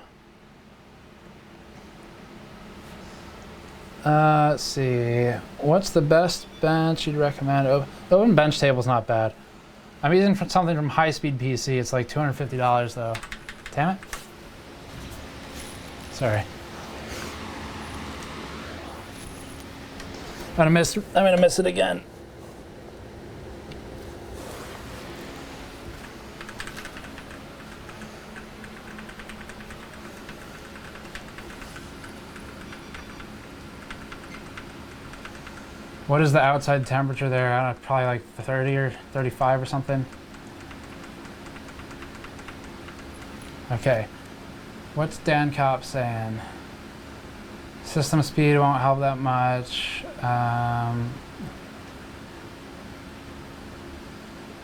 Let's see. What's the best bench you'd recommend? Open bench table's not bad. I'm using something from High Speed PC. It's like $250 though. Damn it. Sorry. I'm gonna miss it again. What is the outside temperature there? I don't know, probably like 30 or 35 or something. Okay. What's Dan Cop saying? System speed won't help that much.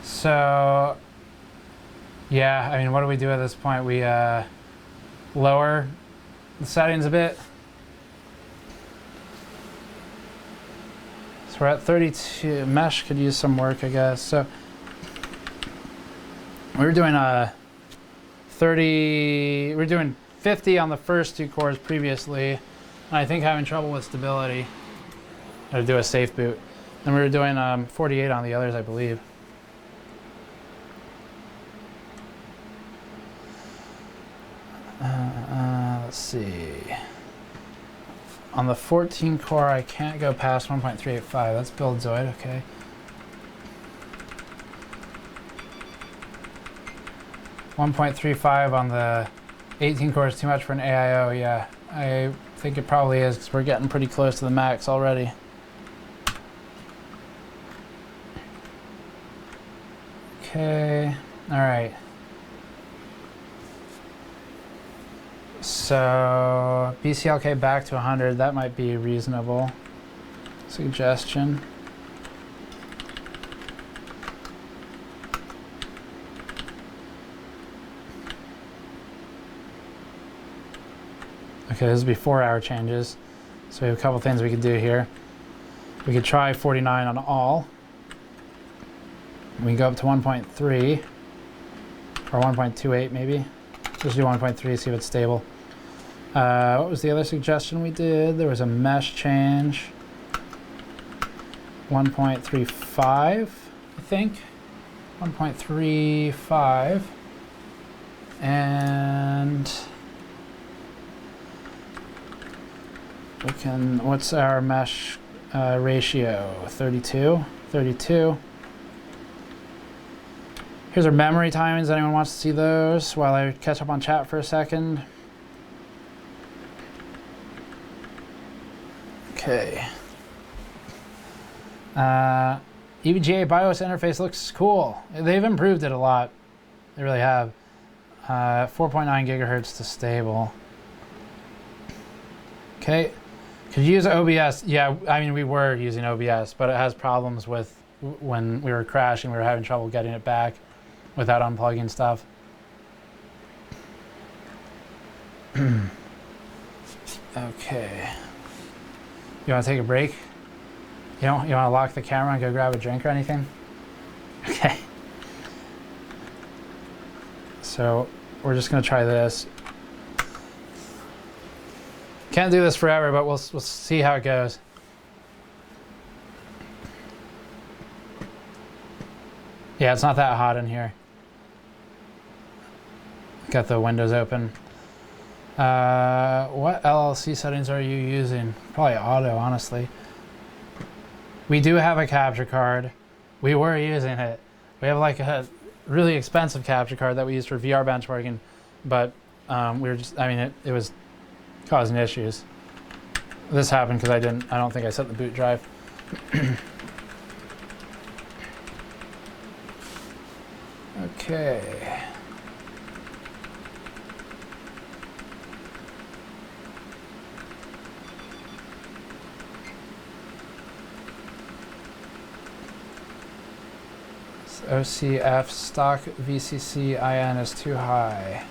So, yeah, I mean, what do we do at this point? We lower the settings a bit. So we're at 32. Mesh could use some work, I guess. So we were doing 30. We were doing 50 on the first 2 cores previously. I think having trouble with stability. Got to do a safe boot. And we were doing 48 on the others, I believe. Let's see. On the 14 core, I can't go past 1.385. That's build Zoid, okay. .35 on the 18 core is too much for an AIO, yeah. I think it probably is because we're getting pretty close to the max already. Okay, all right. So BCLK back to 100, that might be a reasonable suggestion. Okay, this will be 4-hour changes. So we have a couple things we could do here. We could try 49 on all. We can go up to 1.3 or 1.28 maybe. Just do 1.3, see if it's stable. What was the other suggestion we did? There was a mesh change. 1.35, I think. 1.35. And we can, what's our mesh ratio? 32? 32. Here's our memory timings. Anyone wants to see those while I catch up on chat for a second? Okay. EVGA BIOS interface looks cool. They've improved it a lot. They really have. 4.9 gigahertz to stable. Okay. Could you use OBS? Yeah, I mean, we were using OBS, but it has problems with when we were crashing, we were having trouble getting it back without unplugging stuff. Okay. You want to take a break? You want to lock the camera and go grab a drink or anything? Okay. So we're just going to try this. Can't do this forever, but we'll see how it goes. Yeah, it's not that hot in here. Got the windows open. What LLC settings are you using? Probably auto, honestly. We do have a capture card. We were using it. We have like a really expensive capture card that we use for VR benchmarking, but we were just, I mean, it was causing issues. This happened because I don't think I set the boot drive. Okay. OCF stock VCC IN is too high.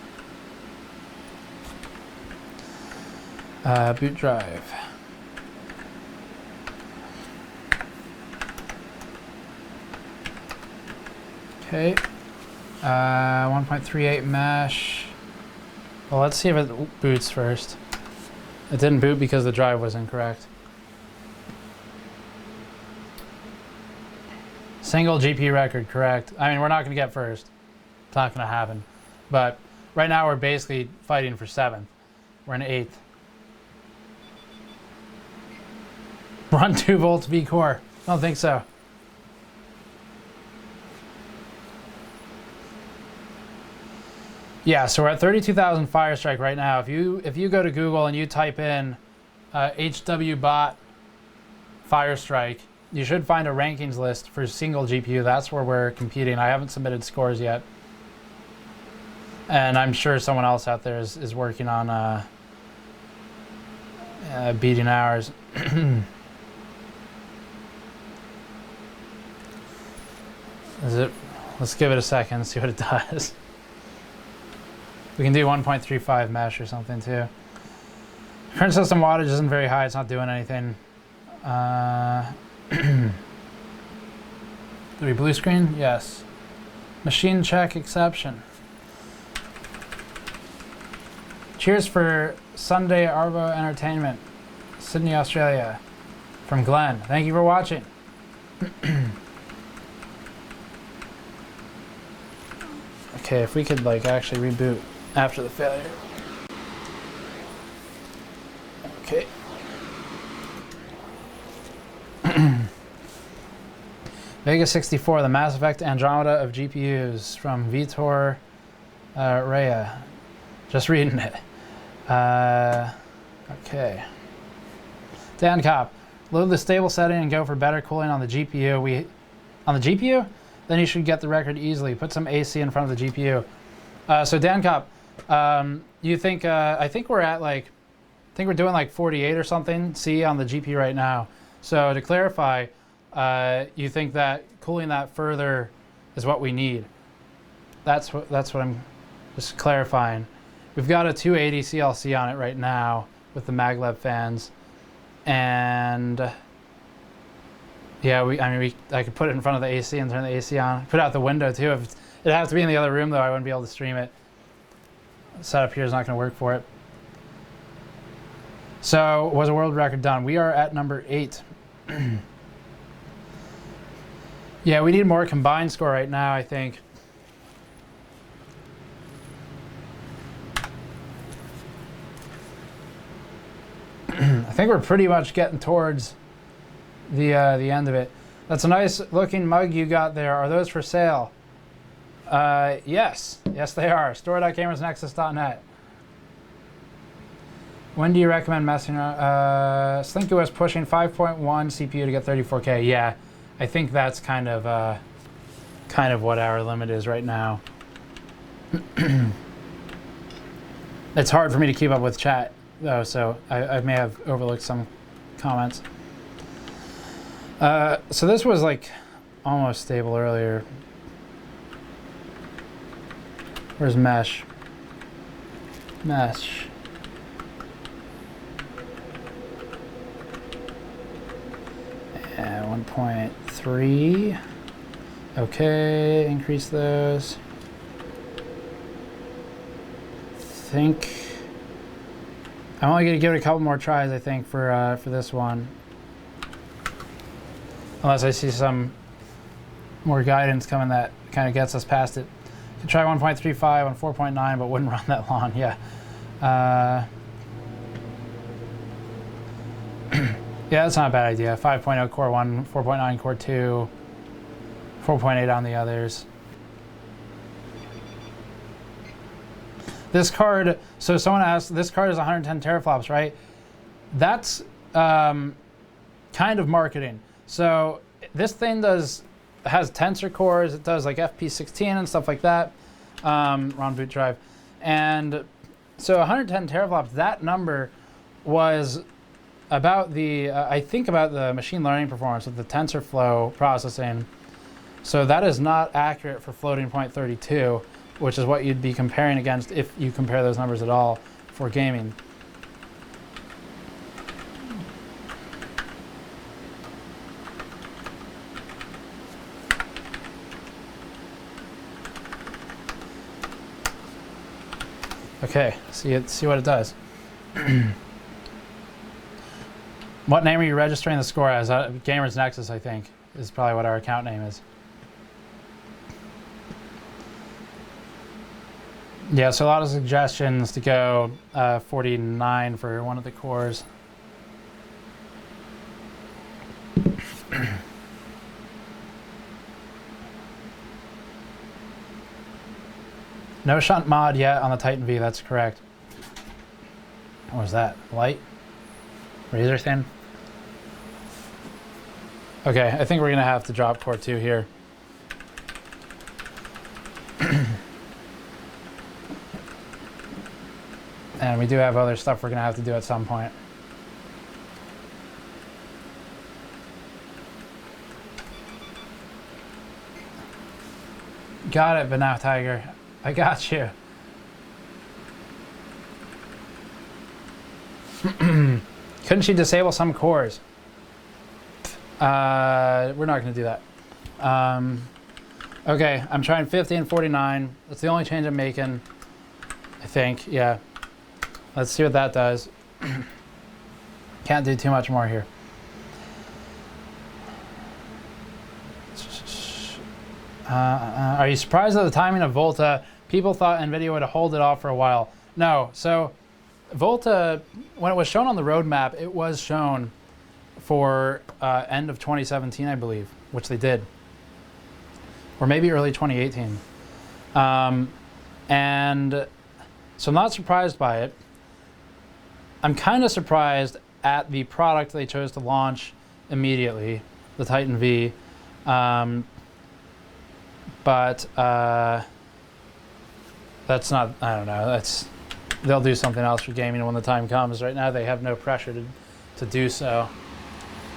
Boot drive. Okay. 1.38 mesh. Well, let's see if it boots first. It didn't boot because the drive was incorrect. Single GP record, correct. I mean, we're not going to get first. It's not going to happen. But right now we're basically fighting for 7th. We're in 8th. Run 2 volts V core. I don't think so. Yeah, so we're at 32,000 Firestrike right now. If you go to Google and you type in HWBot Firestrike, you should find a rankings list for single GPU. That's where we're competing. I haven't submitted scores yet. And I'm sure someone else out there is working on beating ours. Let's give it a second, see what it does. We can do 1.35 mesh or something too. Current system wattage isn't very high, it's not doing anything. Do we blue screen? Yes. Machine check exception. Cheers for Sunday Arvo entertainment. Sydney, Australia. From Glenn. Thank you for watching. Okay, if we could like actually reboot after the failure. Okay. Vega 64, the Mass Effect Andromeda of GPUs from Vitor Rea. Just reading it. Okay. Dan Cop, load the stable setting and go for better cooling on the GPU. On the GPU? Then you should get the record easily. Put some AC in front of the GPU. So Dan Cop, you think, I think we're at like, I think we're doing like 48 or something C on the GPU right now. So to clarify, you think that cooling that further is what we need. That's what I'm just clarifying. We've got a 280 CLC on it right now with the maglev fans, and yeah, I could put it in front of the AC and turn the AC on. Put it out the window too. If it has to be in the other room though, I wouldn't be able to stream it. The setup here is not going to work for it. So was a world record done? We are at number 8. Yeah, we need more combined score right now, I think. I think we're pretty much getting towards the end of it. That's a nice looking mug you got there. Are those for sale? Yes. Yes, they are. Store.gamersnexus.net. When do you recommend messing around? Slinky was pushing 5.1 CPU to get 34K. Yeah, I think that's kind of what our limit is right now. It's hard for me to keep up with chat though, so I may have overlooked some comments. So this was like almost stable earlier. Where's mesh? Mesh. And 1.3. Okay, increase those. I'm only gonna give it a couple more tries, I think, for this one. Unless I see some more guidance coming that kind of gets us past it. Could try 1.35 on 4.9, but wouldn't run that long. Yeah. Yeah, that's not a bad idea. 5.0 core 1, 4.9 core 2, 4.8 on the others. This card, so someone asked, this card is 110 teraflops, right? That's kind of marketing. So this thing has tensor cores, it does like FP16 and stuff like that, on boot drive. And so 110 teraflops, that number was about the, I think about the machine learning performance of the TensorFlow processing. So that is not accurate for floating point 32, which is what you'd be comparing against if you compare those numbers at all for gaming. Okay, see what it does. What name are you registering the score as? Gamers Nexus, I think, is probably what our account name is. Yeah, so a lot of suggestions to go 49 for one of the cores. No shunt mod yet on the Titan V, that's correct. What was that? Light? Razor thin? Okay, I think we're gonna have to drop core 2 here. And we do have other stuff we're gonna have to do at some point. Got it, but now Tiger. I got you. Couldn't you disable some cores? We're not going to do that. Okay, I'm trying 50 and 49. That's the only change I'm making, I think. Yeah. Let's see what that does. Can't do too much more here. Are you surprised at the timing of Volta? People thought NVIDIA would hold it off for a while. No, so Volta, when it was shown on the roadmap, it was shown for end of 2017, I believe, which they did. Or maybe early 2018. And so I'm not surprised by it. I'm kind of surprised at the product they chose to launch immediately, the Titan V. But that's not, I don't know, they'll do something else for gaming when the time comes. Right now they have no pressure to do so.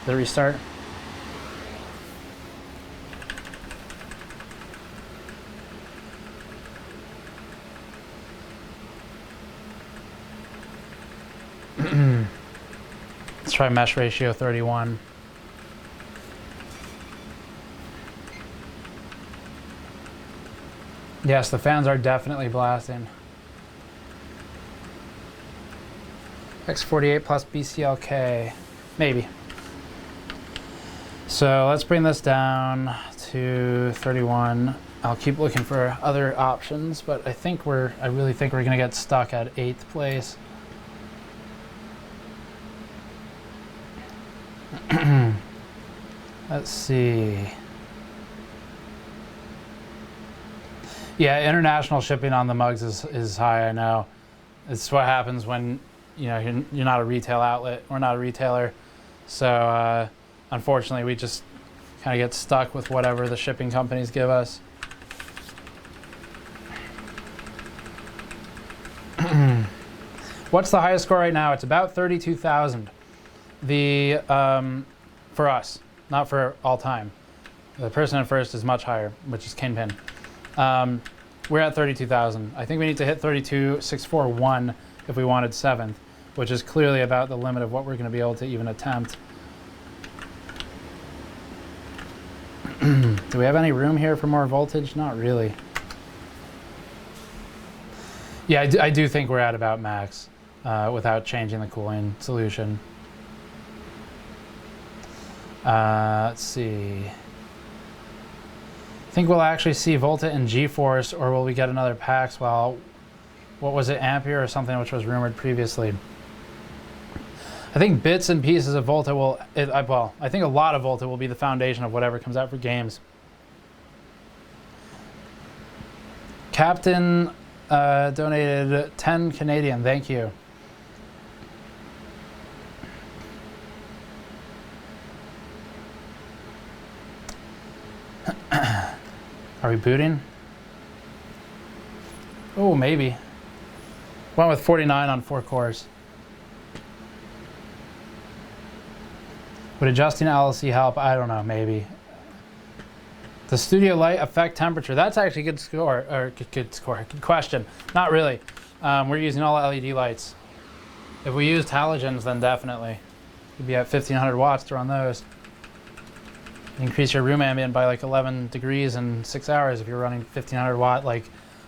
The restart. Let's try mesh ratio 31. Yes, the fans are definitely blasting. X48 plus BCLK, maybe. So let's bring this down to 31. I'll keep looking for other options, but I really think we're gonna get stuck at 8th place. Let's see. Yeah, international shipping on the mugs is high, I know. It's what happens when you're not a retail outlet. We're not a retailer. So unfortunately, we just kind of get stuck with whatever the shipping companies give us. What's the highest score right now? It's about 32,000. For us, not for all time. The person in first is much higher, which is Kingpin. We're at 32,000. I think we need to hit 32,641 if we wanted 7th, which is clearly about the limit of what we're going to be able to even attempt. Do we have any room here for more voltage? Not really. Yeah, I do think we're at about max without changing the cooling solution. Let's see. Think we'll actually see Volta and GeForce, or will we get another PAX? Well, what was it, Ampere or something, which was rumored previously? I think bits and pieces of Volta will, I think a lot of Volta will be the foundation of whatever comes out for games. Captain donated 10 Canadian, thank you. Are we booting? Oh, maybe. Went with 49 on 4 cores. Would adjusting LLC help? I don't know, maybe. The studio light affect temperature? That's actually a good score, or good question. Not really. We're using all LED lights. If we used halogens, then definitely. You'd be at 1500 watts to run those. Increase your room ambient by like 11 degrees in 6 hours if you're running 1500 watt, like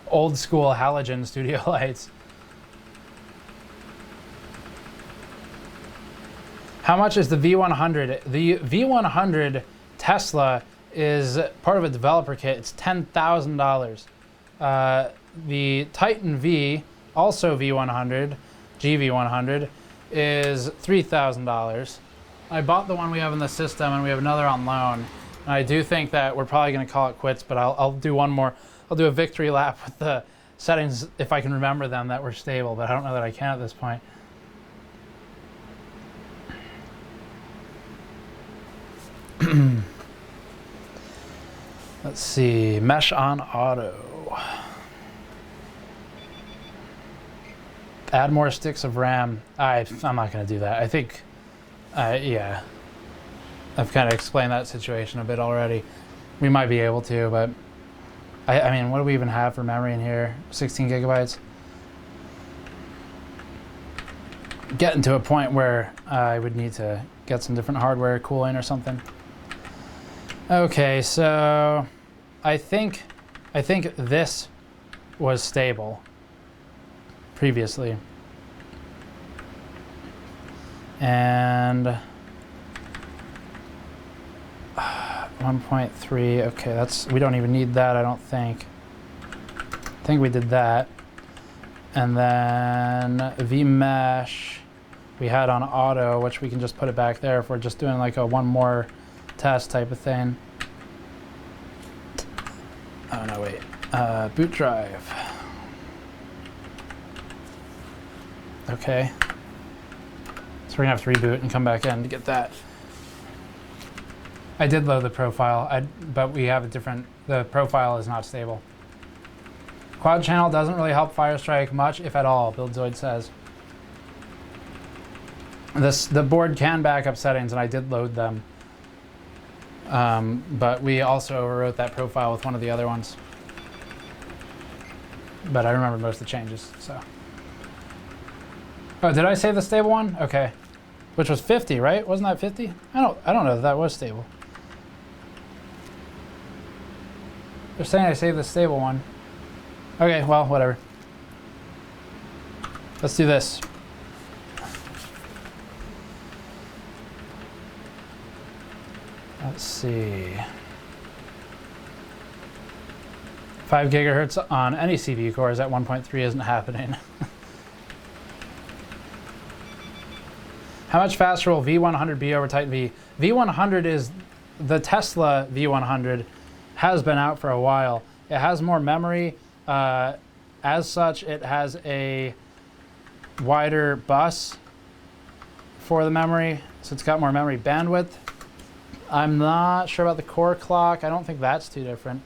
old school halogen studio lights. How much is the V100? The V100 Tesla is part of a developer kit. It's $10,000. The Titan V, also V100, GV100, is $3,000. I bought the one we have in the system, and we have another on loan. And I do think that we're probably going to call it quits, but I'll do one more. I'll do a victory lap with the settings, if I can remember them, that were stable, but I don't know that I can at this point. Let's see, mesh on auto. Add more sticks of RAM. I'm not going to do that. I think, yeah, I've kind of explained that situation a bit already. We might be able to, but I mean, what do we even have for memory in here? 16 gigabytes. Getting to a point where I would need to get some different hardware cooling or something. Okay, so I think this was stable previously. And 1.3, okay, we don't even need that, I don't think. I think we did that. And then vmesh we had on auto, which we can just put it back there if we're just doing like a one more test type of thing. Oh no, wait. Boot drive. Okay. So we're gonna have to reboot and come back in to get that. I did load the profile, but we have a different, the profile is not stable. Quad channel doesn't really help Firestrike much, if at all, BuildZoid says. The board can back up settings, and I did load them. But we also overwrote that profile with one of the other ones. But I remember most of the changes, so. Oh, did I save the stable one? Okay. Which was 50, right? Wasn't that 50? I don't know if that was stable. They're saying I saved the stable one. Okay, well, whatever. Let's do this. Let's see. 5 gigahertz on any CPU cores at 1.3 isn't happening. How much faster will V100 be over Titan V? V100 is the Tesla V100, has been out for a while. It has more memory. As such, it has a wider bus for the memory, so it's got more memory bandwidth. I'm not sure about the core clock. I don't think that's too different.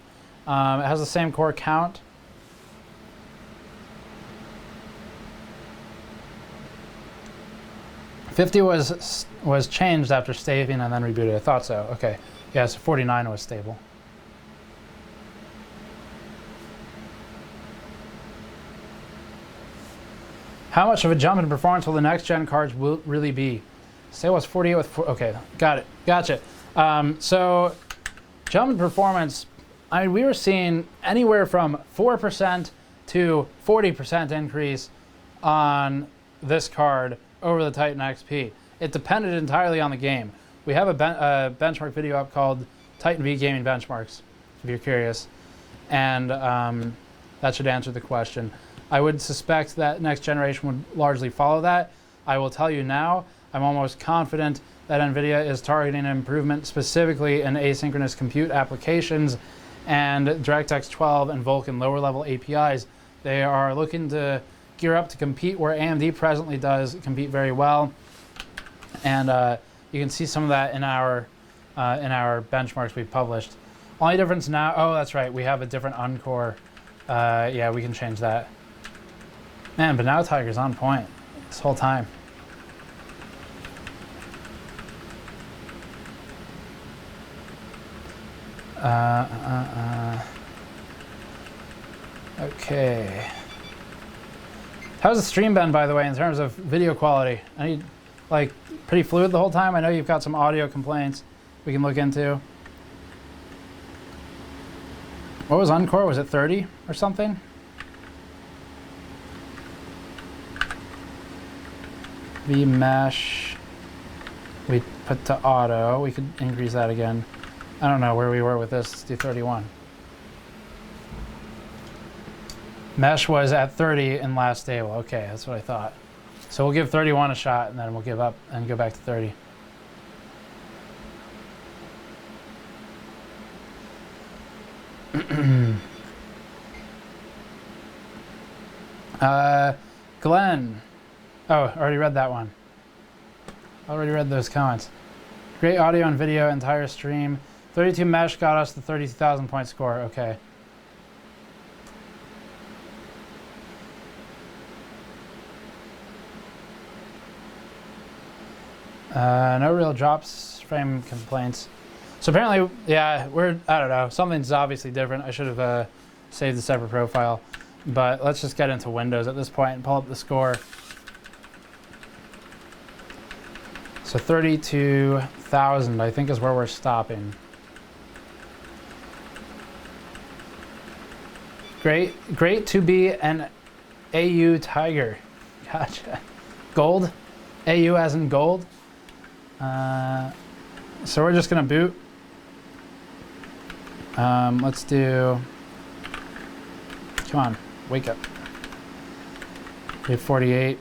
It has the same core count. $50 was changed after staving and then rebooted. I thought so. Okay. Yeah, so 49 was stable. How much of a jump in performance will the next gen cards will really be? Say what's 48 with okay, got it. Gotcha. So jump in performance, I mean, we were seeing anywhere from 4% to 40% increase on this card over the Titan XP. It depended entirely on the game. We have a benchmark video up called Titan V Gaming Benchmarks, if you're curious. And that should answer the question. I would suspect that next generation would largely follow that. I will tell you now, I'm almost confident that NVIDIA is targeting an improvement specifically in asynchronous compute applications and DirectX 12 and Vulkan lower level APIs. They are looking to gear up to compete where AMD presently does compete very well. And you can see some of that in our benchmarks we've published. Only difference now, oh, that's right, we have a different Uncore. Yeah, we can change that. Man, but now Tiger's on point this whole time. Okay. How's the stream been, by the way, in terms of video quality? Any, like, pretty fluid the whole time? I know you've got some audio complaints we can look into. What was Uncore? Was it 30 or something? vmesh, we put to auto. We could increase that again. I don't know where we were with this. Let's do 31. Mesh was at 30 in last stable. Okay, that's what I thought. So we'll give 31 a shot, and then we'll give up and go back to 30. Glenn. Oh, already read that one. Already read those comments. Great audio and video, entire stream. 32 mesh got us the 32,000 point score. Okay. No real drops frame complaints. So apparently, yeah, I don't know, something's obviously different. I should have saved a separate profile. But let's just get into Windows at this point and pull up the score. So 32,000, I think, is where we're stopping. Great to be an AU Tiger. Gotcha. Gold? AU as in gold. So we're just gonna boot. Let's do, come on, wake up. We have 48,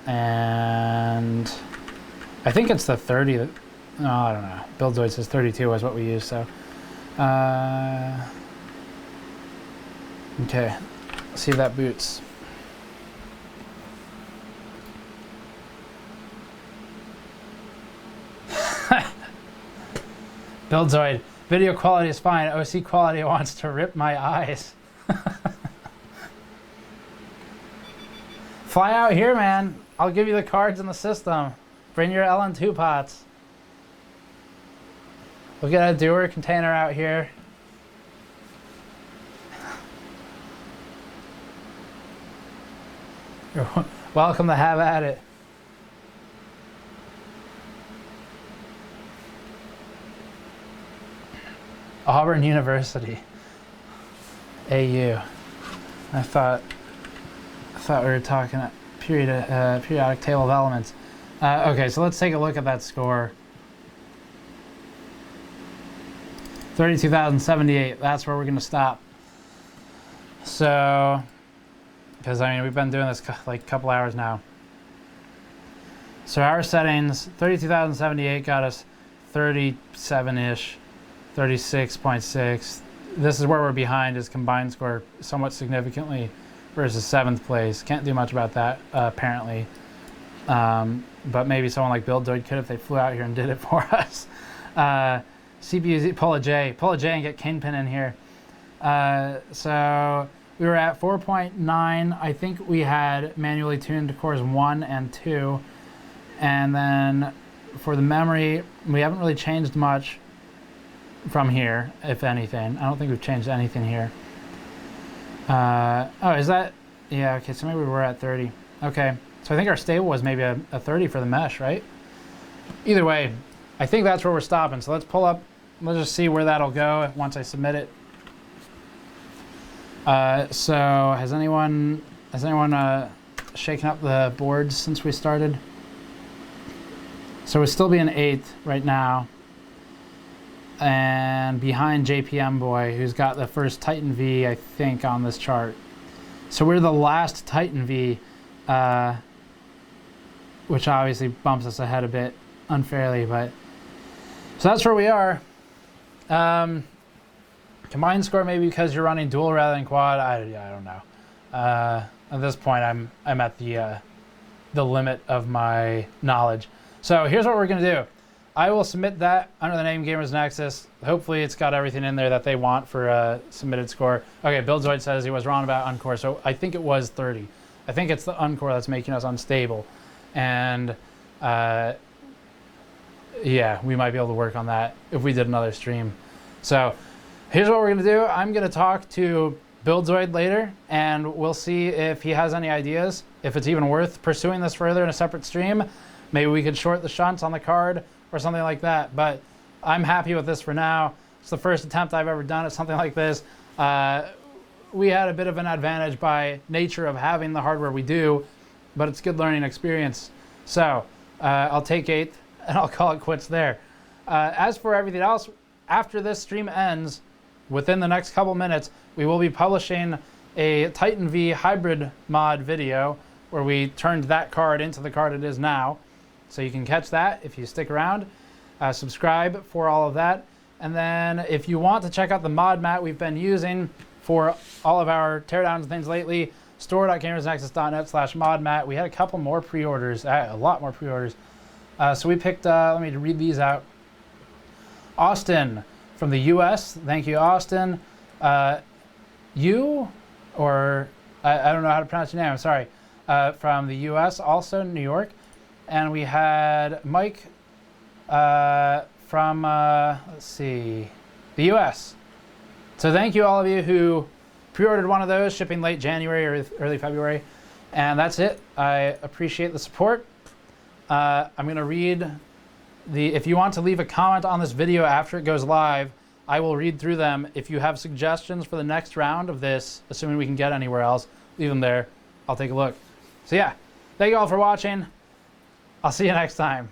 and I think it's the 30 that, no, I don't know. Buildzoid says 32 is what we use, so. Okay, let's see if that boots. Buildzoid, video quality is fine. OC quality wants to rip my eyes. Fly out here, man. I'll give you the cards in the system. Bring your LN2 pots. We'll get a doer container out here. You're welcome to have at it. Auburn University. AU. I thought we were talking periodic table of elements. Okay, so let's take a look at that score. 32,078. That's where we're going to stop. So, because I mean we've been doing this like a couple hours now. So our settings, 32,078 got us 37-ish, 36.6. This is where we're behind is combined score somewhat significantly versus 7th place. Can't do much about that apparently. But maybe someone like Buildzoid could if they flew out here and did it for us. CPU, pull a J and get Kingpin in here. So we were at 4.9. I think we had manually tuned to cores 1 and 2. And then for the memory, we haven't really changed much from here, if anything. I don't think we've changed anything here. Oh, is that? Yeah, okay, so maybe we were at 30. Okay, so I think our stable was maybe a 30 for the mesh, right? Either way, I think that's where we're stopping. So let's pull up, let's just see where that'll go once I submit it. So has anyone shaken up the boards since we started? So we'll still be in 8th right now. And behind JPM Boy, who's got the first Titan V, I think, on this chart. So we're the last Titan V, which obviously bumps us ahead a bit unfairly, but so that's where we are. Combined score maybe because you're running dual rather than quad. I don't know. At this point, I'm at the limit of my knowledge. So here's what we're gonna do. I will submit that under the name Gamers Nexus. Hopefully it's got everything in there that they want for a submitted score. Okay, Buildzoid says he was wrong about Uncore, so I think it was 30. I think it's the Uncore that's making us unstable. And yeah, we might be able to work on that if we did another stream. So here's what we're gonna do. I'm gonna talk to Buildzoid later and we'll see if he has any ideas, if it's even worth pursuing this further in a separate stream. Maybe we could short the shunts on the card or something like that, but I'm happy with this for now. It's the first attempt I've ever done at something like this. We had a bit of an advantage by nature of having the hardware we do, but it's good learning experience. So I'll take 8th and I'll call it quits there. As for everything else, after this stream ends, within the next couple minutes, we will be publishing a Titan V hybrid mod video where we turned that card into the card it is now. So you can catch that if you stick around. Subscribe for all of that. And then if you want to check out the mod mat we've been using for all of our teardowns and things lately, store.gamersnexus.net/modmat. We had a couple more pre-orders, a lot more pre-orders. So we picked, let me read these out. Austin from the US, thank you, Austin. You, or I don't know how to pronounce your name, I'm sorry. From the US, also New York. And we had Mike from, let's see, the US. So thank you all of you who pre-ordered one of those, shipping late January or early February. And that's it. I appreciate the support. I'm gonna read if you want to leave a comment on this video after it goes live, I will read through them. If you have suggestions for the next round of this, assuming we can get anywhere else, leave them there. I'll take a look. So yeah, thank you all for watching. I'll see you next time.